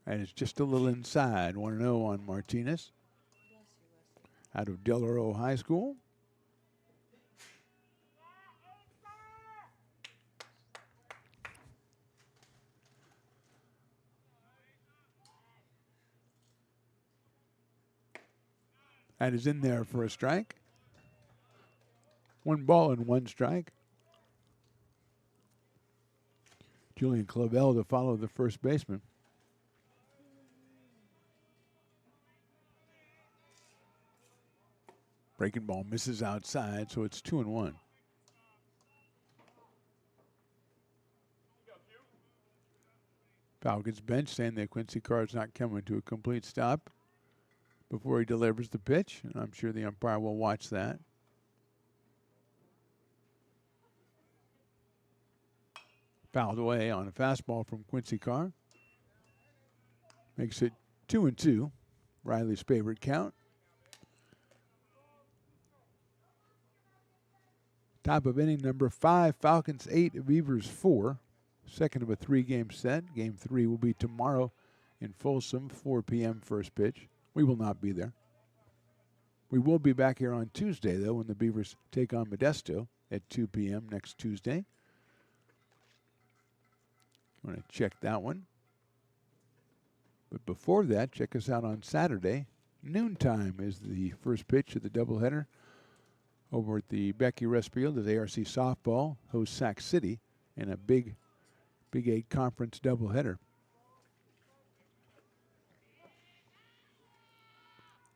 And it's just a little inside. 1-0 on Martinez out of Del Oro High School. That is in there for a strike. 1 ball and 1 strike. Julian Clavel to follow the first baseman. Breaking ball misses outside, so it's 2-1. Falcons bench saying that Quincy Carr is not coming to a complete stop before he delivers the pitch, and I'm sure the umpire will watch that. Fouled away on a fastball from Quincy Carr. Makes it 2-2. Riley's favorite count. Top of inning number 5, Falcons 8, Beavers 4. Second of a 3-game set. Game 3 will be tomorrow in Folsom, 4 p.m. first pitch. We will not be there. We will be back here on Tuesday, though, when the Beavers take on Modesto at 2 p.m. next Tuesday. I'm going to check that one. But before that, check us out on Saturday. Noontime is the first pitch of the doubleheader over at the Becky Rest Field as ARC Softball hosts Sac City in a Big 8 conference doubleheader.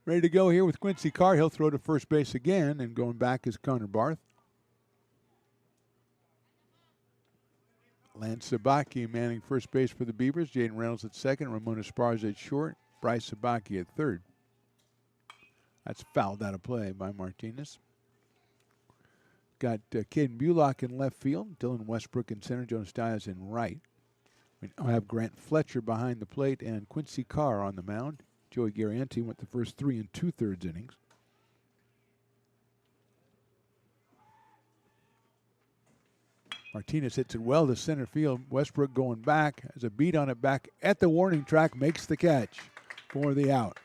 Ready to go here with Quincy Carr. He'll throw to first base again, and going back is Connor Barth. Lance Sabaki manning first base for the Beavers. Jaden Reynolds at second. Ramon Esparza at short. Bryce Sabaki at third. That's fouled out of play by Martinez. Got Caden Bulock in left field. Dylan Westbrook in center. Jonas Diaz in right. We now have Grant Fletcher behind the plate and Quincy Carr on the mound. Joey Garrienti went the first 3 2/3 innings. Martinez hits it well to center field. Westbrook going back, has a beat on it back at the warning track, makes the catch for the out.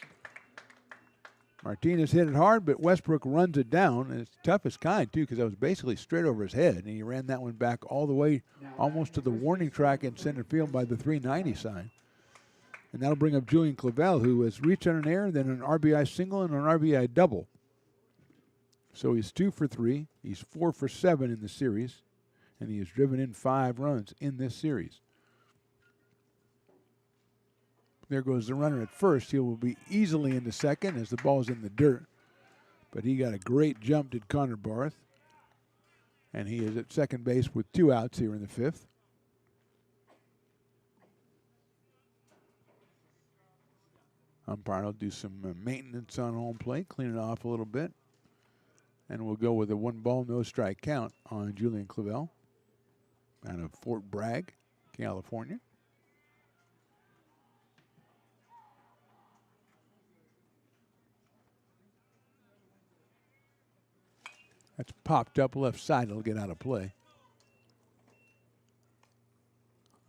Martinez hit it hard, but Westbrook runs it down, and it's the toughest kind, too, because that was basically straight over his head, and he ran that one back all the way almost to the warning track in center field by the 390 sign. And that'll bring up Julian Clavel, who has reached on an error, then an RBI single and an RBI double. So he's 2 for 3. He's 4 for 7 in the series, and he has driven in 5 runs in this series. There goes the runner at first. He will be easily into second as the ball's in the dirt. But he got a great jump, did Connor Barth. And he is at second base with 2 outs here in the 5th. Umpire will do some maintenance on home plate, clean it off a little bit. And we'll go with a 1 ball, no strike count on Julian Clavel out of Fort Bragg, California. That's popped up left side. It'll get out of play.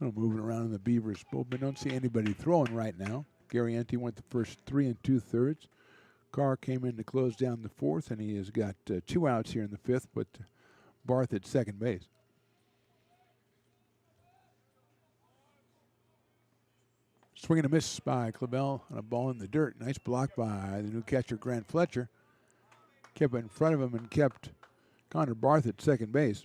A little moving around in the Beavers bullpen. Don't see anybody throwing right now. Garrienti went the first 3 2/3. Carr came in to close down the 4th, and he has got 2 outs here in the 5th, but Barth at second base. Swing and a miss by Clabell on a ball in the dirt. Nice block by the new catcher, Grant Fletcher. Kept it in front of him and kept Connor Barth at second base.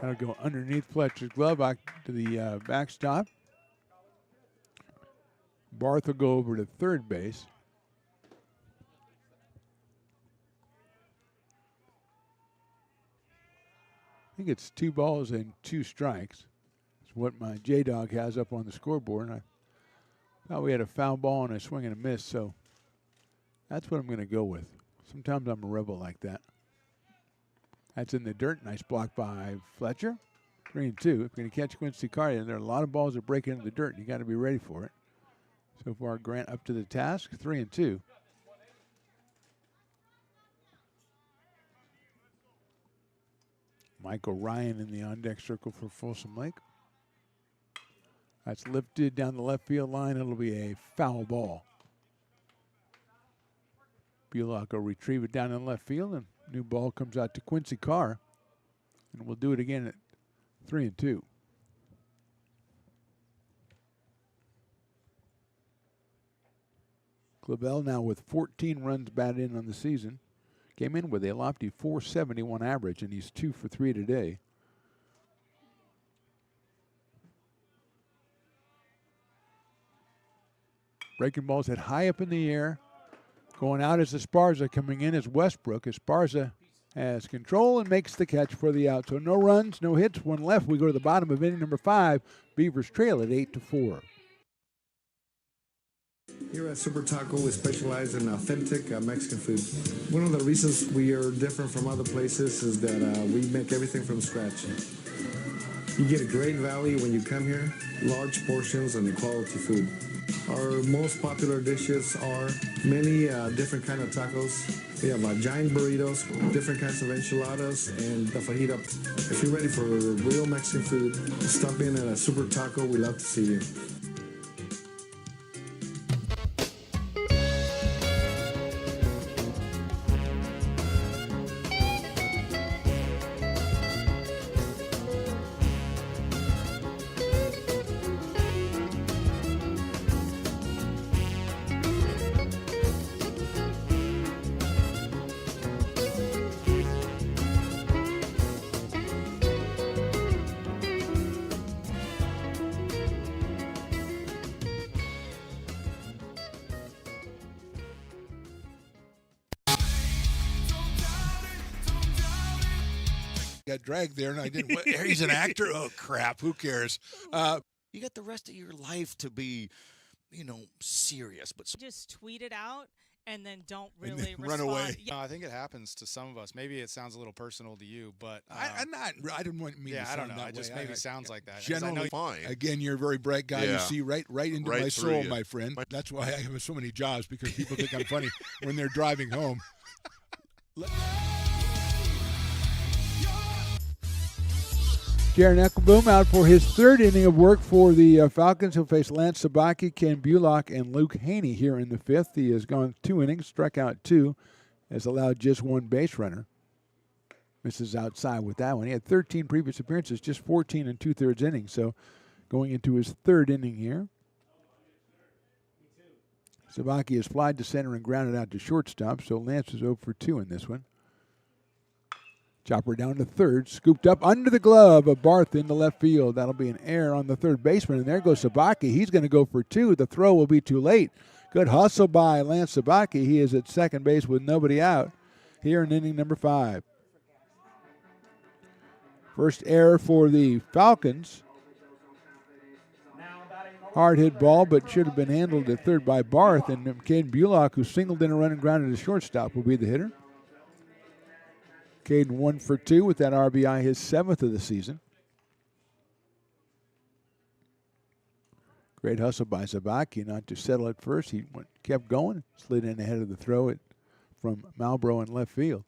That'll go underneath Fletcher's glove back to the backstop. Barth will go over to third base. I think it's 2 balls and 2 strikes. It's what my J-Dog has up on the scoreboard. And I thought we had a foul ball and a swing and a miss, so that's what I'm going to go with. Sometimes I'm a rebel like that. That's in the dirt. Nice block by Fletcher. 3-2. If you're going to catch Quincy Carr, there are a lot of balls that break into the dirt. You got to be ready for it. So far, Grant up to the task. 3-2. Michael Ryan in the on-deck circle for Folsom Lake. That's lifted down the left field line. It'll be a foul ball. Bulock will retrieve it down in left field, and new ball comes out to Quincy Carr. And we'll do it again at 3-2. Clabell now with 14 runs batted in on the season. Came in with a lofty .471 average, and he's 2 for 3 today. Breaking balls hit high up in the air. Going out is Esparza. Coming in is Westbrook. Esparza has control and makes the catch for the out. So no runs, no hits, 1 left. We go to the bottom of inning number 5. Beavers trail at 8-4. Here at Super Taco, we specialize in authentic Mexican food. One of the reasons we are different from other places is that we make everything from scratch. You get a great value when you come here, large portions and quality food. Our most popular dishes are many different kind of tacos. We have giant burritos, different kinds of enchiladas, and the fajita. If you're ready for real Mexican food, stop in at a Super Taco. We love to see you. Got dragged there, and I didn't. He's an actor. Oh crap! Who cares? You got the rest of your life to be, serious. But just tweet it out and then don't really run away. I think it happens to some of us. Maybe it sounds a little personal to you, but I'm not. I didn't want me. Yeah, to I don't sound know. that It just way. maybe sounds like that. Generally, fine. Again, you're a very bright guy. Yeah. You see right into Right my through soul, you. my friend. That's why I have so many jobs, because people think I'm funny when they're driving home. Jaron Eckelboom out for his 3rd inning of work for the Falcons. He'll face Lance Sabaki, Ken Bulock, and Luke Haney here in the 5th. He has gone 2 innings, struck out 2, has allowed just 1 base runner. Misses outside with that one. He had 13 previous appearances, just 14 and 2/3 innings. So going into his 3rd inning here. Sabaki has flied to center and grounded out to shortstop, so Lance is 0 for 2 in this one. Chopper down to third, scooped up under the glove of Barth into left field. That'll be an error on the third baseman, and there goes Sabaki. He's going to go for 2. The throw will be too late. Good hustle by Lance Sabaki. He is at second base with nobody out here in inning number 5. First error for the Falcons. Hard hit ball, but should have been handled at third by Barth, and Caden Bulock, who singled in a run and grounded to shortstop, will be the hitter. Caden 1 for 2 with that RBI, his 7th of the season. Great hustle by Sabaki, not to settle at first. He kept going, slid in ahead of the throw from Malbrough in left field.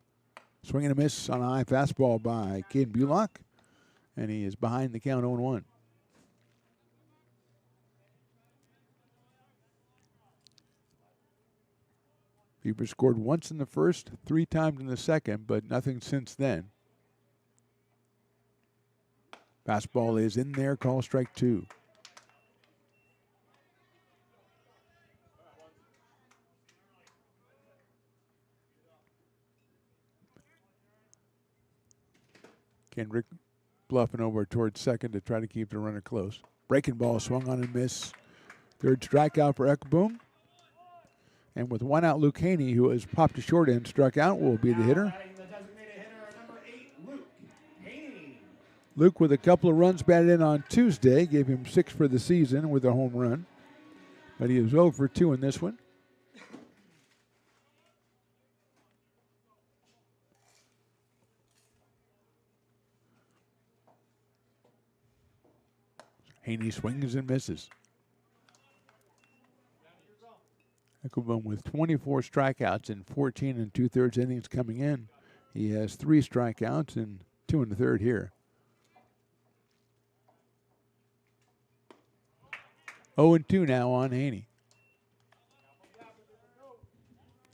Swing and a miss on a high fastball by Caden Bulock, and he is behind the count 0-1. Beavers scored once in the first, 3 times in the second, but nothing since then. Fastball is in there, call strike 2. Kendrick bluffing over towards second to try to keep the runner close. Breaking ball swung on and miss. Third strikeout for Ekboom. And with 1 out, Luke Haney, who has popped a short end, struck out, will be the hitter. Luke with a couple of runs batted in on Tuesday, gave him 6 for the season with a home run. But he is 0 for 2 in this one. Haney swings and misses. Eckelbaum with 24 strikeouts in 14 2/3 innings coming in. He has 3 strikeouts and 2 1/3 here. 0-2 now on Haney.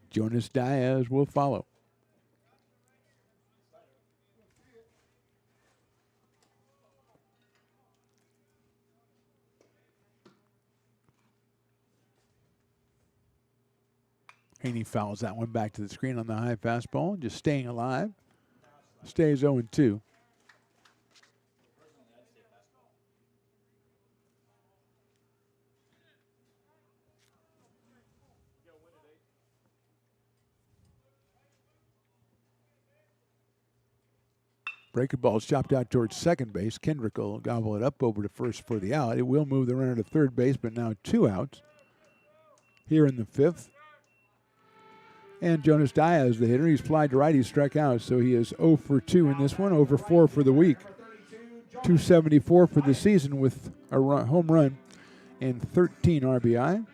Jonas Diaz will follow. Haney fouls that one back to the screen on the high fastball, just staying alive. Stays 0-2. Breaking ball is chopped out towards second base. Kendrick will gobble it up over to first for the out. It will move the runner to third base, but now 2 outs here in the 5th. And Jonas Diaz, the hitter, he's flied to right, he's struck out, so he is 0 for 2 in this one, 0 for 4 for the week. 274 for the season with a home run and 13 RBI.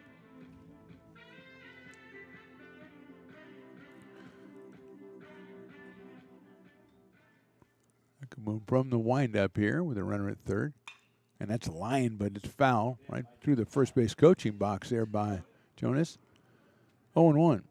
From the windup here with a runner at third. And that's a line, but it's foul right through the first base coaching box there by Jonas. 0-1.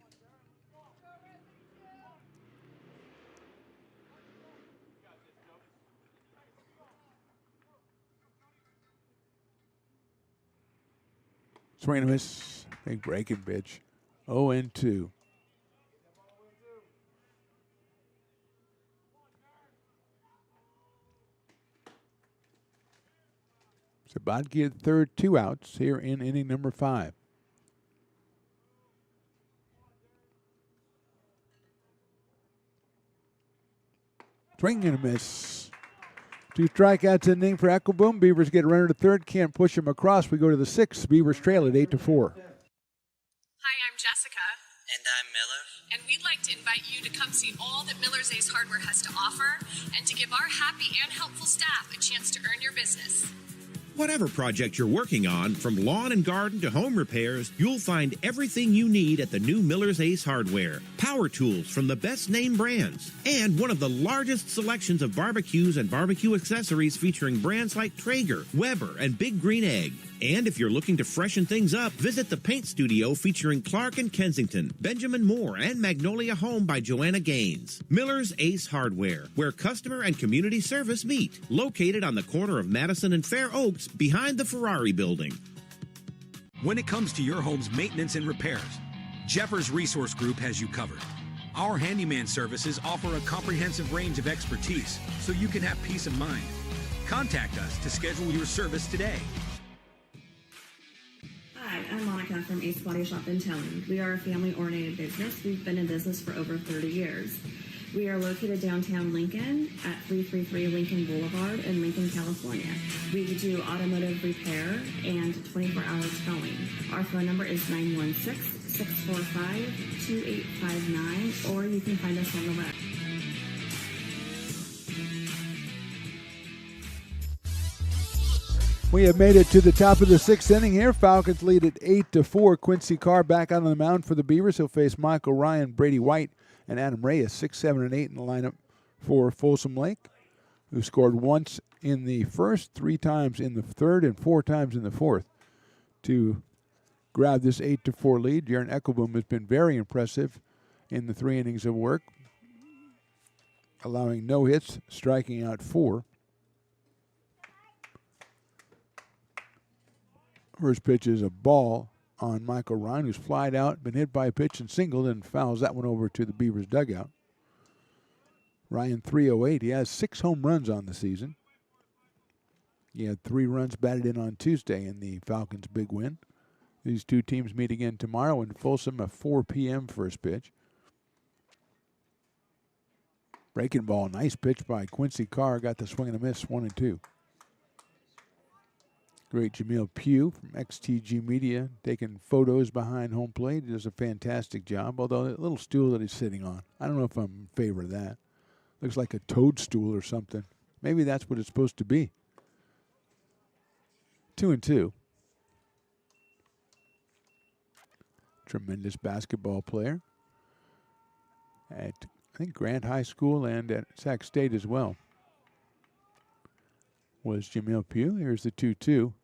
Swing and a miss. Big breaking pitch. 0-2. Sabatke at third, 2 outs here in inning number 5. Swing and a miss. 2 strikeouts inning for Eckelboom. Beavers get a runner to third, can't push him across. We go to the 6th. Beavers trail at 8-4. Hi, I'm Jessica. And I'm Miller. And we'd like to invite you to come see all that Miller's Ace Hardware has to offer and to give our happy and helpful staff a chance to earn your business. Whatever project you're working on, from lawn and garden to home repairs, you'll find everything you need at the new Miller's Ace Hardware. Power tools from the best name brands, and one of the largest selections of barbecues and barbecue accessories featuring brands like Traeger, Weber, and Big Green Egg. And if you're looking to freshen things up, visit the paint studio featuring Clark and Kensington, Benjamin Moore, and Magnolia Home by Joanna Gaines. Miller's Ace Hardware, where customer and community service meet. Located on the corner of Madison and Fair Oaks, behind the Ferrari building. When it comes to your home's maintenance and repairs, Jeffers Resource Group has you covered. Our handyman services offer a comprehensive range of expertise, so you can have peace of mind. Contact us to schedule your service today. Hi, I'm Monica from Ace Body Shop in Telling. We are a family-oriented business. We've been in business for over 30 years. We are located downtown Lincoln at 333 Lincoln Boulevard in Lincoln, California. We do automotive repair and 24-hour towing. Our phone number is 916-645-2859, or you can find us on the web. We have made it to the top of the 6th inning here. Falcons lead at 8-4. Quincy Carr back on the mound for the Beavers. He'll face Michael Ryan, Brady White, and Adam Reyes, 6, 7, and 8 in the lineup for Folsom Lake, who scored once in the first, 3 times in the third, and 4 times in the fourth to grab this 8-4 lead. Jaron Eckelboom has been very impressive in the 3 innings of work, allowing no hits, striking out 4. First pitch is a ball on Michael Ryan, who's flied out, been hit by a pitch and singled, and fouls that one over to the Beavers dugout. Ryan 308. He has 6 home runs on the season. He had 3 runs batted in on Tuesday in the Falcons' big win. These two teams meet again tomorrow in Folsom at 4 p.m. first pitch. Breaking ball, nice pitch by Quincy Carr. Got the swing and a miss, 1-2. Great Jamil Pugh from XTG Media taking photos behind home plate. He does a fantastic job, although the little stool that he's sitting on, I don't know if I'm in favor of that. Looks like a toadstool or something. Maybe that's what it's supposed to be. 2-2. Tremendous basketball player at, I think, Grant High School and at Sac State as well. Was Jamil Pugh. Here's the 2-2.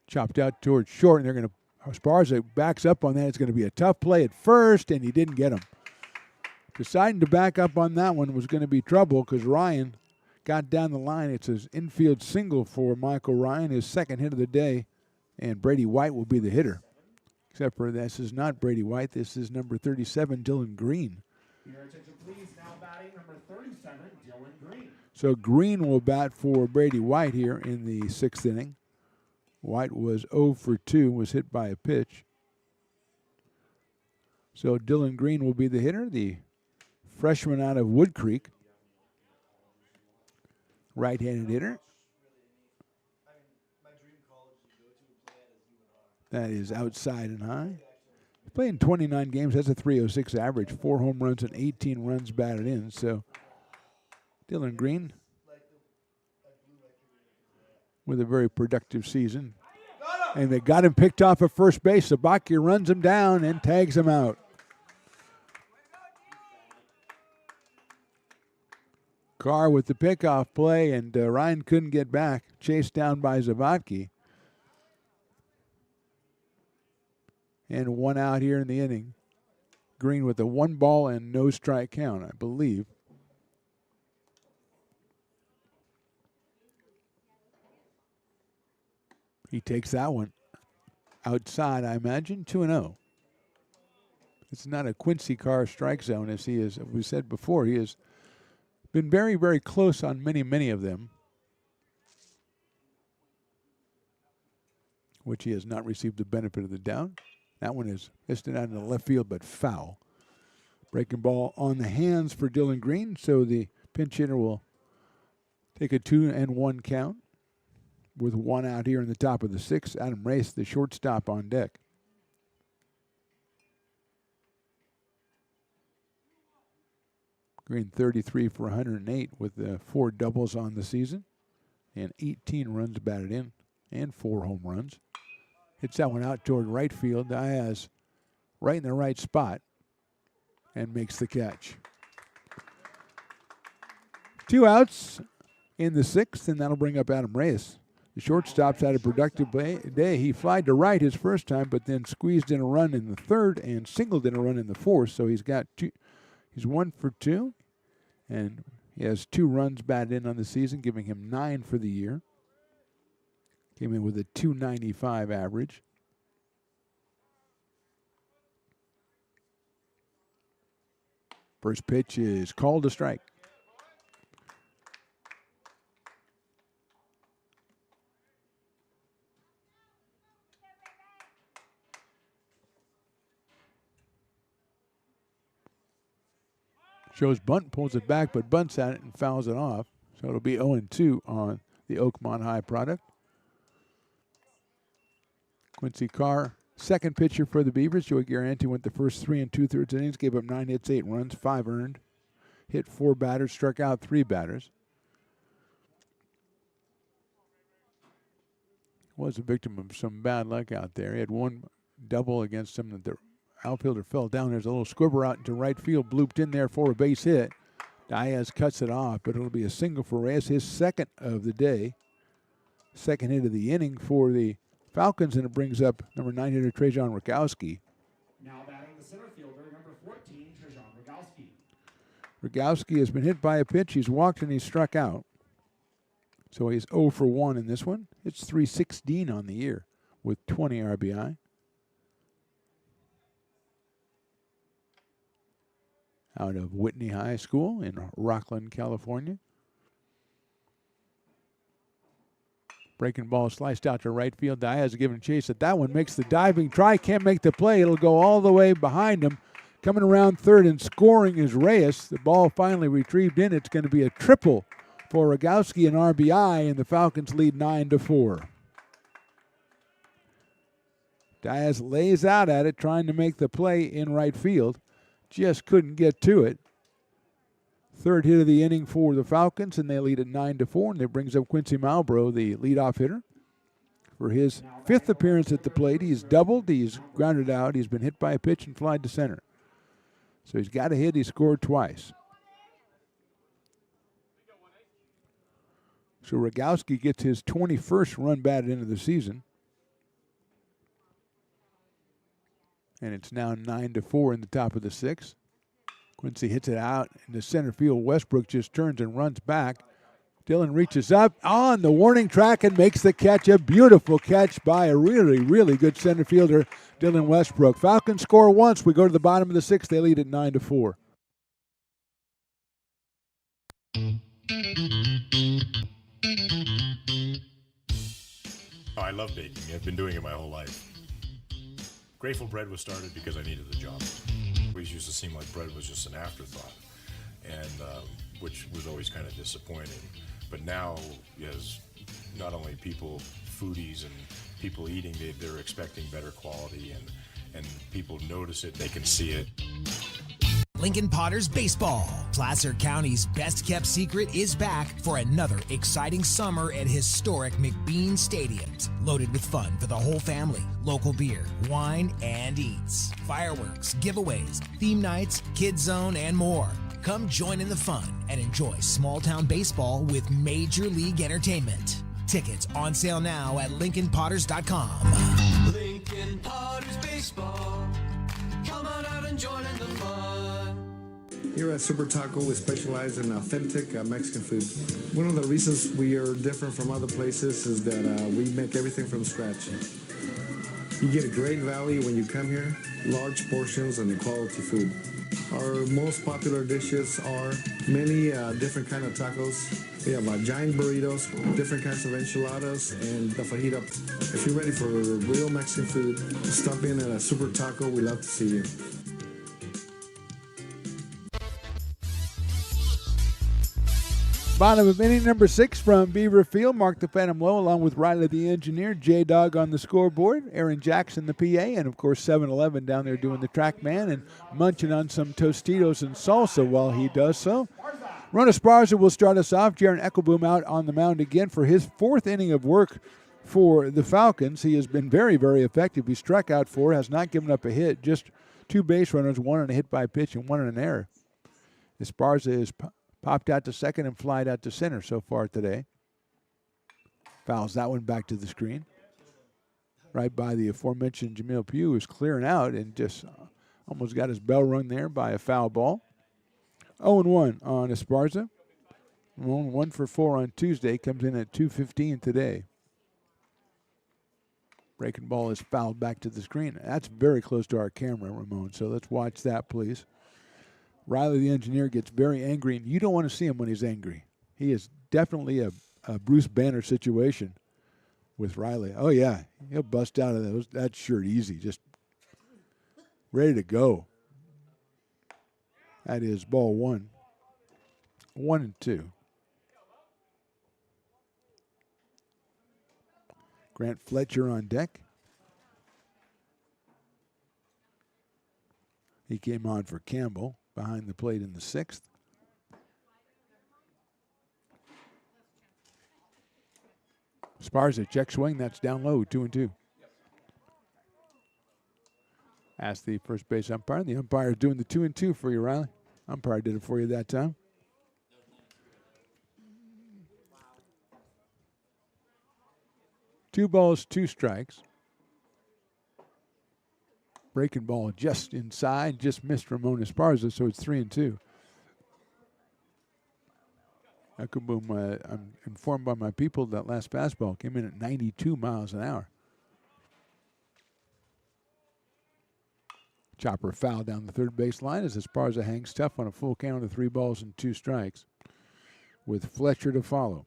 Chopped out towards short, and they're going to, Esparza backs up on that. It's going to be a tough play at first, and he didn't get him. Deciding to back up on that one was going to be trouble because Ryan got down the line. It's an infield single for Michael Ryan, his second hit of the day, and Brady White will be the hitter. Except for this is not Brady White. This is number 37, Dylan Green. Your attention, please. Now batting number 37, Dylan Green. So Green will bat for Brady White here in the 6th inning. White was 0 for 2, was hit by a pitch. So Dylan Green will be the hitter, the freshman out of Wood Creek. Right-handed hitter. That is outside and high. He's playing 29 games. That's a .306 average. 4 home runs and 18 runs batted in. So Dylan Green with a very productive season. And they got him picked off at first base. Sabaki runs him down and tags him out. Carr with the pickoff play, and Ryan couldn't get back. Chased down by Zavatki. And 1 out here in the inning. Green with a 1 ball and no strike count, I believe. He takes that one outside, I imagine, 2-0. It's not a Quincy Carr strike zone, as he is, as we said before. He has been very, very close on many, many of them, which he has not received the benefit of the doubt. That one is missed it out in the left field, but foul. Breaking ball on the hands for Dylan Green, so the pinch hitter will take a 2-1 count with 1 out here in the top of the 6th. Adam Race, the shortstop, on deck. Green 33 for 108 with 4 doubles on the season and 18 runs batted in and 4 home runs. Hits that one out toward right field. Diaz right in the right spot and makes the catch. 2 outs in the 6th, and that'll bring up Adam Reyes. The shortstop's had a productive day. He flied to right his first time, but then squeezed in a run in the 3rd and singled in a run in the 4th. So he's got 2. He's 1 for 2, and he has 2 runs batted in on the season, giving him 9 for the year. Came in with a .295 average. First pitch is called a strike. Shows bunt, pulls it back, but bunts at it and fouls it off. So it'll be 0-2 on the Oakmont High product. Quincy Carr, second pitcher for the Beavers. Joey Garanti went the first 3 2/3 innings, gave up 9 hits, 8 runs, 5 earned. Hit 4 batters, struck out 3 batters. Was a victim of some bad luck out there. He had 1 double against him that the outfielder fell down. There's a little squibber out into right field, blooped in there for a base hit. Diaz cuts it off, but it'll be a single for Reyes, his 2nd of the day. 2nd hit of the inning for the Falcons, and it brings up number 9 hitter Trajan Rogowski. Now batting the center fielder, number 14, Trajan Rogowski. Rogowski has been hit by a pitch. He's walked and he's struck out. So he's 0 for 1 in this one. It's .316 on the year with 20 RBI. Out of Whitney High School in Rockland, California. Breaking ball sliced out to right field. Diaz giving chase at that one. Makes the diving try. Can't make the play. It'll go all the way behind him. Coming around third and scoring is Reyes. The ball finally retrieved in. It's going to be a triple for Rogowski and RBI, and the Falcons lead 9-4. Diaz lays out at it, trying to make the play in right field. Just couldn't get to it. Third hit of the inning for the Falcons, and they lead at 9-4, and that brings up Quincy Malbrough, the leadoff hitter, for his 5th appearance at the plate. He's doubled, he's grounded out, he's been hit by a pitch and flied to center. So he's got a hit, he scored twice. So Rogowski gets his 21st run batted into the season. And it's now 9-4 in the top of the 6th. Quincy hits it out in the center field. Westbrook just turns and runs back. Dillon reaches up on the warning track and makes the catch. A beautiful catch by a really, really good center fielder, Dillon Westbrook. Falcons score once. We go to the bottom of the 6th. They lead at 9-4. Oh, I love baking. I've been doing it my whole life. Grateful Bread was started because I needed the job. It always used to seem like bread was just an afterthought, and which was always kind of disappointing. But now, as not only people, foodies, and people eating, they're expecting better quality, and people notice it, they can see it. Lincoln Potters Baseball. Placer County's best-kept secret is back for another exciting summer at historic McBean Stadiums. Loaded with fun for the whole family, local beer, wine, and eats. Fireworks, giveaways, theme nights, kids zone, and more. Come join in the fun and enjoy small-town baseball with Major League Entertainment. Tickets on sale now at LincolnPotters.com. Lincoln Potters Baseball. Come on out and join in the fun. Here at Super Taco, we specialize in authentic Mexican food. One of the reasons we are different from other places is that we make everything from scratch. You get a great value when you come here, large portions and quality food. Our most popular dishes are many different kind of tacos. We have giant burritos, different kinds of enchiladas, and the fajita. If you're ready for real Mexican food, stop in at a Super Taco. We love to see you. Bottom of inning number 6 from Beaver Field. Mark the Phantom Low along with Riley the engineer, J-Dog on the scoreboard, Aaron Jackson the PA, and of course 7-Eleven down there doing the track man and munching on some Tostitos and salsa while he does so. Ron Esparza will start us off. Jaron Eckelboom out on the mound again for his 4th inning of work for the Falcons. He has been very, very effective. He struck out 4, has not given up a hit, just 2 base runners, 1 on a hit by pitch and 1 on an error. Esparza is popped out to second and flied out to center so far today. Fouls that one back to the screen. Right by the aforementioned Jamil Pugh, who's clearing out and just almost got his bell rung there by a foul ball. 0-1 on Esparza. 1 for 4 on Tuesday. Comes in at 2:15 today. Breaking ball is fouled back to the screen. That's very close to our camera, Ramon, so let's watch that, please. Riley, the engineer, gets very angry, and you don't want to see him when he's angry. He is definitely a Bruce Banner situation with Riley. Oh, yeah, he'll bust out of that shirt easy, just ready to go. That is ball 1. 1-2. Grant Fletcher on deck. He came on for Campbell. Behind the plate in the 6th. Esparza, check swing. That's down low, 2-2. Ask the first base umpire. The umpire is doing the 2-2 for you, Riley. Umpire did it for you that time. 2 balls, 2 strikes. Breaking ball just inside, just missed Ramon Esparza, so it's 3-2. Ekuboom, I'm informed by my people that last fastball came in at 92 miles an hour. Chopper foul down the third base line as Esparza hangs tough on a full count of 3 balls and 2 strikes, with Fletcher to follow.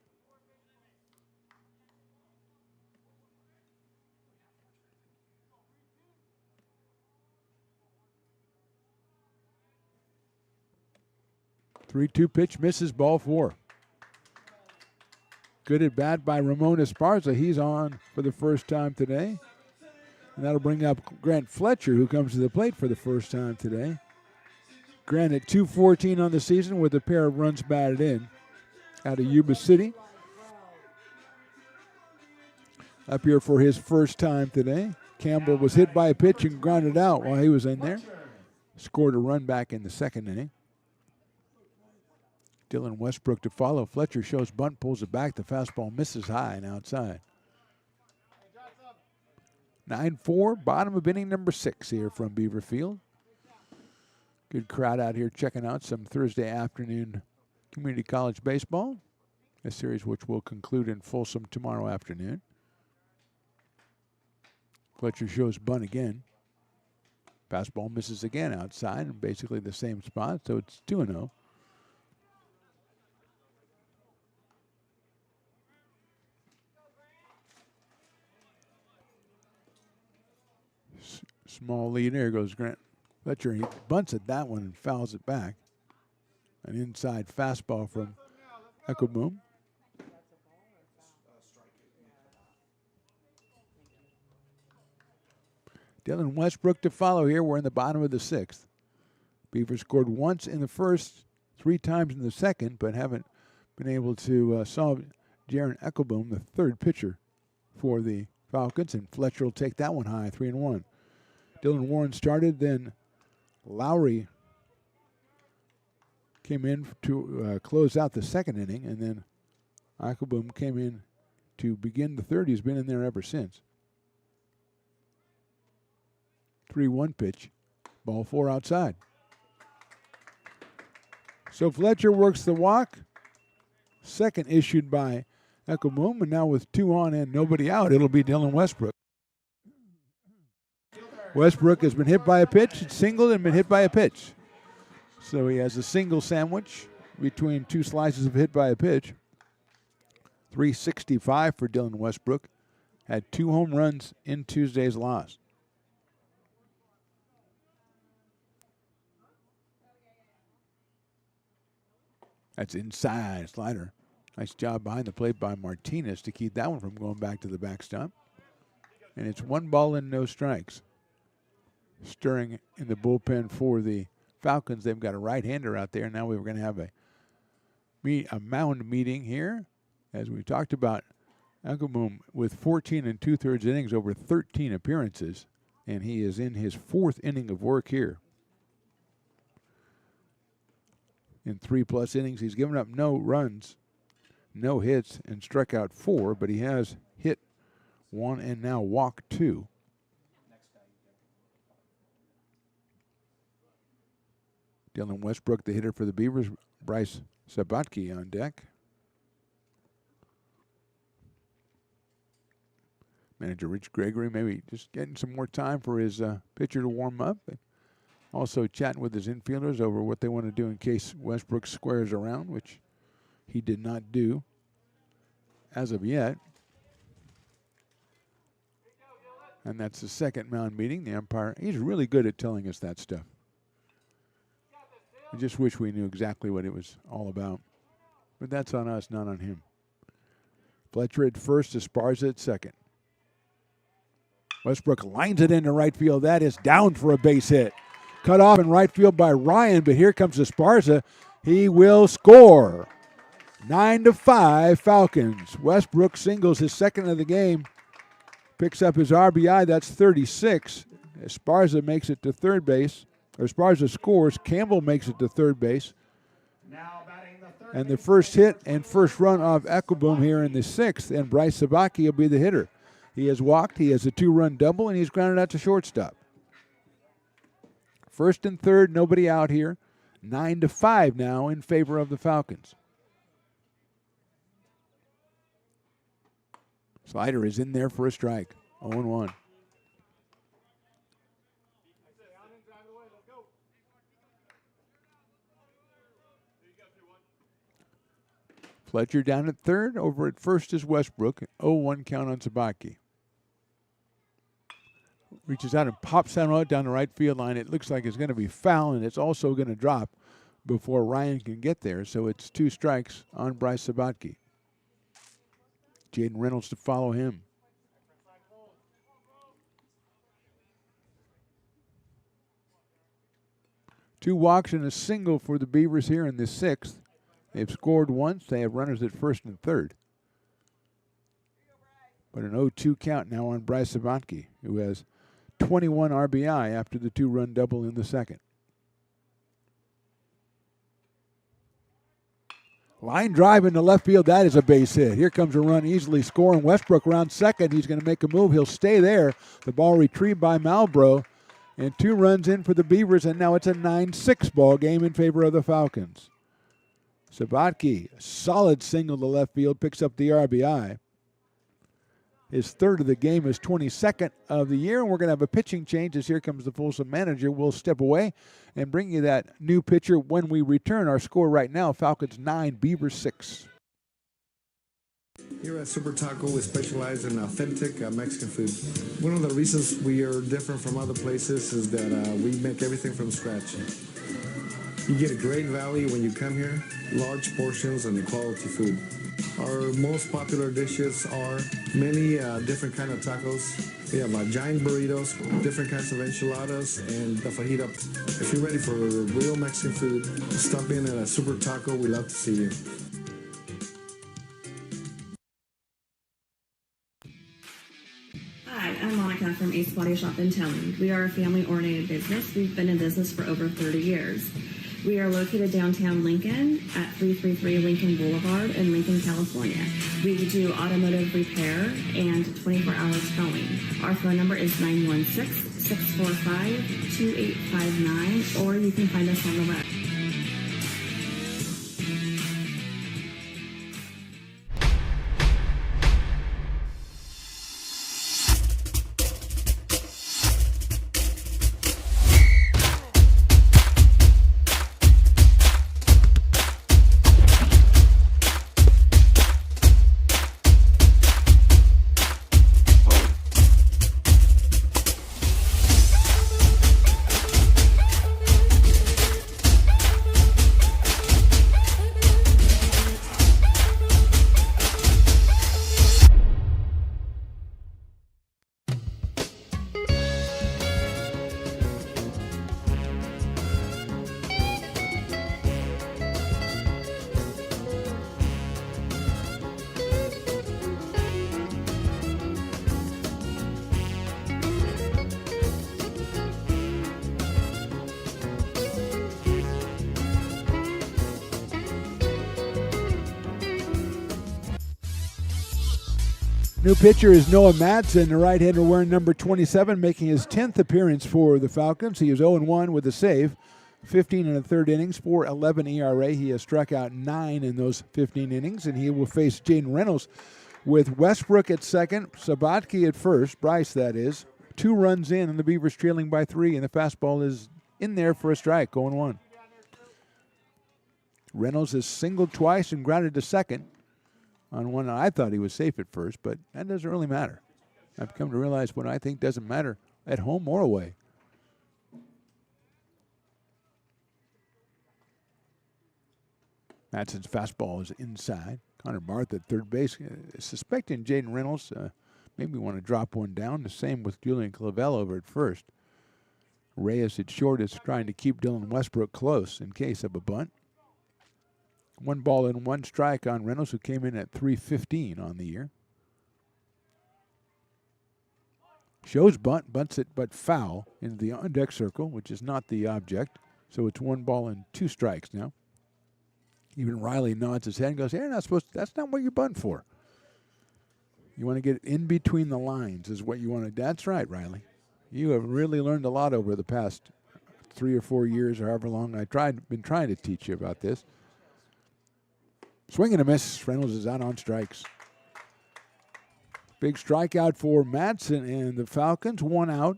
Three-two pitch misses, ball 4. Good at bat by Ramon Esparza. He's on for the first time today. And that'll bring up Grant Fletcher, who comes to the plate for the first time today. Grant at .214 on the season with a pair of runs batted in out of Yuba City. Up here for his first time today. Campbell was hit by a pitch and grounded out while he was in there. Scored a run back in the second inning. Dylan Westbrook to follow. Fletcher shows bunt, pulls it back. The fastball misses high and outside. 9-4, bottom of inning number 6 here from Beaver Field. Good crowd out here checking out some Thursday afternoon community college baseball, a series which will conclude in Folsom tomorrow afternoon. Fletcher shows bunt again. Fastball misses again outside and basically the same spot, so it's 2-0. Small lead. There goes Grant Fletcher. He bunts at that one and fouls it back. An inside fastball from Ekuboom. Dylan Westbrook to follow here. We're in the bottom of the 6th. Beavers scored once in the first, 3 times in the second, but haven't been able to solve Jaron Ekuboom, the third pitcher for the Falcons, and Fletcher will take that one high, 3-1. Dylan Warren started, then Lowry came in to close out the second inning, and then Ekuboom came in to begin the third. He's been in there ever since. 3-1 pitch, ball 4 outside. So Fletcher works the walk. Second issued by Ekuboom, and now with 2 on and nobody out, it'll be Dylan Westbrook. Westbrook has been hit by a pitch, singled, and been hit by a pitch. So he has a single sandwich between 2 slices of hit by a pitch. 365 for Dylan Westbrook. Had 2 home runs in Tuesday's loss. That's inside slider. Nice job behind the plate by Martinez to keep that one from going back to the backstop. And it's 1 ball and no strikes. Stirring in the bullpen for the Falcons. They've got a right-hander out there. Now we're going to have a mound meeting here. As we talked about, Ekuboom with 14 2/3 innings over 13 appearances. And he is in his 4th inning of work here. In 3+ innings, he's given up no runs, no hits, and struck out 4, but he has hit 1 and now walked 2. Dylan Westbrook, the hitter for the Beavers. Bryce Sabatke on deck. Manager Rich Gregory maybe just getting some more time for his pitcher to warm up. Also chatting with his infielders over what they want to do in case Westbrook squares around, which he did not do as of yet. And that's the second mound meeting. The umpire, he's really good at telling us that stuff. I just wish we knew exactly what it was all about. But that's on us, not on him. Fletcher at first, Esparza at second. Westbrook lines it into right field. That is down for a base hit. Cut off in right field by Ryan, but here comes Esparza. He will score. 9-5 Falcons. Westbrook singles his second of the game. Picks up his RBI. That's 36. Esparza makes it to third base. Esparza scores. Campbell makes it to third base. And the first hit and first run of Ekuboom here in the 6th, and Bryce Sabatke will be the hitter. He has walked, he has a 2-run double, and he's grounded out to shortstop. First and third, nobody out here. 9-5 now in favor of the Falcons. Slider is in there for a strike. 0-1. Fletcher down at third. Over at first is Westbrook. 0-1 count on Sabaki. Reaches out and pops that out down the right field line. It looks like it's going to be foul, and it's also going to drop before Ryan can get there. So it's 2 strikes on Bryce Sabaki. Jaden Reynolds to follow him. Two walks and a single for the Beavers here in the 6th. They've scored once. They have runners at first and third. But an 0-2 count now on Bryce Sabaki, who has 21 RBI after the 2-run double in the second. Line drive into left field. That is a base hit. Here comes a run easily scoring. Westbrook around second. He's going to make a move. He'll stay there. The ball retrieved by Malbrough. And 2 runs in for the Beavers, and now it's a 9-6 ball game in favor of the Falcons. Sabaki, solid single to left field, picks up the RBI. His third of the game, is 22nd of the year, and we're going to have a pitching change as here comes the Folsom manager. We'll step away and bring you that new pitcher when we return. Our score right now, Falcons 9, Beavers 6. Here at Super Taco, we specialize in authentic Mexican food. One of the reasons we are different from other places is that we make everything from scratch. You get a great value when you come here, large portions and quality food. Our most popular dishes are many different kind of tacos. We have giant burritos, different kinds of enchiladas, and the fajita. If you're ready for real Mexican food, stop in at a Super Taco. We'd love to see you. Hi, I'm Monica from Ace Body Shop and Towing. We are a family-oriented business. We've been in business for over 30 years. We are located downtown Lincoln at 333 Lincoln Boulevard in Lincoln, California. We do automotive repair and 24-hour towing. Our phone number is 916-645-2859, or you can find us on the web. New pitcher is Noah Madsen, the right-hander wearing number 27, making his 10th appearance for the Falcons. He is 0-1 with a save, 15 and a third innings, 4.11 ERA. He has struck out 9 in those 15 innings, and he will face Jaden Reynolds with Westbrook at second, Sabaki at first, Bryce that is. 2 runs in, and the Beavers trailing by 3, and the fastball is in there for a strike, 0-1. Reynolds has singled twice and grounded to second. On one, I thought he was safe at first, but that doesn't really matter. I've come to realize what I think doesn't matter at home or away. Madsen's fastball is inside. Connor Barth at third base. Suspecting Jaden Reynolds maybe want to drop one down. The same with Julian Clavel over at first. Reyes at short is trying to keep Dylan Westbrook close in case of a bunt. 1 ball and 1 strike on Reynolds, who came in at .315 on the year. Shows bunt, bunts it, but foul into the on-deck circle, which is not the object. So it's 1 ball and 2 strikes now. Even Riley nods his head and goes, "Hey, you're not supposed to, that's not what you're bunting for." You want to get in between the lines is what you want to. That's right, Riley. You have really learned a lot over the past 3 or 4 years, or however long been trying to teach you about this. Swing and a miss. Reynolds is out on strikes. Big strikeout for Madsen and the Falcons. 1 out.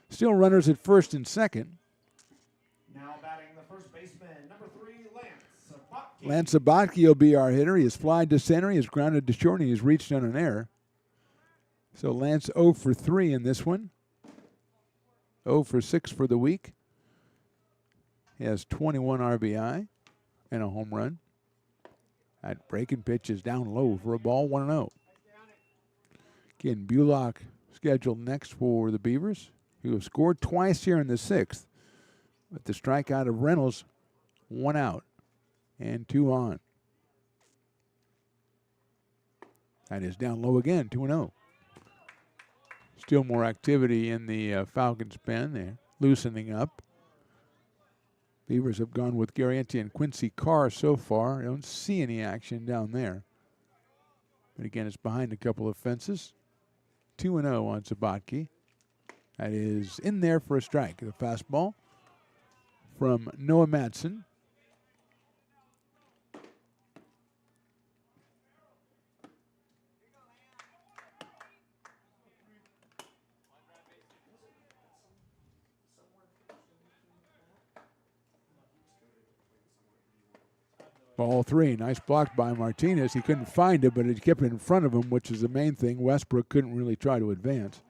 Still runners at first and second. Now batting the first baseman, number 3, Lance Sabatke. Lance Sabatke will be our hitter. He has flied to center. He has grounded to short, and he has reached on an error. So Lance 0 for 3 in this one. 0 for 6 for the week. He has 21 RBI and a home run. That breaking pitch is down low for a ball, 1-0. Again, Bullock scheduled next for the Beavers, who have scored twice here in the 6th. But the strikeout of Reynolds, 1 out and 2 on. That is down low again, 2-0. Still more activity in the Falcons pen. They're loosening up. Beavers have gone with Garrienti and Quincy Carr so far. I don't see any action down there. But again, it's behind a couple of fences. 2-0 on Sabatke. That is in there for a strike. The fastball from Noah Madsen. Ball 3, nice block by Martinez. He couldn't find it, but it kept it in front of him, which is the main thing. Westbrook couldn't really try to advance.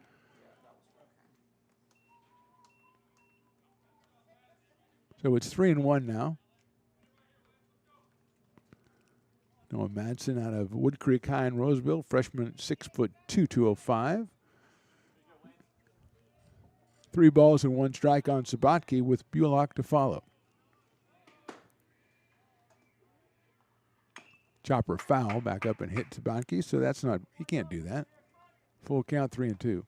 So it's 3-1 now. Noah Madsen out of Wood Creek High in Roseville, freshman, 6'2", 205. 3 balls and 1 strike on Sabatke with Bullock to follow. Chopper foul, back up and hit Sabatke, so that's not, he can't do that. Full count, 3-2.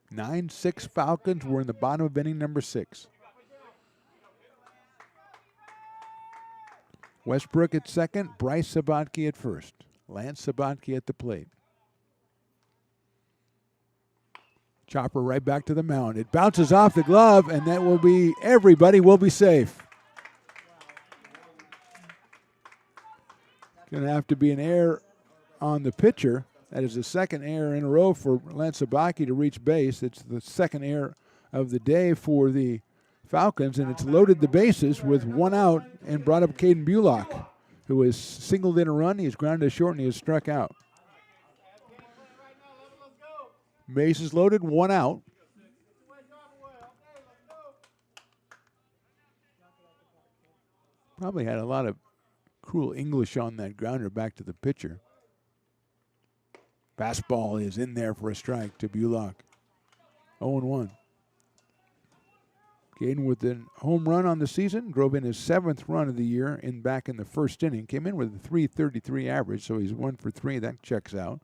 Nine, 6 Falcons. We're in the bottom of inning number 6. Westbrook at second, Bryce Sabatke at first. Lance Sabatke at the plate. Chopper right back to the mound. It bounces off the glove, and that will be, everybody will be safe. Going to have to be an error on the pitcher. That is the second error in a row for Lance Sabatke to reach base. It's the second error of the day for the Falcons, and it's loaded the bases with 1 out and brought up Caden Bullock, who has singled in a run. He's grounded to short, and he has struck out. Bases loaded, 1 out. Probably had a lot of cruel English on that grounder back to the pitcher. Fastball is in there for a strike to Bullock. 0-1. Caden with a home run on the season, drove in his 7th run of the year back in the first inning. Came in with a .333 average, so he's 1 for 3. That checks out.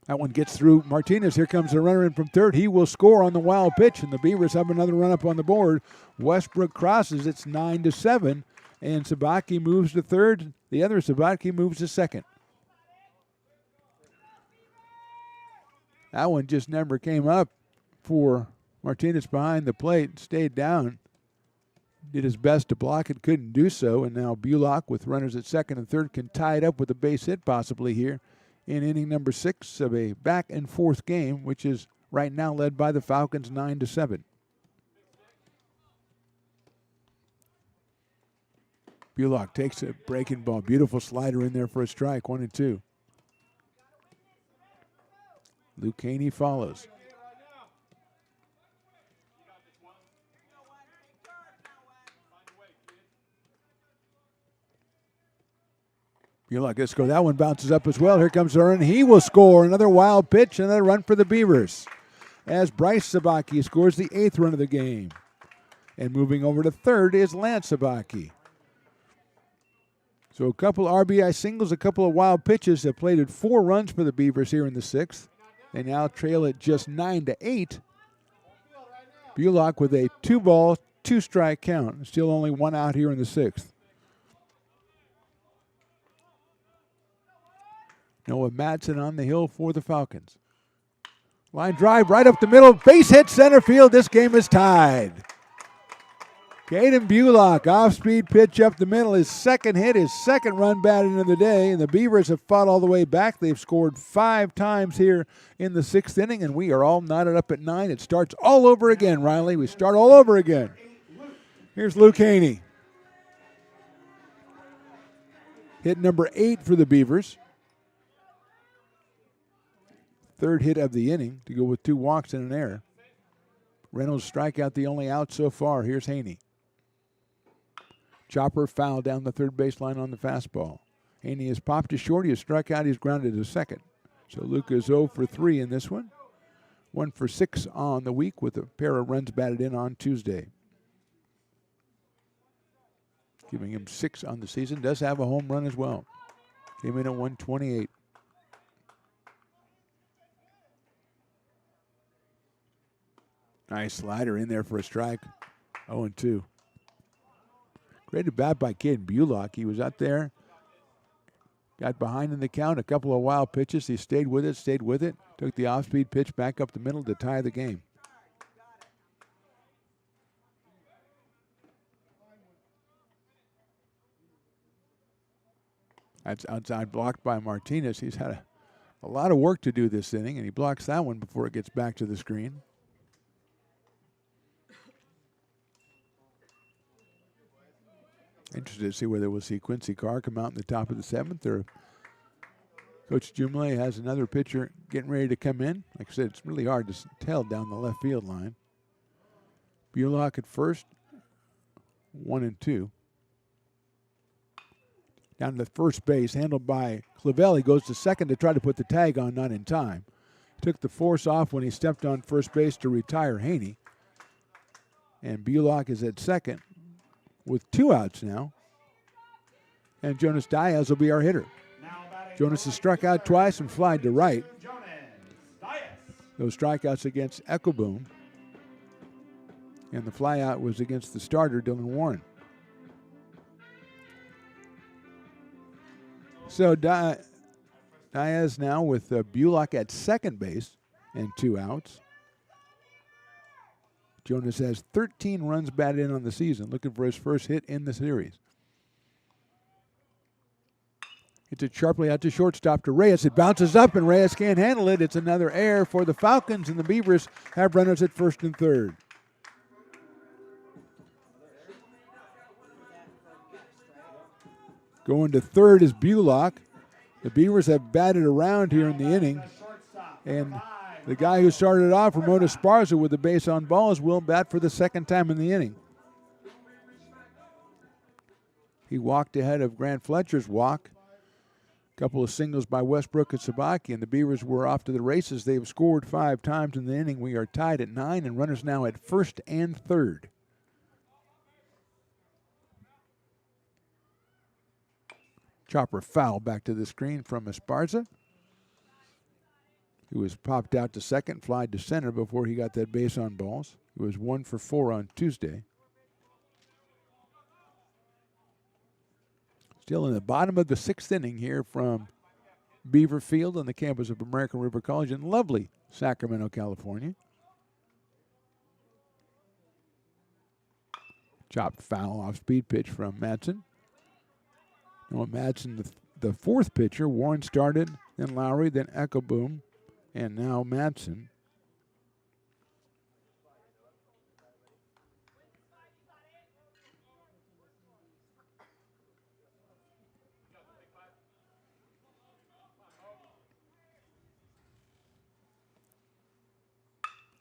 That one gets through Martinez. Here comes the runner in from third. He will score on the wild pitch, and the Beavers have another run up on the board. Westbrook crosses. It's 9-7, and Sabatke moves to third. The other Sabatke moves to second. That one just never came up for Martinez behind the plate. Stayed down. Did his best to block it, couldn't do so, and now Bullock with runners at second and third can tie it up with a base hit possibly here in inning number 6 of a back and forth game, which is right now led by the Falcons 9-7. Bullock takes a breaking ball. Beautiful slider in there for a strike, 1-2. Luke Haney follows. Bullock gets go. That one bounces up as well. Here comes Aaron. He will score. Another wild pitch, another run for the Beavers. As Bryce Sabatke scores the 8th run of the game. And moving over to third is Lance Sabatke. So a couple RBI singles, a couple of wild pitches have plated 4 runs for the Beavers here in the 6th. They now trail at just 9-8. Bullock with a 2-ball, 2-strike count. Still only 1 out here in the 6th. Noah Madsen on the hill for the Falcons. Line drive right up the middle. Base hit center field. This game is tied. Caden Bullock, off-speed pitch up the middle. His second hit, his second run batted of the day. And the Beavers have fought all the way back. They've scored 5 times here in the 6th inning, and we are all knotted up at 9. It starts all over again, Riley. We start all over again. Here's Luke Haney. Hit number 8 for the Beavers. Third hit of the inning to go with 2 walks and an error. Reynolds strikeout, the only out so far. Here's Haney. Chopper foul down the third baseline on the fastball. Haney has popped to short. He has struck out. He's grounded to second. So Luke is 0 for 3 in this one. 1 for 6 on the week with a pair of runs batted in on Tuesday. Giving him 6 on the season. Does have a home run as well. Came in at 128. Nice slider in there for a strike. 0-2. Great at bat by Caden Bullock. He was out there, got behind in the count, a couple of wild pitches. He stayed with it, took the off-speed pitch back up the middle to tie the game. That's outside blocked by Martinez. He's had a lot of work to do this inning, and he blocks that one before it gets back to the screen. Interested to see whether we'll see Quincy Carr come out in the top of the 7th, or Coach Jumley has another pitcher getting ready to come in. Like I said, it's really hard to tell down the left field line. Bullock at first, 1-2. Down to the first base, handled by Clavelli. Goes to second to try to put the tag on, not in time. Took the force off when he stepped on first base to retire Haney. And Bullock is at second with 2 outs now. And Jonas Diaz will be our hitter. Jonas has struck out twice and flied to right. Those strikeouts against Eckelboom. And the flyout was against the starter, Dylan Warren. So Diaz now with Bullock at second base and 2 outs. Jonas has 13 runs batted in on the season, looking for his first hit in the series. Hits it sharply out to shortstop to Reyes. It bounces up, and Reyes can't handle it. It's another error for the Falcons, and the Beavers have runners at first and third. Going to third is Bullock. The Beavers have batted around here in the inning, and the guy who started off, Ramon Esparza, with the base on balls, will bat for the second time in the inning. He walked ahead of Grant Fletcher's walk. A couple of singles by Westbrook and Sabaki, and the Beavers were off to the races. They've scored 5 times in the inning. We are tied at 9, and runners now at first and third. Chopper foul back to the screen from Esparza, who was popped out to second, flied to center before he got that base on balls. He was 1 for 4 on Tuesday. Still in the bottom of the 6th inning here from Beaver Field on the campus of American River College in lovely Sacramento, California. Chopped foul off speed pitch from Madsen. Noah Madsen, the 4th pitcher. Warren started, then Lowry, then Eckelboom, and now Madsen.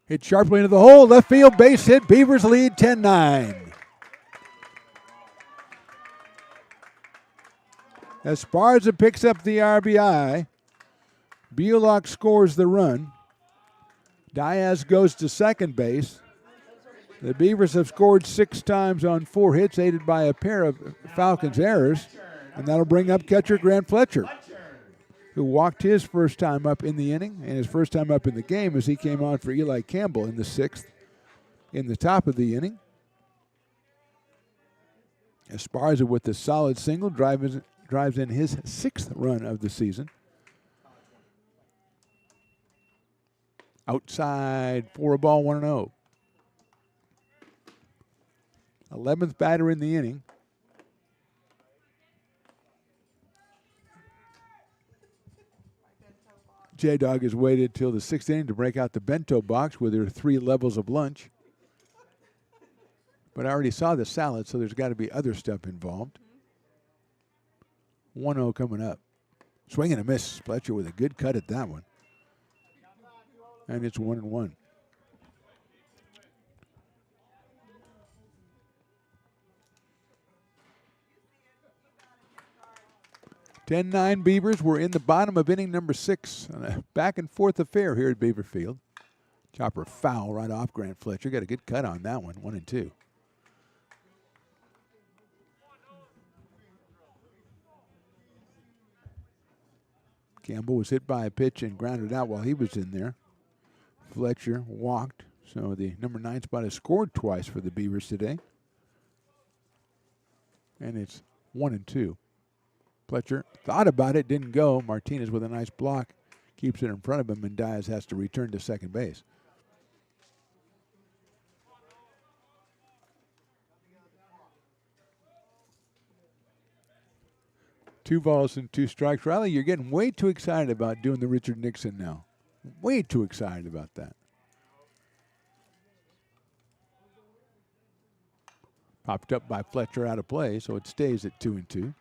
Hit sharply into the hole, left field base hit. Beavers lead 10-9. Esparza picks up the RBI. Bullock scores the run. Diaz goes to second base. The Beavers have scored 6 times on 4 hits, aided by a pair of Falcons errors. And that'll bring up catcher Grant Fletcher, who walked his first time up in the inning and his first time up in the game as he came on for Eli Campbell in the 6th. in the top of the inning. Esparza with a solid single drives in his 6th run of the season. Outside for a ball, 1-0. 11th batter in the inning. J-Dog has waited till the 6th inning to break out the bento box with her 3 levels of lunch. But I already saw the salad, so there's got to be other stuff involved. 1-0 coming up. Swing and a miss. Fletcher with a good cut at that one. And it's 1-1. (10-9) Beavers were in the bottom of inning number 6. On a back and forth affair here at Beaver Field. Chopper foul right off Grant Fletcher. Got a good cut on that one. 1-2. Campbell was hit by a pitch and grounded out while he was in there. Fletcher walked, so the number 9 spot has scored twice for the Beavers today. And it's 1-2. Fletcher thought about it, didn't go. Martinez with a nice block keeps it in front of him, and Diaz has to return to second base. Two balls and 2 strikes. Riley, you're getting way too excited about doing the Richard Nixon now. Way too excited about that. Popped up by Fletcher out of play, so it stays at 2-2.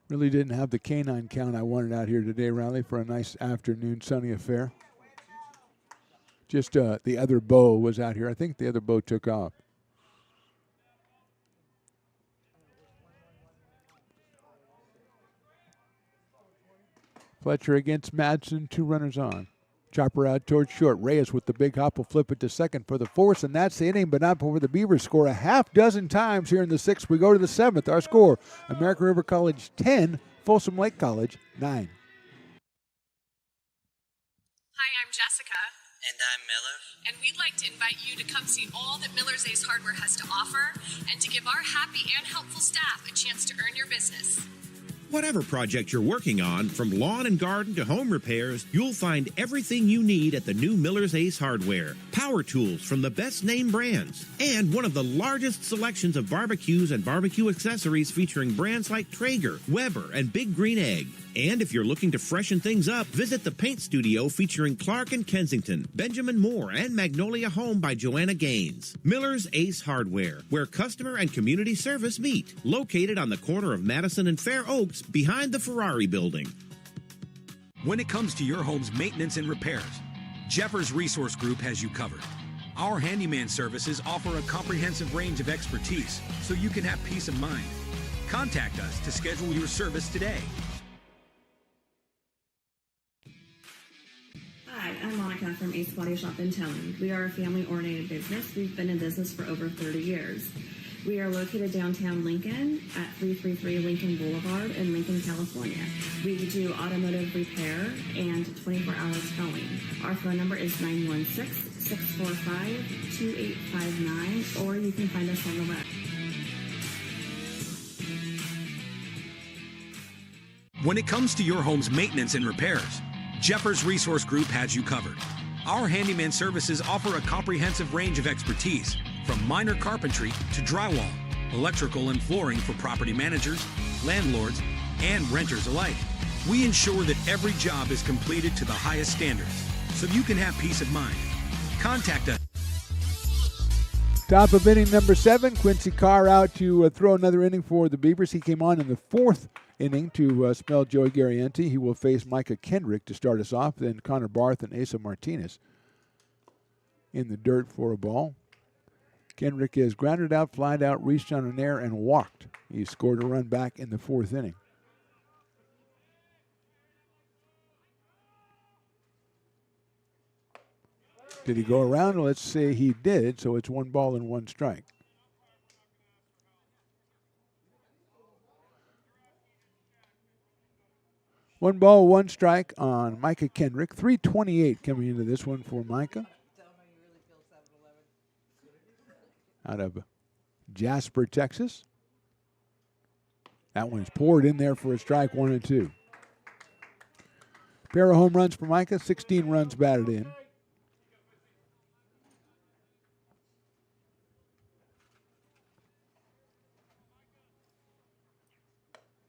Really didn't have the canine count I wanted out here today, Riley, for a nice afternoon sunny affair. Just the other bow was out here. I think the other bow took off. Fletcher against Madsen, 2 runners on. Chopper out towards short. Reyes with the big hop will flip it to second for the force, and that's the inning, but not before the Beavers score a half dozen times here in the 6th. We go to the 7th. Our score, American River College 10, Folsom Lake College 9. Hi, I'm Jessica. And I'm Miller. And we'd like to invite you to come see all that Miller's Ace Hardware has to offer and to give our happy and helpful staff a chance to earn your business. Whatever project you're working on, from lawn and garden to home repairs, you'll find everything you need at the new Miller's Ace Hardware. Power tools from the best name brands, and one of the largest selections of barbecues and barbecue accessories featuring brands like Traeger, Weber, and Big Green Egg. And if you're looking to freshen things up, visit the paint studio featuring Clark and Kensington, Benjamin Moore, and Magnolia Home by Joanna Gaines. Miller's Ace Hardware, where customer and community service meet. Located on the corner of Madison and Fair Oaks, behind the Ferrari building. When it comes to your home's maintenance and repairs, Jeffers Resource Group has you covered. Our handyman services offer a comprehensive range of expertise so you can have peace of mind. Contact us to schedule your service today. Hi, I'm Monica from Ace Body Shop and Towing. We are a family-oriented business. We've been in business for over 30 years. We are located downtown Lincoln at 333 Lincoln Boulevard in Lincoln, California. We do automotive repair and 24-hour towing. Our phone number is 916-645-2859, or you can find us on the web. When it comes to your home's maintenance and repairs, Jeffers Resource Group has you covered. Our handyman services offer a comprehensive range of expertise, from minor carpentry to drywall, electrical and flooring for property managers, landlords, and renters alike. We ensure that every job is completed to the highest standards, so you can have peace of mind. Contact us. Top of inning number 7, Quincy Carr out to throw another inning for the Beavers. He came on in the 4th inning to spell Joey Garrienti. He will face Micah Kendrick to start us off, then Connor Barth and Asa Martinez in the dirt for a ball. Kendrick is grounded out, flied out, reached on an air, and walked. He scored a run back in the 4th inning. Did he go around? Let's say he did, so it's 1 ball and 1 strike. One ball, 1 strike on Micah Kendrick. 3:28 coming into this one for Micah. out of Jasper, Texas. That one's poured in there for a strike, 1-2. Pair of home runs for Micah, 16 runs batted in.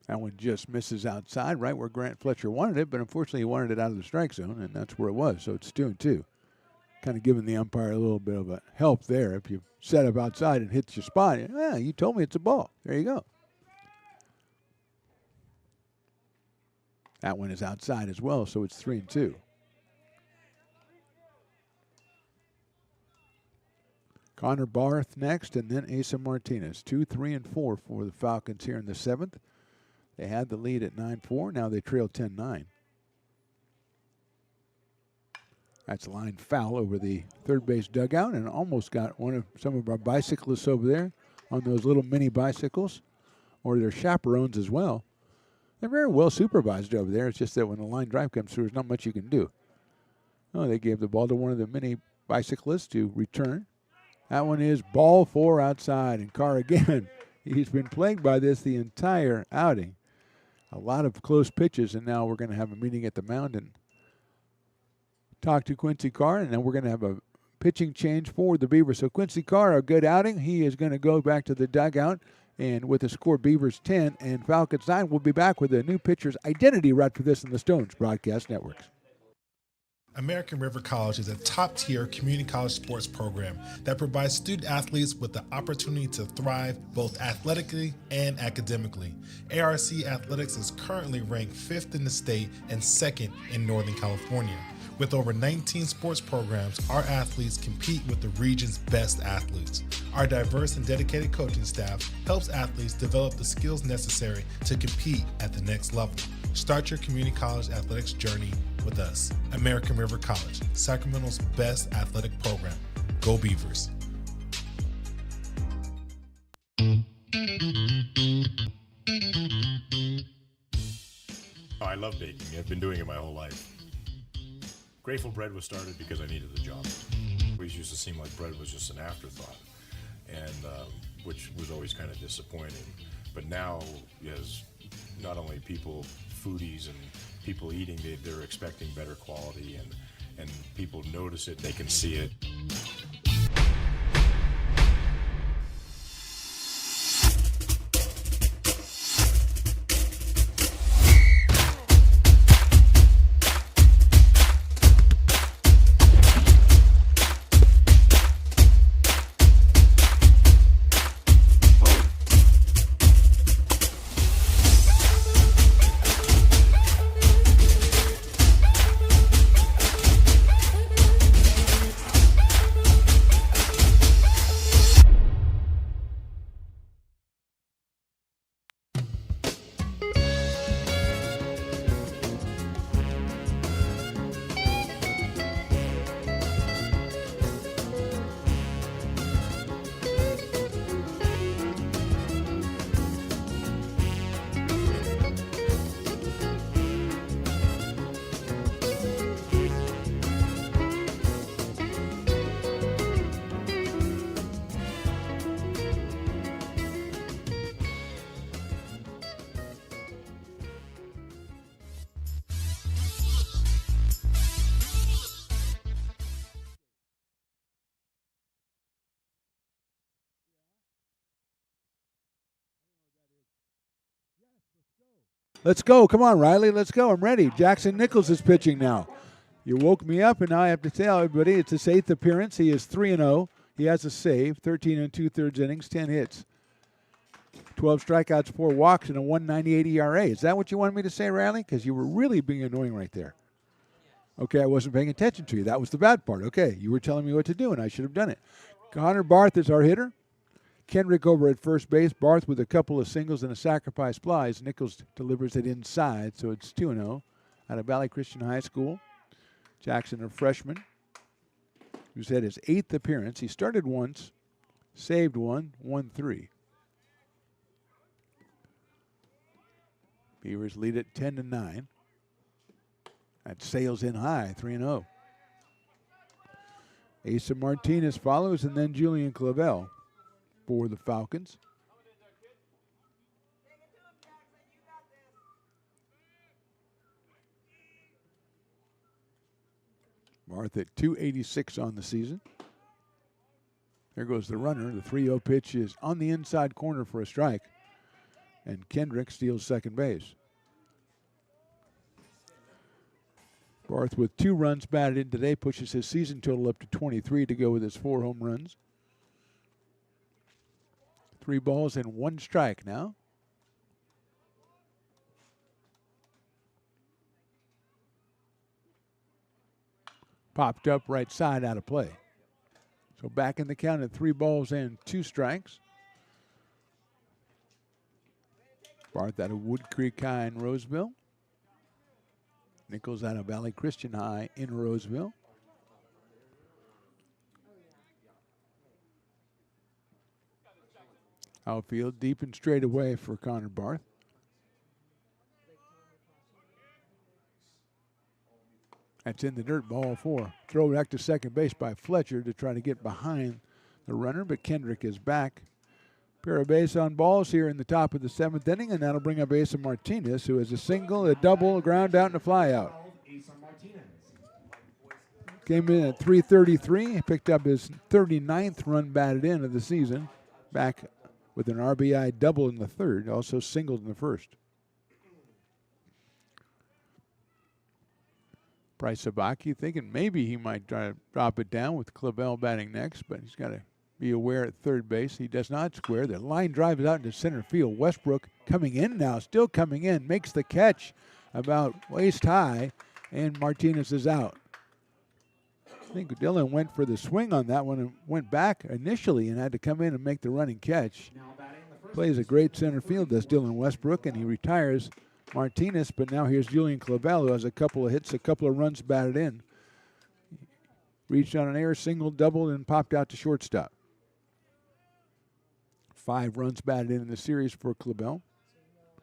That one just misses outside, right where Grant Fletcher wanted it, but unfortunately he wanted it out of the strike zone, and that's where it was, so it's 2-2. Kind of giving the umpire a little bit of a help there. If you set up outside and hits your spot, yeah, you told me it's a ball. There you go. That one is outside as well, so it's 3-2. Connor Barth next, and then Asa Martinez. 2, 3, and 4 for the Falcons here in the 7th. They had the lead at 9-4. Now they trail 10-9. That's a line foul over the third base dugout, and almost got some of our bicyclists over there on those little mini bicycles, or their chaperones as well. They're very well supervised over there. It's just that when the line drive comes through, there's not much you can do. Oh, they gave the ball to one of the mini bicyclists to return. That one is ball 4 outside, and Carr again. He's been plagued by this the entire outing. A lot of close pitches, and now we're going to have a meeting at the mound and talk to Quincy Carr, and then we're going to have a pitching change for the Beavers. So Quincy Carr, a good outing. He is going to go back to the dugout, and with the score Beavers 10 and Falcons 9, we'll be back with a new pitcher's identity right for this in the Stones Broadcast Networks. American River College is a top-tier community college sports program that provides student athletes with the opportunity to thrive both athletically and academically. ARC Athletics is currently ranked 5th in the state and 2nd in Northern California. With over 19 sports programs, our athletes compete with the region's best athletes. Our diverse and dedicated coaching staff helps athletes develop the skills necessary to compete at the next level. Start your community college athletics journey with us. American River College, Sacramento's best athletic program. Go Beavers. Oh, I love baking. I've been doing it my whole life. Grateful Bread was started because I needed the job. It always used to seem like bread was just an afterthought, and which was always kind of disappointing. But now, as not only people, foodies and people eating, they're expecting better quality, and people notice it, they can see it. Let's go. Come on, Riley. Let's go. I'm ready. Jackson Nichols is pitching now. You woke me up, and now I have to tell everybody it's his 8th appearance. He is 3-0. He has a save, 13 2/3 innings, 10 hits, 12 strikeouts, 4 walks, and a 1.98 ERA. Is that what you wanted me to say, Riley? Because you were really being annoying right there. Okay, I wasn't paying attention to you. That was the bad part. Okay, you were telling me what to do, and I should have done it. Connor Barth is our hitter. Kendrick over at first base. Barth with a couple of singles and a sacrifice fly. Nichols delivers it inside, so it's 2-0 out of Valley Christian High School. Jackson, a freshman, who's had his 8th appearance. He started once, saved one, won 3. Beavers lead at 10-9. That sails in high, 3-0. Asa Martinez follows, and then Julian Clavel. for the Falcons. Barth at 286 on the season. There goes the runner. The 3-0 pitch is on the inside corner for a strike. And Kendrick steals second base. Barth with 2 runs batted in today pushes his season total up to 23 to go with his 4 home runs. 3 balls and 1 strike now. Popped up right side out of play. So back in the count at 3 balls and 2 strikes. Barth out of Wood Creek High in Roseville. Nichols out of Valley Christian High in Roseville. Outfield deep and straight away for Connor Barth. That's in the dirt, ball 4. Throw back to second base by Fletcher to try to get behind the runner, but Kendrick is back. Pair of base on balls here in the top of the 7th inning, and that'll bring up Asa Martinez, who has a single, a double, a ground out, and a fly out. Came in at 333. He picked up his 39th run batted in of the season. Back with an RBI double in the 3rd, also singled in the 1st. Bryce Sabaki thinking maybe he might try to drop it down with Clavel batting next, but he's got to be aware at third base. He does not square. The line drive is out into center field. Westbrook coming in now, still coming in, makes the catch about waist high, and Martinez is out. I think Dylan went for the swing on that one and went back initially and had to come in and make the running catch. Plays a great center field, does Dylan Westbrook, and he retires Martinez, but now here's Julian Clavel, who has a couple of hits, a couple of runs batted in. Reached on an air, single, double, and popped out to shortstop. 5 runs batted in the series for Clavel,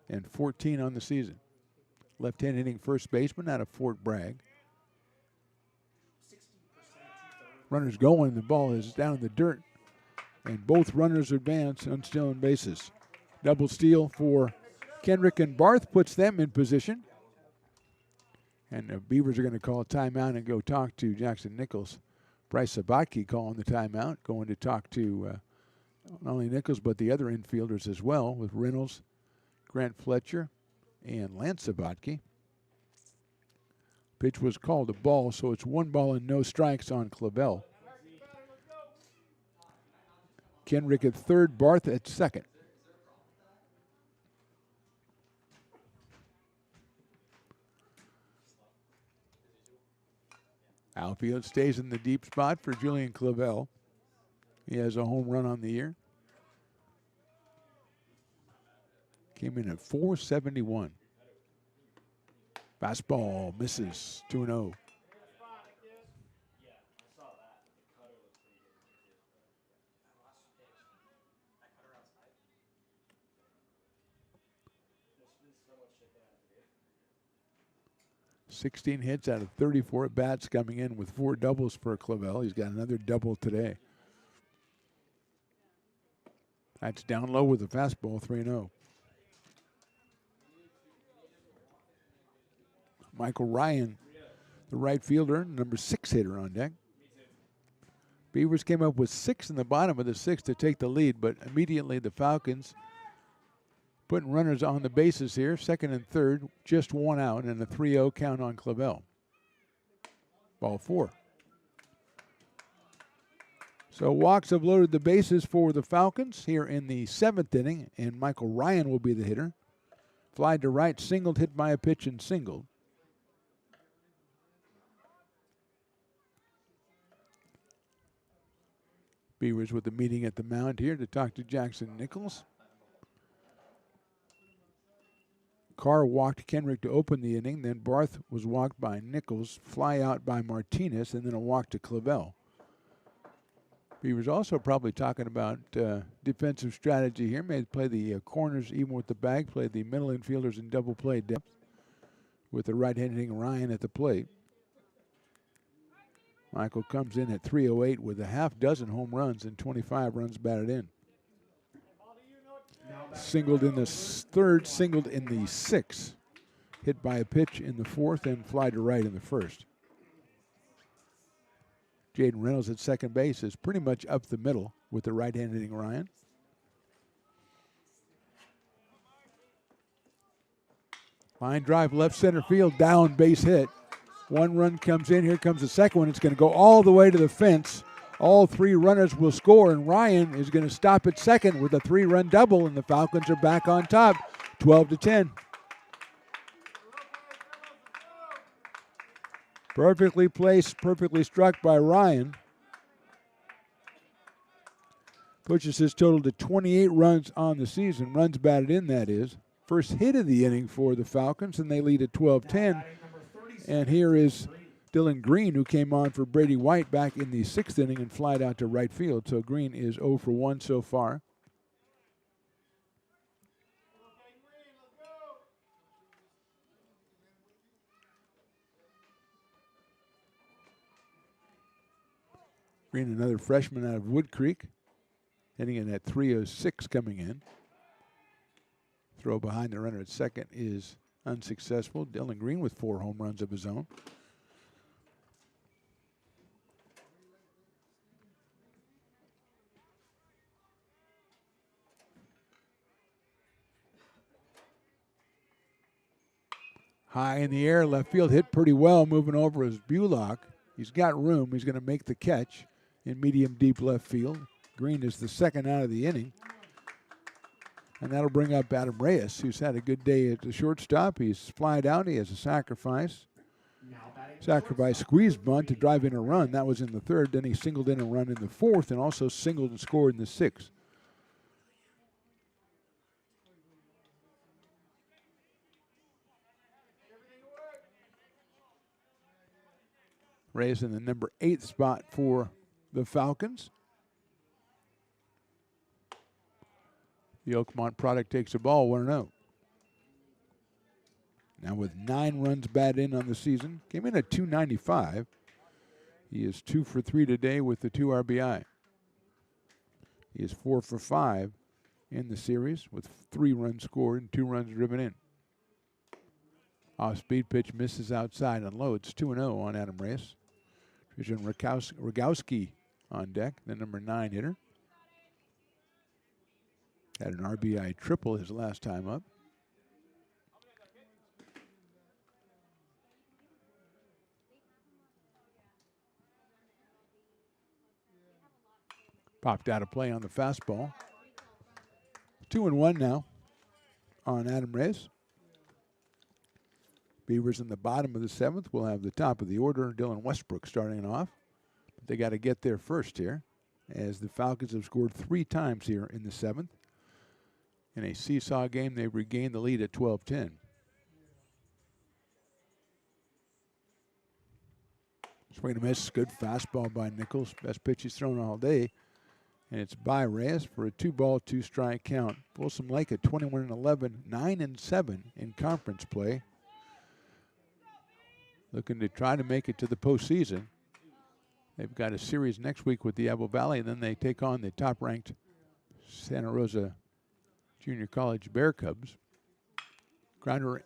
and 14 on the season. Left-hand hitting first baseman out of Fort Bragg. Runners going, the ball is down in the dirt, and both runners advance on stolen bases. Double steal for Kendrick and Barth puts them in position. And the Beavers are going to call a timeout and go talk to Jackson Nichols. Bryce Sabaki calling the timeout, going to talk to not only Nichols but the other infielders as well, with Reynolds, Grant Fletcher, and Lance Sabaki. Pitch was called a ball, so it's 1 ball and no strikes on Clavel. Kendrick at third, Barth at second. Outfield stays in the deep spot for Julian Clavel. He has a home run on the year. Came in at 471. Fastball misses, 2-0. $16 hits out of 34 at bats, coming in with 4 doubles for Clavel. He's got another double today. That's down low with a fastball, 3-0. Michael Ryan, the right fielder, number 6 hitter on deck. Beavers came up with 6 in the bottom of the 6th to take the lead, but immediately the Falcons putting runners on the bases here, second and third, just 1 out, and a 3-0 count on Clavel. Ball 4. So walks have loaded the bases for the Falcons here in the 7th inning, and Michael Ryan will be the hitter. Fly to right, singled, hit by a pitch, and singled. Beavers with the meeting at the mound here to talk to Jackson Nichols. Carr walked Kendrick to open the inning, then Barth was walked by Nichols, fly out by Martinez, and then a walk to Clavel. Beavers also probably talking about defensive strategy here. May play the corners even with the bag, play the middle infielders in double play depth with the right-handing Ryan at the plate. Michael comes in at 308 with a half dozen home runs and 25 runs batted in. Singled in the third, singled in the sixth. Hit by a pitch in the fourth and fly to right in the first. Jaden Reynolds at second base is pretty much up the middle with the right-hand hitting Ryan. Line drive left center field, down, base hit. One run comes in. Here comes the second one. It's going to go all the way to the fence. All three runners will score, and Ryan is going to stop at second with a 3-run double, and the Falcons are back on top, 12-10. Perfectly placed, perfectly struck by Ryan. Pushes his total to 28 runs on the season. Runs batted in, that is. First hit of the inning for the Falcons, and they lead at 12-10. And here is Dylan Green, who came on for Brady White back in the sixth inning and flied out to right field. So Green is 0 for 1 so far. Green, another freshman out of Wood Creek, hitting in at 306 coming in. Throw behind the runner at second is unsuccessful. Dylan Green with 4 home runs of his own. High in the air, left field, hit pretty well, moving over is Bulock. He's got room. He's going to make the catch in medium deep left field. Green is the second out of the inning. And that'll bring up Adam Reyes, who's had a good day at the shortstop. He's flied out. He has a sacrifice. Sacrifice squeeze bunt to drive in a run. That was in the third. Then he singled in a run in the fourth and also singled and scored in the sixth. Reyes in the number 8 spot for the Falcons. The Oakmont product takes a ball, 1-0. Now with 9 runs batted in on the season, came in at .295. He is 2 for 3 today with the 2 RBI. He is 4 for 5 in the series with 3 runs scored and 2 runs driven in. Off-speed pitch misses outside and low. It's 2-0 on Adam Reyes. Trishan Rogowski on deck, the number 9 hitter. Had an RBI triple his last time up. Popped out of play on the fastball. 2-1 now on Adam Reyes. Beavers in the bottom of the 7th will have the top of the order. Dylan Westbrook starting off. But they got to get there first here, as the Falcons have scored 3 times here in the 7th. In a seesaw game, they've regained the lead at 12-10. Swing and a miss. Good fastball by Nichols. Best pitch he's thrown all day. And it's by Reyes for a 2-ball, 2-strike count. Folsom Lake at 21-11, 9-7 in conference play. Looking to try to make it to the postseason. They've got a series next week with the Apple Valley, and then they take on the top-ranked Santa Rosa Junior College Bear Cubs. Grounder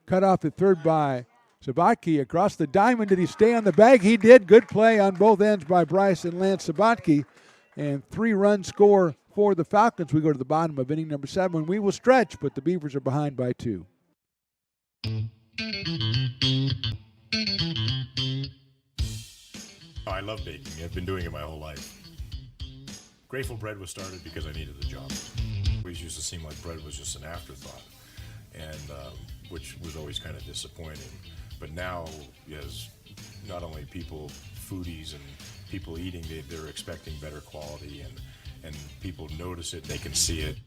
cut off the third by Sabatke across the diamond. Did he stay on the bag? He did. Good play on both ends by Bryce and Lance Sabatke. And 3-run score for the Falcons. We go to the bottom of inning number 7. We will stretch, but the Beavers are behind by 2. Oh, I love baking. I've been doing it my whole life. Grateful Bread was started because I needed the job. It always used to seem like bread was just an afterthought, and which was always kind of disappointing. But now, as not only people, foodies and people eating, they're expecting better quality, and people notice it, they can see it.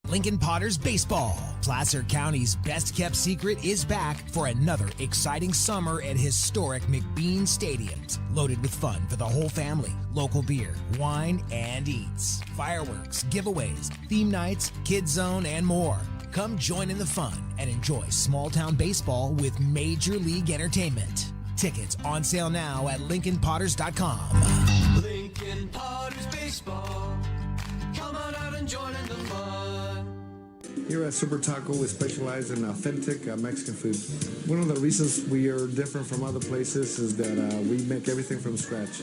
Lincoln Potters Baseball. Placer County's best-kept secret is back for another exciting summer at historic McBean Stadiums. Loaded with fun for the whole family, local beer, wine, and eats. Fireworks, giveaways, theme nights, kids zone, and more. Come join in the fun and enjoy small-town baseball with Major League Entertainment. Tickets on sale now at LincolnPotters.com. Lincoln Potters Baseball. Come on out and join in the fun. Here at Super Taco, we specialize in authentic Mexican food. One of the reasons we are different from other places is that we make everything from scratch.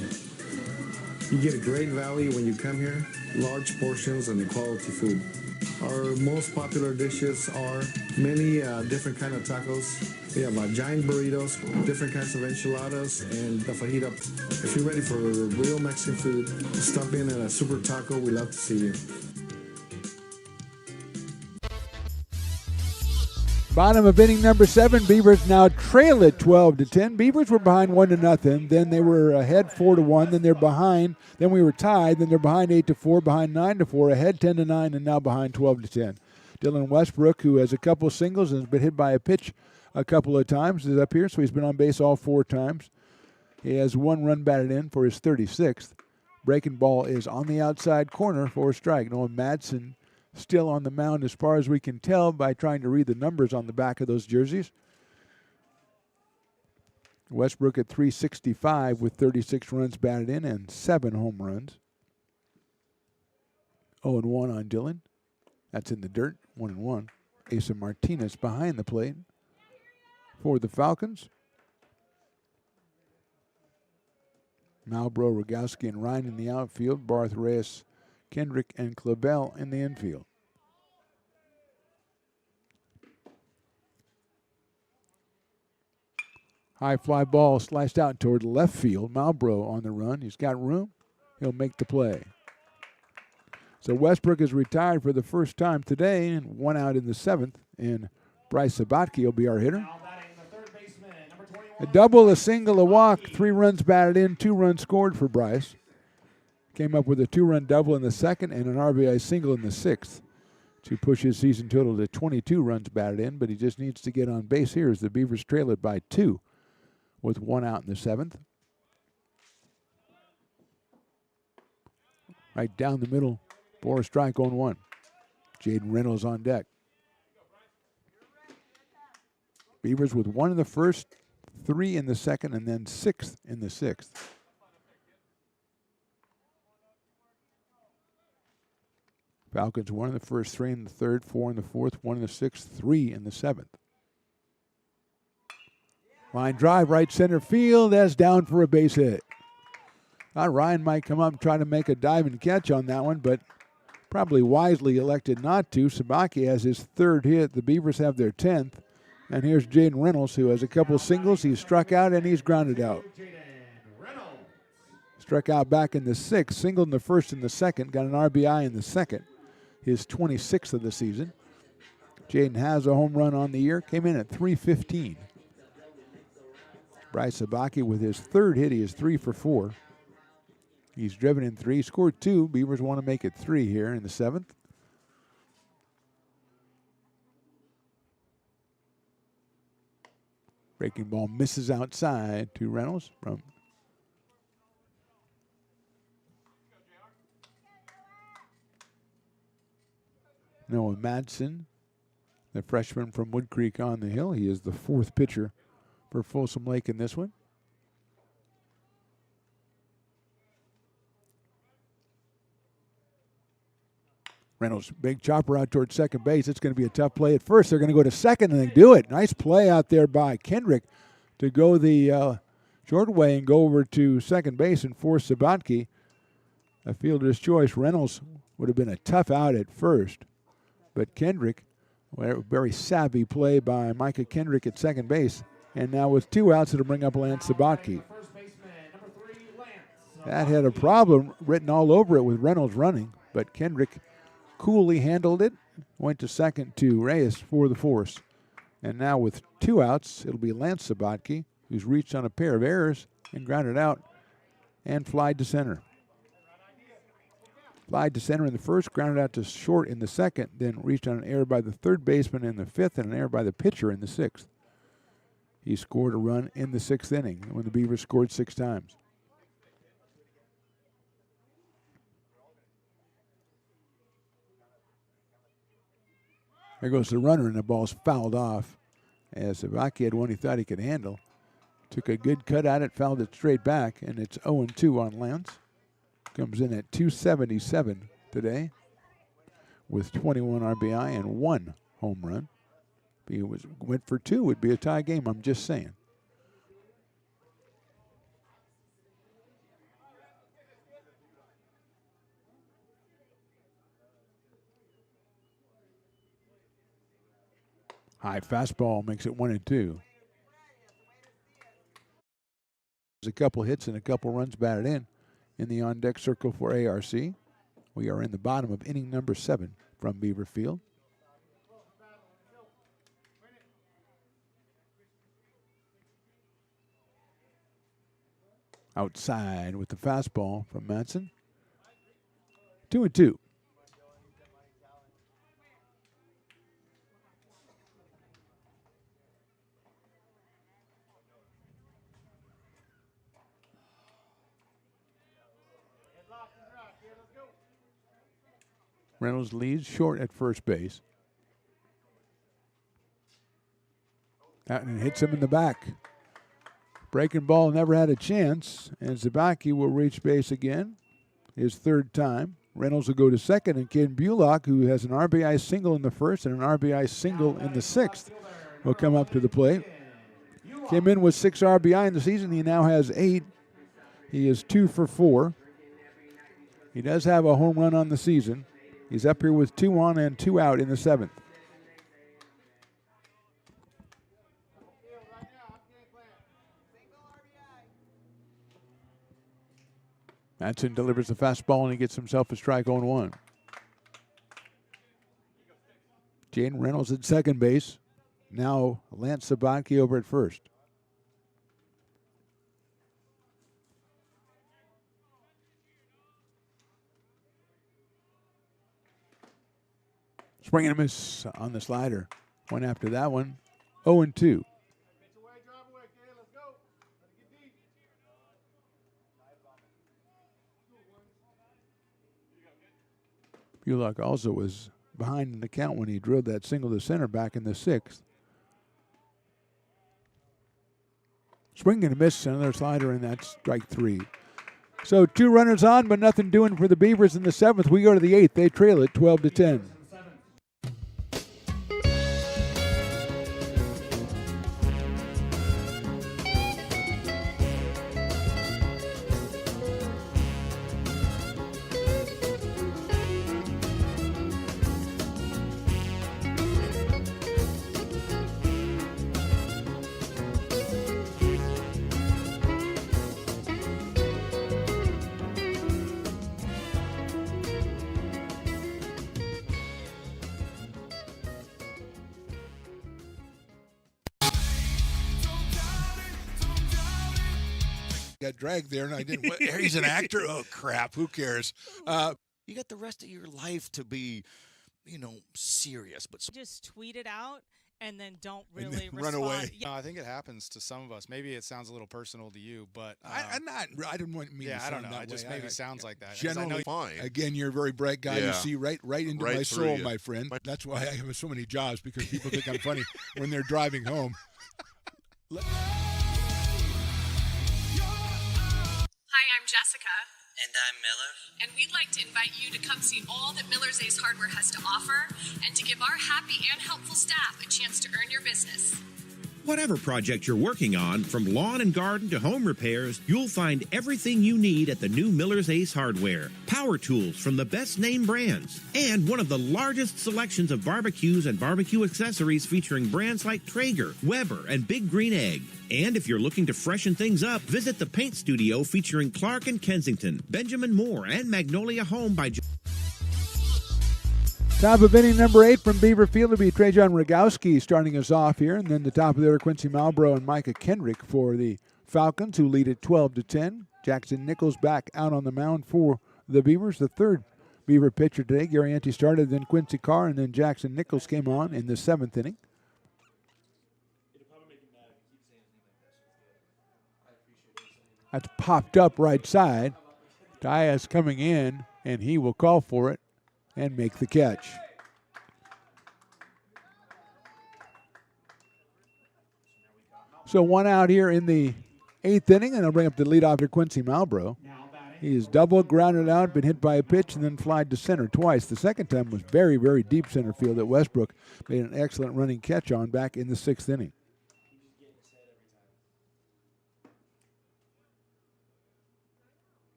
You get a great value when you come here, large portions and quality food. Our most popular dishes are many different kind of tacos. We have giant burritos, different kinds of enchiladas, and the fajita. If you're ready for real Mexican food, stop in at a Super Taco. We love to see you. Bottom of inning number 7, Beavers now trail at 12-10. Beavers were behind 1-0. Then they were ahead 4-1. Then they're behind. Then we were tied. Then they're behind 8-4, behind 9-4, ahead 10-9, and now behind 12-10. Dylan Westbrook, who has a couple of singles and has been hit by a pitch a couple of times, is up here, so he's been on base all 4 times. He has 1 run batted in for his 36th. Breaking ball is on the outside corner for a strike. Noah Madsen still on the mound as far as we can tell by trying to read the numbers on the back of those jerseys. Westbrook at .365 with 36 runs batted in and 7 home runs. 0-1 on Dylan. That's in the dirt, 1-1. Asa Martinez behind the plate for the Falcons. Malbro, Rogowski, and Ryan in the outfield. Barth, Reyes, Kendrick, and Clabell in the infield. High fly ball sliced out toward left field. Malbro on the run. He's got room. He'll make the play. So Westbrook is retired for the first time today and 1 out in the 7th. And Bryce Sabatke will be our hitter. A double, a single, a walk, 3 runs batted in, 2 runs scored for Bryce. Came up with a 2-run double in the 2nd and an RBI single in the 6th to push his season total to 22 runs batted in, but he just needs to get on base here as the Beavers trail it by 2 with 1 out in the 7th. Right down the middle for a strike on 1. Jaden Reynolds on deck. Beavers with 1 in the 1st, 3 in the 2nd, and then 6 in the 6th. Falcons 1 in the 1st, 3 in the 3rd, 4 in the 4th, 1 in the 6th, 3 in the 7th. Line drive, right center field. That's down for a base hit. Ryan might come up and try to make a dive and catch on that one, but probably wisely elected not to. Sabaki has his 3rd hit. The Beavers have their 10th. And here's Jaden Reynolds, who has a couple singles. He's struck out and he's grounded out. Struck out back in the 6th, singled in the 1st and the 2nd, got an RBI in the 2nd, his 26th of the season. Jaden has a home run on the year, came in at .315. Bryce Sabaki with his 3rd hit, he is 3 for 4. He's driven in 3, scored 2. Beavers want to make it 3 here in the 7th. Breaking ball misses outside to Reynolds from Noah Madsen, the freshman from Wood Creek on the Hill. He is the 4th pitcher for Folsom Lake in this one. Reynolds, big chopper out towards second base. It's going to be a tough play at first. They're going to go to second, and they do it. Nice play out there by Kendrick to go the short way and go over to second base and force Sabatke a fielder's choice. Reynolds would have been a tough out at first, but Kendrick, very savvy play by Micah Kendrick at second base. And now with 2 outs, it'll bring up Lance Sabatke. That had a problem written all over it with Reynolds running, but Kendrick coolly handled it, went to second to Reyes for the force. And now with 2 outs, it'll be Lance Sabatke, who's reached on a pair of errors and grounded out and flied to center. Flied to center in the 1st, grounded out to short in the 2nd, then reached on an error by the 3rd baseman in the 5th and an error by the pitcher in the 6th. He scored a run in the 6th inning when the Beavers scored 6 times. There goes the runner, and the ball's fouled off. As Sabatke had one he thought he could handle. Took a good cut at it, fouled it straight back, and it's 0-2 on Lance. Comes in at 277 today. with 21 RBI and 1 home run. If he went for 2, it would be a tie game, I'm just saying. High fastball makes it 1-2. There's a couple hits and a couple runs batted in the on-deck circle for ARC. We are in the bottom of inning number 7 from Beaver Field. Outside with the fastball from Madsen. 2-2. Reynolds leads short at first base. Patton hits him in the back. Breaking ball never had a chance, and Zabaki will reach base again, his 3rd time. Reynolds will go to second, and Ken Bullock, who has an RBI single in the first and an RBI single in the 6th, will come up to the plate. Came in with 6 RBI in the season. He now has 8. He is 2 for 4. He does have a home run on the season. He's up here with 2 on and 2 out in the 7th. Madsen delivers the fastball and he gets himself a strike on 1. Jaden Reynolds at second base. Now Lance Sabatke over at first. Swing and a miss on the slider. One after that one. 0-2. Bullock also was behind in the count when he drilled that single to center back in the 6th. Swing and a miss, another slider, and that's strike 3. So 2 runners on, but nothing doing for the Beavers in the 7th. We go to the 8th. They trail it 12-10. Got dragged there, and I didn't. He's an actor. Oh crap! Who cares? You got the rest of your life to be, serious. But just tweet it out and then don't And really then run respond. away. Yeah. No, I think it happens to some of us. Maybe it sounds a little personal to you, but I'm not. I didn't want me. Yeah, to I don't sound know. that It just way. maybe sounds like that. 'Cause Generally, fine. Again, you're a very bright guy. Yeah. You see right into Right my through soul, you. my friend. That's why I have so many jobs, because people think I'm funny when they're driving home. Hi, I'm Jessica. And I'm Miller. And we'd like to invite you to come see all that Miller's Ace Hardware has to offer and to give our happy and helpful staff a chance to earn your business. Whatever project you're working on, from lawn and garden to home repairs, you'll find everything you need at the new Miller's Ace Hardware. Power tools from the best name brands, and one of the largest selections of barbecues and barbecue accessories featuring brands like Traeger, Weber, and Big Green Egg. And if you're looking to freshen things up, visit the paint studio featuring Clark and Kensington, Benjamin Moore, and Magnolia Home by Top of inning number 8 from Beaver Field will be Trajan Rogowski starting us off here. And then the top of the order, Quincy Malbrough and Micah Kendrick for the Falcons, who lead at 12-10. Jackson Nichols back out on the mound for the Beavers. The third Beaver pitcher today. Gary Ante started, then Quincy Carr, and then Jackson Nichols came on in the 7th inning. That's popped up right side. Diaz coming in, and he will call for it and make the catch. So 1 out here in the 8th inning, and I'll bring up the leadoff to Quincy Malbrough. Now batting He is double grounded out, been hit by a pitch, and then flied to center twice. The second time was very, very deep center field that Westbrook made an excellent running catch on back in the 6th inning.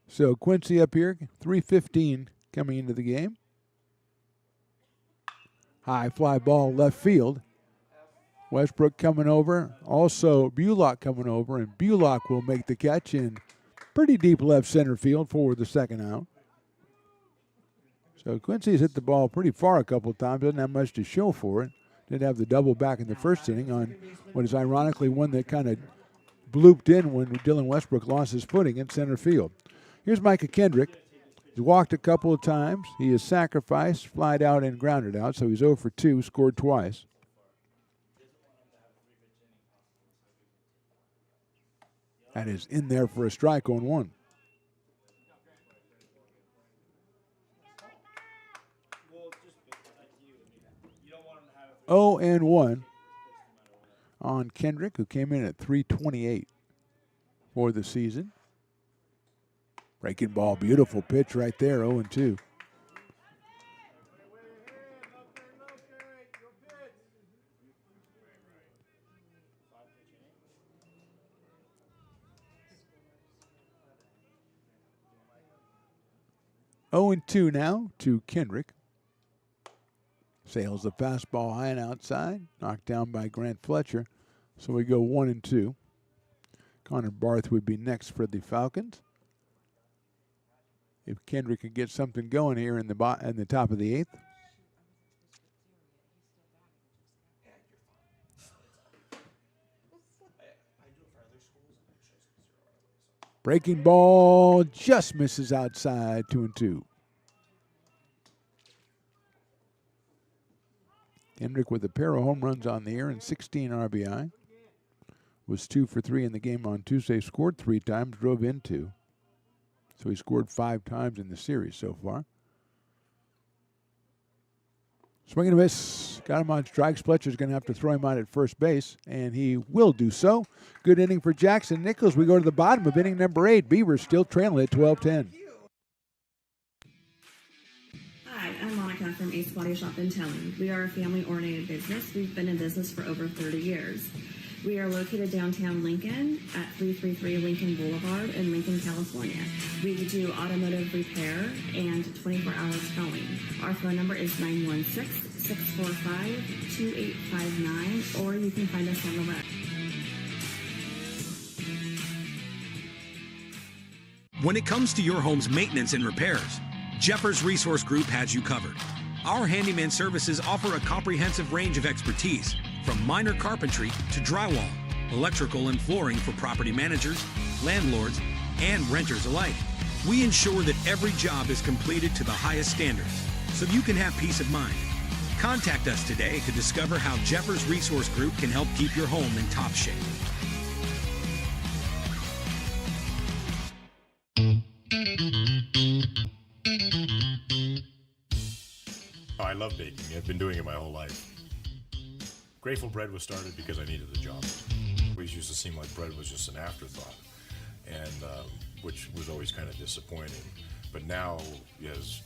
So Quincy up here, 3:15 coming into the game. High fly ball left field. Westbrook coming over. Also Bullock coming over, and Bullock will make the catch in pretty deep left center field for the second out. So Quincy's hit the ball pretty far a couple of times. Doesn't have much to show for it. Did have the double back in the first inning on what is ironically one that kind of blooped in when Dylan Westbrook lost his footing in center field. Here's Micah Kendrick. He's walked a couple of times. He is sacrificed, flied out, and grounded out. So he's 0 for 2, scored twice. That is in there for a strike on 1. Oh and 1 on Kendrick, who came in at 328 for the season. Breaking ball, beautiful pitch right there, 0 and 2. Oh and 2 now to Kendrick. Sails the fastball high and outside, knocked down by Grant Fletcher. So we go 1 and 2. Connor Barth would be next for the Falcons. If Kendrick could get something going here in the top of the 8th. Breaking ball just misses outside, 2 and 2. Kendrick with a pair of home runs on the year and 16 RBI. Was 2 for 3 in the game on Tuesday. Scored 3 times, drove in 2. So he scored 5 times in the series so far. Swing and a miss. Got him on strikes. Fletcher's going to have to throw him out at first base, and he will do so. Good inning for Jackson Nichols. We go to the bottom of inning number 8. Beavers still trailing at 12-10. Hi, I'm Monica from Ace Body Shop and Towing. We are a family-oriented business. We've been in business for over 30 years. We are located downtown Lincoln at 333 Lincoln Boulevard in Lincoln, California. We do automotive repair and 24-hour towing. Our phone number is 916-645-2859, or you can find us on the web. When it comes to your home's maintenance and repairs, Jeffers Resource Group has you covered. Our handyman services offer a comprehensive range of expertise, from minor carpentry to drywall, electrical and flooring for property managers, landlords, and renters alike. We ensure that every job is completed to the highest standards, so you can have peace of mind. Contact us today to discover how Jeffers Resource Group can help keep your home in top shape. Oh, I love baking. I've been doing it my whole life. Grateful Bread was started because I needed the job. It always used to seem like bread was just an afterthought, and which was always kind of disappointing. But now, as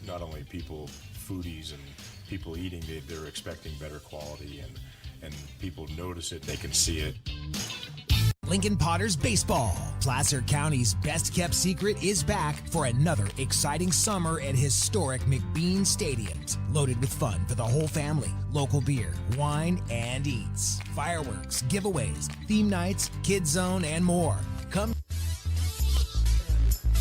not only people, foodies and people eating, they're expecting better quality, and people notice it, they can see it. Lincoln Potters Baseball. Placer County's best-kept secret is back for another exciting summer at historic McBean Stadiums. Loaded with fun for the whole family, local beer, wine, and eats. Fireworks, giveaways, theme nights, kids zone, and more. Come.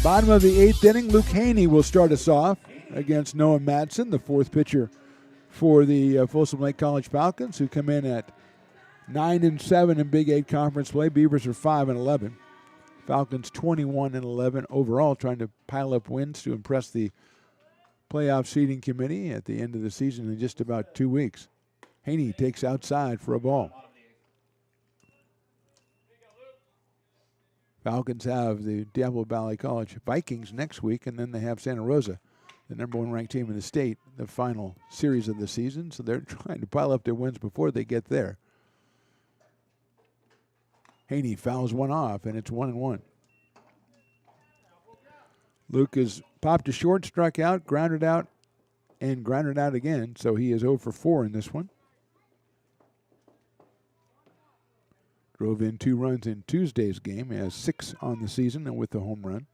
Bottom of the 8th inning, Luke Haney will start us off against Noah Madsen, the 4th pitcher for the Folsom Lake College Falcons, who come in at 9-7 in Big 8 conference play. Beavers are 5-11. Falcons 21-11 overall, trying to pile up wins to impress the playoff seeding committee at the end of the season in just about 2 weeks. Haney takes outside for a ball. Falcons have the Diablo Valley College Vikings next week, and then they have Santa Rosa, the number 1 ranked team in the state, the final series of the season. So they're trying to pile up their wins before they get there. Haney fouls one off, and it's 1-1. Luke has popped a short, struck out, grounded out, and grounded out again, so he is 0 for 4 in this one. Drove in 2 runs in Tuesday's game. He has 6 on the season and with the home run.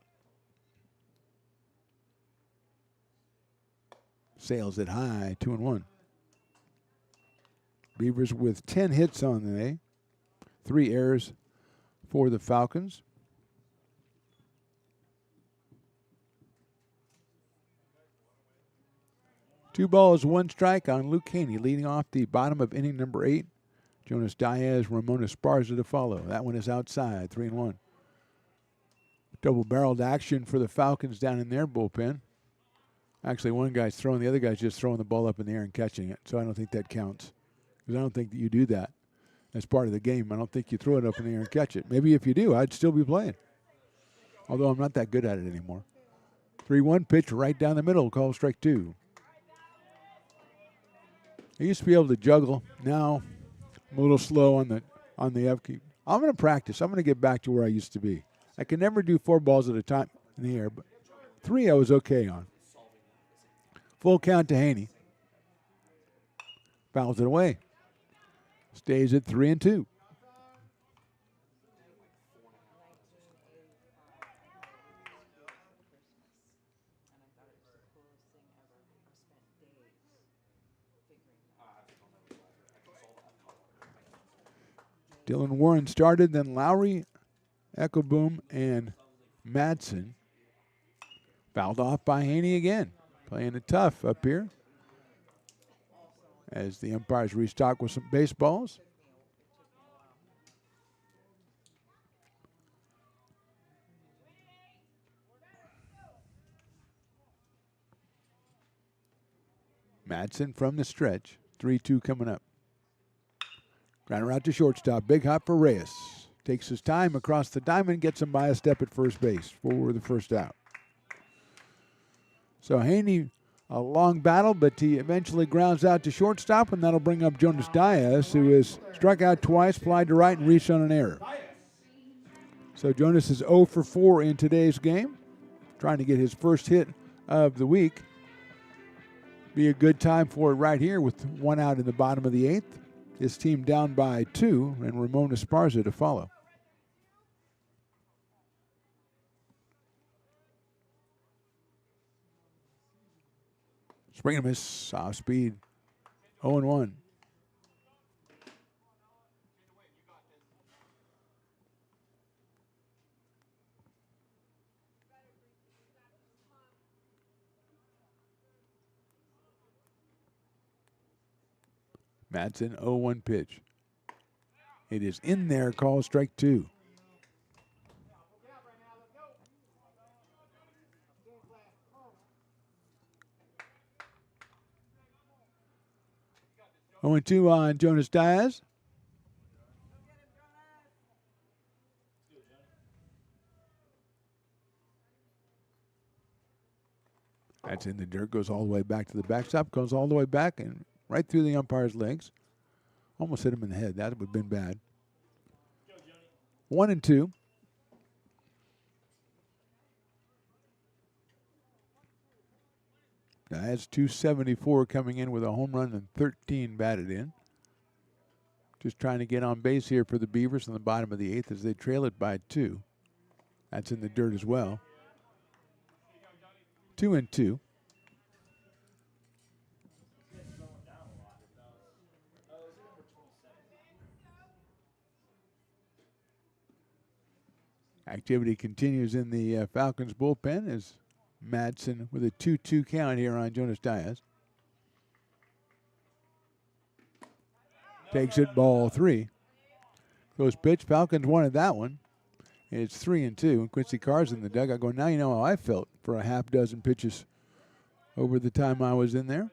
Sails it high, 2-1. Beavers with 10 hits on the day, 3 errors for the Falcons. Two balls, 1 strike on Luke Haney, leading off the bottom of inning number 8. Jonas Diaz, Ramon Esparza to follow. That one is outside, 3-1. Double-barreled action for the Falcons down in their bullpen. Actually, one guy's throwing, the other guy's just throwing the ball up in the air and catching it, so I don't think that counts. Because I don't think that you do that as part of the game. I don't think you throw it up in the air and catch it. Maybe if you do, I'd still be playing. Although I'm not that good at it anymore. 3-1 pitch right down the middle, call strike 2. I used to be able to juggle. Now I'm a little slow on the upkeep. I'm going to practice. I'm going to get back to where I used to be. I can never do 4 balls at a time in the air, but 3 I was okay on. Full count to Haney. Fouls it away. Stays at 3-2. Dylan Warren started, then Lowry, Eckelboom, and Madsen. Fouled off by Haney again. Playing it tough up here as the umpires restock with some baseballs. Madsen from the stretch. 3-2 coming up. Grounder out to shortstop. Big hop for Reyes. Takes his time across the diamond, gets him by a step at first base for the first out. So Haney, a long battle, but he eventually grounds out to shortstop, and that'll bring up Jonas Diaz, who has struck out twice, flied to right, and reached on an error. So Jonas is 0 for 4 in today's game, trying to get his first hit of the week. Be a good time for it right here with 1 out in the bottom of the 8th. His team down by 2, and Ramon Esparza to follow. Swing and miss, off speed, 0-1. Madsen, 0-1 pitch. It is in there, call strike 2. Oh, 2 on Jonas Diaz. That's in the dirt, goes all the way back to the backstop, goes all the way back and right through the umpire's legs. Almost hit him in the head. That would have been bad. 1-2. Diaz 274 coming in with a home run and 13 batted in. Just trying to get on base here for the Beavers in the bottom of the 8th as they trail it by 2. That's in the dirt as well. 2-2. Activity continues in the Falcons bullpen as Madsen with a 2-2 count here on Jonas Diaz. Takes it, ball 3. Goes pitch. Falcons wanted that one. And it's 3-2. And Quincy Carr's in the dugout going, now you know how I felt for a half dozen pitches over the time I was in there.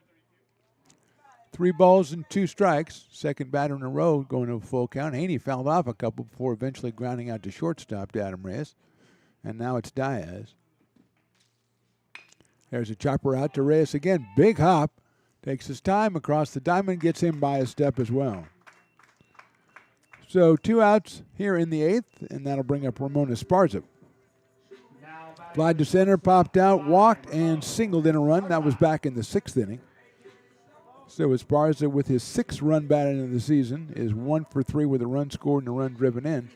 3 balls and 2 strikes. Second batter in a row going to a full count. Haney fouled off a couple before eventually grounding out to shortstop to Adam Reyes. And now it's Diaz. There's a chopper out to Reyes again. Big hop. Takes his time across the diamond. Gets him by a step as well. So 2 outs here in the 8th, and that'll bring up Ramon Esparza. Fly to center, popped out, walked, and singled in a run. That was back in the 6th inning. So Esparza, with his 6th run batted of the season, is 1 for 3 with a run scored and a run driven in.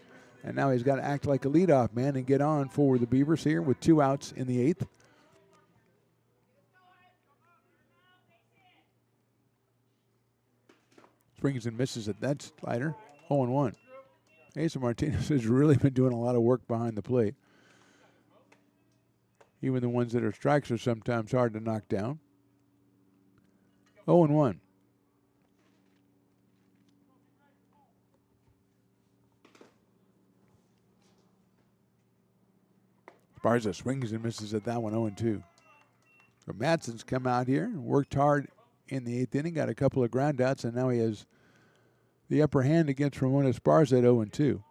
And now he's got to act like a leadoff man and get on for the Beavers here with 2 outs in the 8th. Swings and misses at that slider. 0-1. Asa Martinez has really been doing a lot of work behind the plate. Even the ones that are strikes are sometimes hard to knock down. 0-1. Esparza swings and misses at that one, 0-2. So Madsen's come out here and worked hard in the 8th inning, got a couple of ground outs, and now he has the upper hand against Ramon Esparza at 0-2.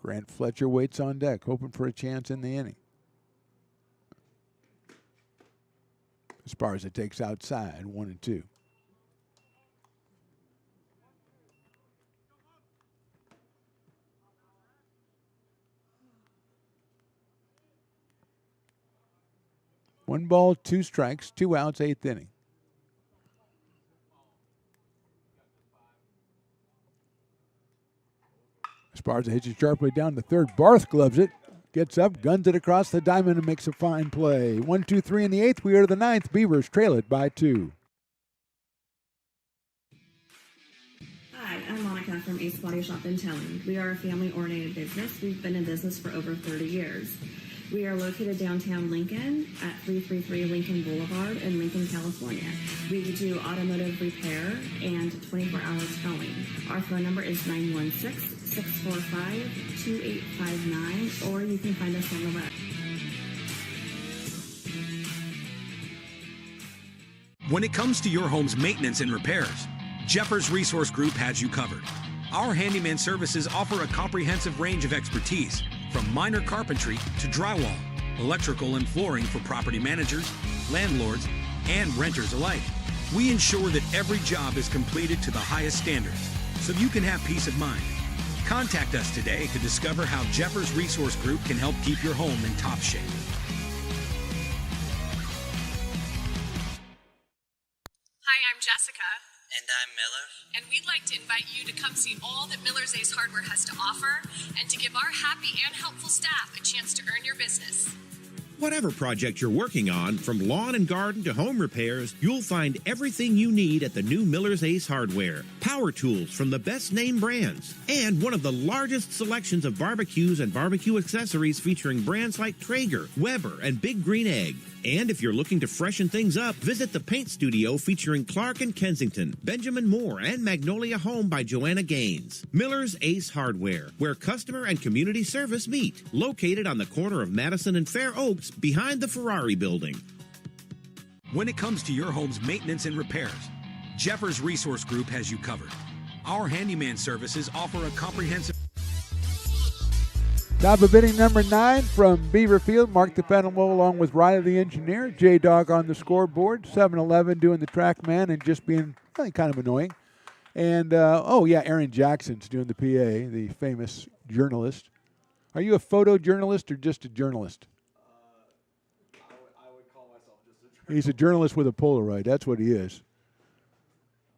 Grant Fletcher waits on deck, hoping for a chance in the inning. Esparza takes outside, 1-2. One ball, 2 strikes, 2 outs, 8th inning. Esparza hits it sharply down to third. Barth gloves it, gets up, guns it across the diamond, and makes a fine play. 1-2-3 in the 8th. We are to the 9th. Beavers trail it by 2. Hi, I'm Monica from Ace Body Shop and Towing. We are a family-oriented business. We've been in business for over 30 years. We are located downtown Lincoln at 333 Lincoln Boulevard in Lincoln, California. We do automotive repair and 24-hour towing. Our phone number is 916-645-2859, or you can find us on the web. When it comes to your home's maintenance and repairs, Jeffers Resource Group has you covered. Our handyman services offer a comprehensive range of expertise, from minor carpentry to drywall, electrical and flooring for property managers, landlords, and renters alike. We ensure that every job is completed to the highest standards, so you can have peace of mind. Contact us today to discover how Jeffers Resource Group can help keep your home in top shape. Hi, I'm Jessica. And I'm Miller. And we'd like to invite you to come see all that Miller's Ace Hardware has to offer and to give our happy and helpful staff a chance to earn your business. Whatever project you're working on, from lawn and garden to home repairs, you'll find everything you need at the new Miller's Ace Hardware. Power tools from the best name brands, and one of the largest selections of barbecues and barbecue accessories featuring brands like Traeger, Weber, and Big Green Egg. And if you're looking to freshen things up, visit the paint studio featuring Clark and Kensington, Benjamin Moore, and Magnolia Home by Joanna Gaines. Miller's Ace Hardware, where customer and community service meet. Located on the corner of Madison and Fair Oaks, behind the Ferrari building. When it comes to your home's maintenance and repairs, Jeffers Resource Group has you covered. Our handyman services offer a comprehensive... Top of inning number 9 from Beaver Field. Mark the Fenimore along with Riley the engineer. J-Dog on the scoreboard. 7-11 doing the track man and just being really kind of annoying. And, Aaron Jackson's doing the PA, the famous journalist. Are you a photojournalist or just a journalist? I would call myself just a journalist. He's a journalist with a Polaroid. That's what he is.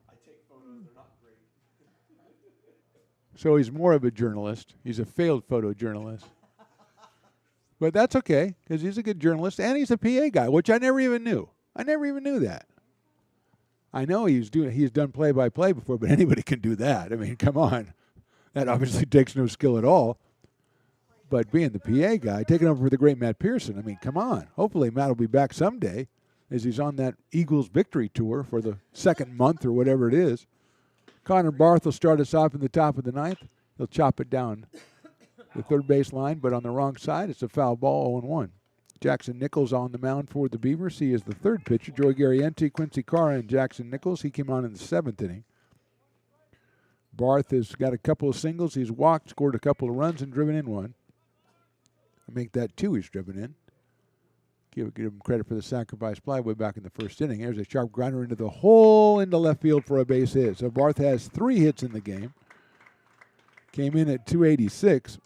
I take photos. They're not great. So he's more of a journalist. He's a failed photojournalist. But that's okay, because he's a good journalist, and he's a PA guy, which I never even knew. I never even knew that. I know he's done play-by-play before, but anybody can do that. I mean, come on. That obviously takes no skill at all. But being the PA guy, taking over for the great Matt Pearson, I mean, come on. Hopefully Matt will be back someday as he's on that Eagles victory tour for the second month or whatever it is. Connor Barth will start us off in the top of the 9th. He'll chop it down the third base line, but on the wrong side, it's a foul ball, 0-1. Jackson Nichols on the mound for the Beavers. He is the third pitcher. Joey Garrienti, Quincy Carr, and Jackson Nichols. He came on in the 7th inning. Barth has got a couple of singles. He's walked, scored a couple of runs, and driven in one. I make that 2 he's driven in. Give him credit for the sacrifice fly way back in the first inning. There's a sharp grounder into the hole into left field for a base hit. So Barth has 3 hits in the game. Came in at 286.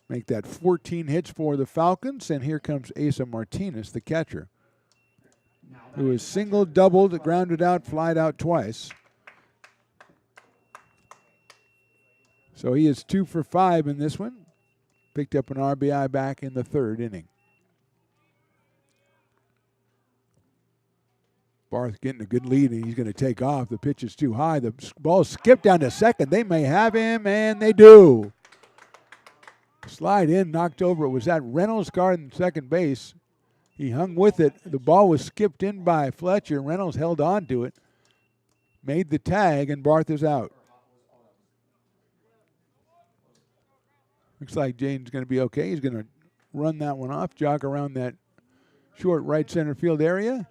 Make that 14 hits for the Falcons. And here comes Asa Martinez, the catcher, who is single, doubled, grounded out, flied out twice. So he is 2 for 5 in this one. Picked up an RBI back in the 3rd inning. Barth getting a good lead, and he's going to take off. The pitch is too high. The ball skipped down to second. They may have him, and they do. Slide in, knocked over. It was at Reynolds guarding second base. He hung with it. The ball was skipped in by Fletcher. Reynolds held on to it, made the tag, and Barth is out. Looks like Jaden's going to be okay. He's going to run that one off, jog around that short right center field area.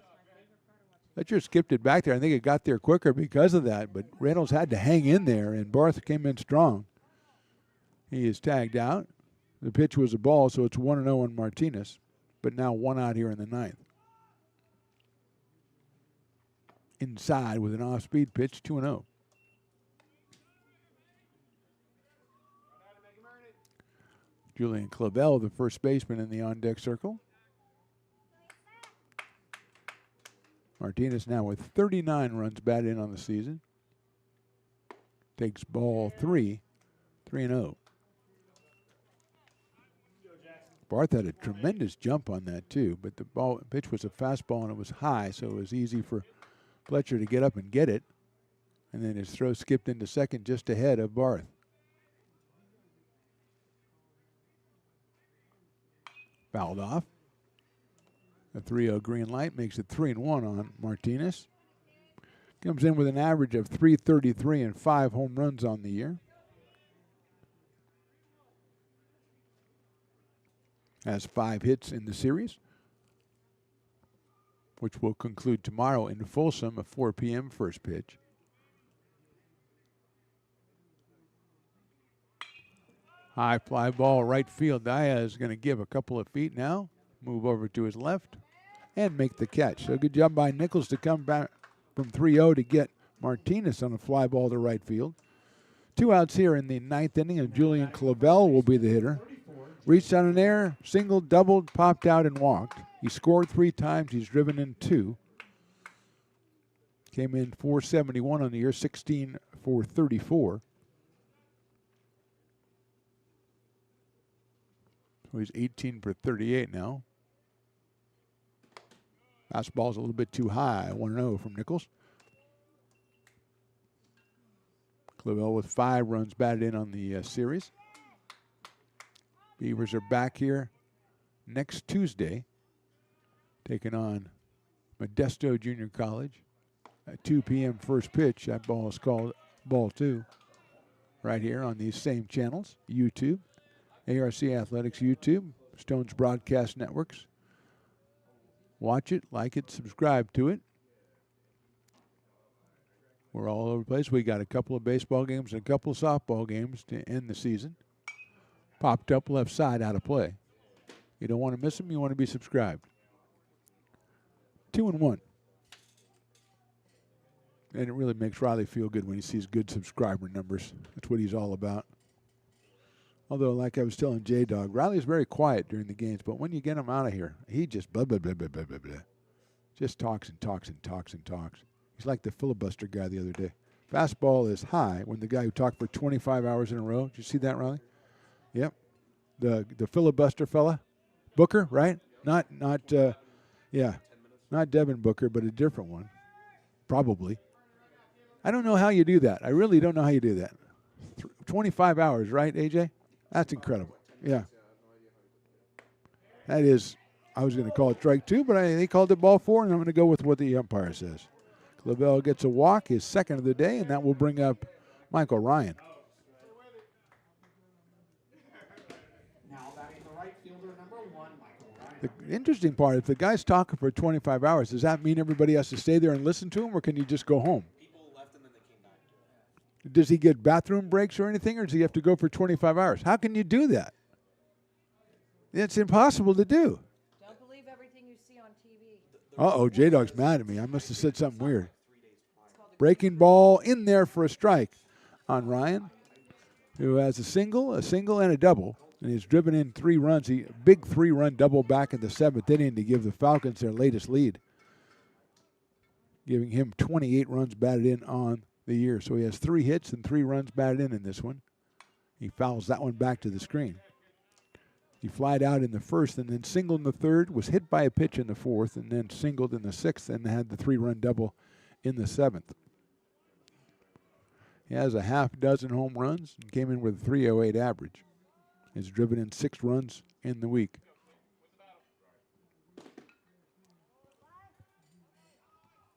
Fletcher skipped it back there. I think it got there quicker because of that, but Reynolds had to hang in there, and Barth came in strong. He is tagged out. The pitch was a ball, so it's 1-0 on Martinez, but now 1 out here in the 9th. Inside with an off-speed pitch, 2-0. Julian Clavel, the first baseman in the on-deck circle. Martinez now with 39 runs batted in on the season. Takes ball 3, 3-0. Barth had a tremendous jump on that too, but the pitch was a fastball and it was high, so it was easy for Fletcher to get up and get it. And then his throw skipped into second just ahead of Barth. Fouled off. A 3-0 green light makes it 3-1 on Martinez. Comes in with an average of .333 and 5 home runs on the year. Has 5 hits in the series, which will conclude tomorrow in Folsom, a 4 p.m. first pitch. High fly ball, right field. Diaz is going to give a couple of feet now, move over to his left, and make the catch. So good job by Nichols to come back from 3-0 to get Martinez on a fly ball to right field. 2 outs here in the 9th inning, and Julian Clavel will be the hitter. Reached on an air, singled, doubled, popped out, and walked. He scored 3 times. He's driven in 2. Came in .471 on the year, 16 for 34. So he's 18 for 38 now. Fastball's a little bit too high. 1-0 from Nichols. Clavel with 5 runs batted in on the series. Beavers are back here next Tuesday, taking on Modesto Junior College at 2 p.m. first pitch. That ball is called ball 2 right here on these same channels, YouTube, ARC Athletics YouTube, Stones Broadcast Networks. Watch it, like it, subscribe to it. We're all over the place. We got a couple of baseball games and a couple of softball games to end the season. Popped up left side, out of play. You don't want to miss them. You want to be subscribed. 2-1. And it really makes Riley feel good when he sees good subscriber numbers. That's what he's all about. Although, like I was telling J-Dog, Riley's very quiet during the games, but when you get him out of here, he just blah, blah, blah, blah, blah, blah, blah. Just talks and talks and talks and talks. He's like the filibuster guy the other day. Fastball is high when the guy who talked for 25 hours in a row. Did you see that, Riley? Yep. The filibuster fella. Booker, right? Not Devin Booker, but a different one. Probably. I don't know how you do that. I really don't know how you do that. 25 hours, right, AJ? That's incredible. Yeah. That is, I was going to call it strike 2, but they called it ball 4, and I'm going to go with what the umpire says. Clavel gets a walk, his second of the day, and that will bring up Michael Ryan. The interesting part, if the guy's talking for 25 hours, does that mean everybody has to stay there and listen to him, or can you just go home? People left and then they came back. Does he get bathroom breaks or anything, or does he have to go for 25 hours? How can you do that? It's impossible to do. Don't believe everything you see on TV. Uh-oh, J-Dog's mad at me. I must have said something weird. Breaking ball in there for a strike on Ryan, who has a single, and a double. And he's driven in 3 runs. Big 3-run double back in the 7th inning to give the Falcons their latest lead, giving him 28 runs batted in on the year. So he has 3 hits and 3 runs batted in this one. He fouls that one back to the screen. He flied out in the 1st and then singled in the 3rd, was hit by a pitch in the 4th, and then singled in the 6th and had the 3-run double in the 7th. He has a half dozen home runs and came in with a 3.08 average. He's driven in 6 runs in the week.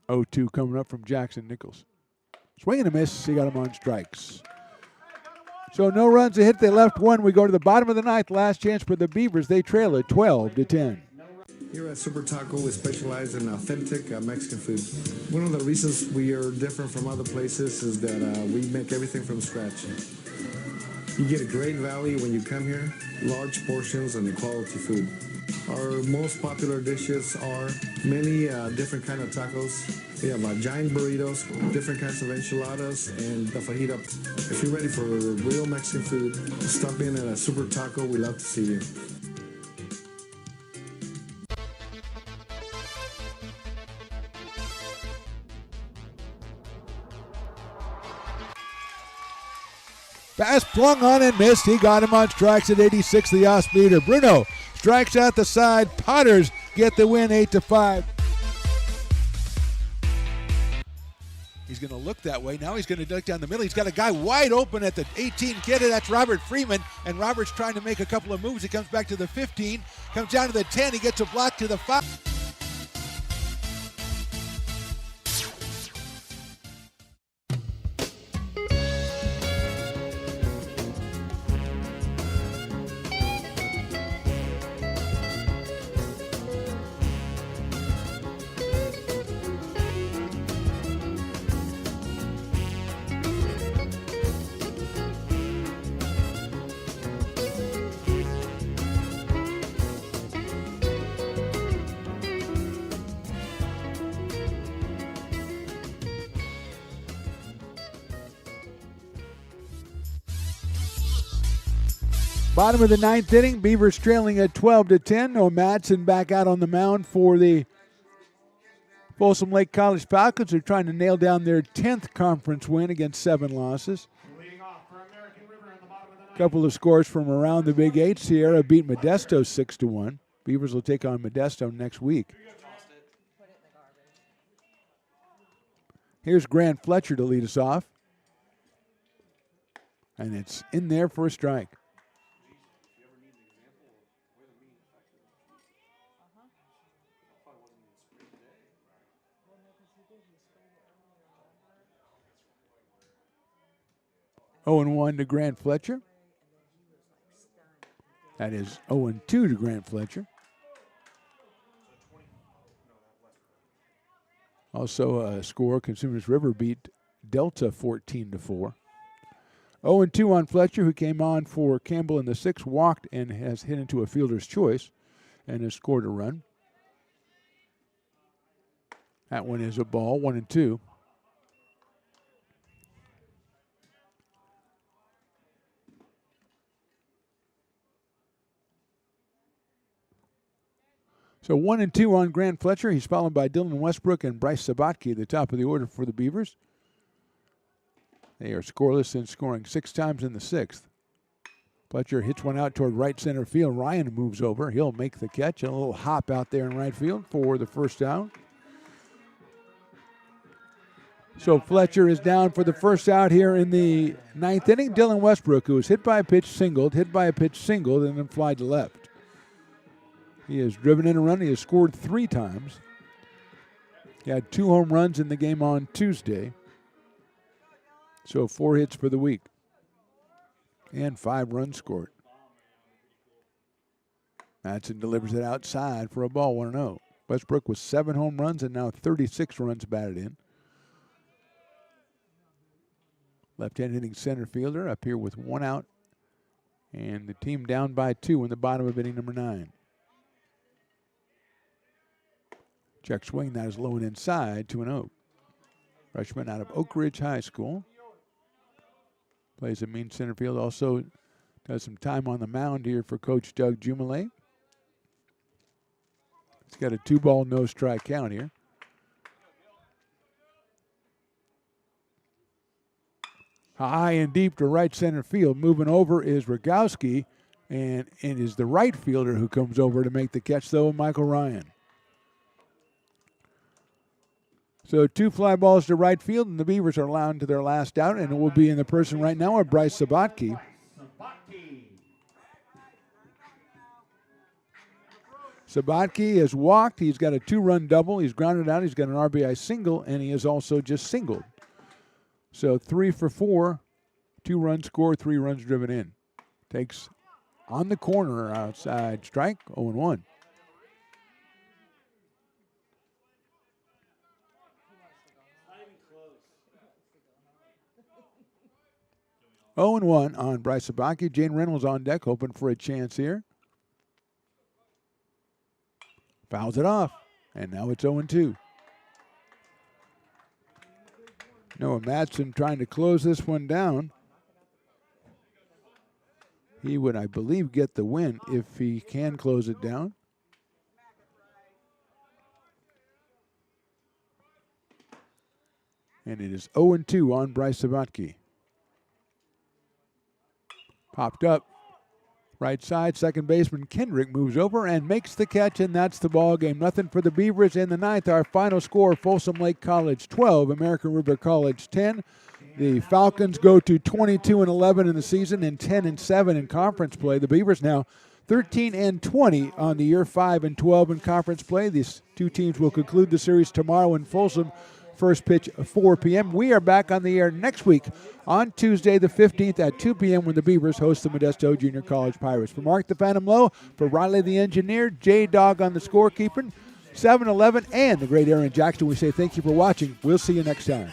Oh-2 coming up from Jackson Nichols. Swing and a miss. He got him on strikes. So no runs a hit. They left 1. We go to the bottom of the 9th. Last chance for the Beavers. They trail it 12-10. Here at Super Taco, we specialize in authentic Mexican food. One of the reasons we are different from other places is that we make everything from scratch. You get a great value when you come here, large portions and quality food. Our most popular dishes are many different kind of tacos. We have giant burritos, different kinds of enchiladas, and the fajita. If you're ready for real Mexican food, stop in at a Super Taco. We love to see you. Pass flung on and missed. He got him on strikes at 86, the off speeder. Bruno strikes out the side. Potters get the win 8-5. He's going to look that way. Now he's going to duck down the middle. He's got a guy wide open at the 18 kid. That's Robert Freeman. And Robert's trying to make a couple of moves. He comes back to the 15, comes down to the 10. He gets a block to the 5. Bottom of the 9th inning, Beavers trailing at 12-10. No Madsen back out on the mound for the Folsom Lake College Falcons. They're trying to nail down their 10th conference win against 7 losses. A couple of scores from around the Big 8. Sierra beat Modesto 6-1. Beavers will take on Modesto next week. Here's Grant Fletcher to lead us off. And it's in there for a strike. Oh, 0-1 to Grant Fletcher. That is 0-2 to Grant Fletcher. Also a score, Consumers River beat Delta 14-4. 0-2 on Fletcher, who came on for Campbell in the 6th, walked and has hit into a fielder's choice and has scored a run. That one is a ball, 1-2. So 1-2 on Grant Fletcher. He's followed by Dylan Westbrook and Bryce Sabatke at the top of the order for the Beavers. They are scoreless and scoring 6 times in the 6th. Fletcher hits one out toward right center field. Ryan moves over. He'll make the catch. A little hop out there in right field for the first out. So Fletcher is down for the first out here in the 9th inning. Dylan Westbrook, who was hit by a pitch, singled, hit by a pitch, singled, and then flied to left. He has driven in a run. He has scored 3 times. He had 2 home runs in the game on Tuesday. So 4 hits for the week. And 5 runs scored. Madsen delivers it outside for a ball, 1-0. Westbrook with 7 home runs and now 36 runs batted in. Left-hand hitting center fielder up here with 1 out And the team down by 2 in the bottom of inning number 9. Check swing, that is low and inside, 2-0. Freshman out of Oak Ridge High School. Plays a mean center field. Also does some time on the mound here for Coach Doug Jumale. He's got a 2-ball, no strike count here. High and deep to right center field. Moving over is Rogowski, and it is the right fielder who comes over to make the catch, though, Michael Ryan. So 2 fly balls to right field, and the Beavers are allowed to their last out, and it will be in the person right now of Bryce Sabatke. Sabatke has walked. He's got a 2-run double. He's grounded out. He's got an RBI single, and he has also just singled. So 3 for 4, 2 runs scored, 3 runs driven in. Takes on the corner outside strike, 0-1. 0-1 on Bryce Sabatke. Jane Reynolds on deck, hoping for a chance here. Fouls it off, and now it's 0-2. Noah Madsen trying to close this one down. He would, I believe, get the win if he can close it down. And it is 0-2 on Bryce Sabatke. Popped up. Right side, second baseman Kendrick moves over and makes the catch, and that's the ball game. Nothing for the Beavers in the ninth. Our final score, Folsom Lake College 12, American River College 10. The Falcons go to 22-11 in the season and 10-7 in conference play. The Beavers now 13-20 on the year, 5-12 in conference play. These 2 teams will conclude the series tomorrow in Folsom. First pitch 4 p.m. We are back on the air next week on Tuesday the 15th at 2 p.m. when the Beavers host the Modesto Junior College Pirates. For Mark the Phantom Lowe, for Riley the Engineer, J-Dog on the scorekeeping, 7-11, and the great Aaron Jackson, we say thank you for watching. We'll see you next time.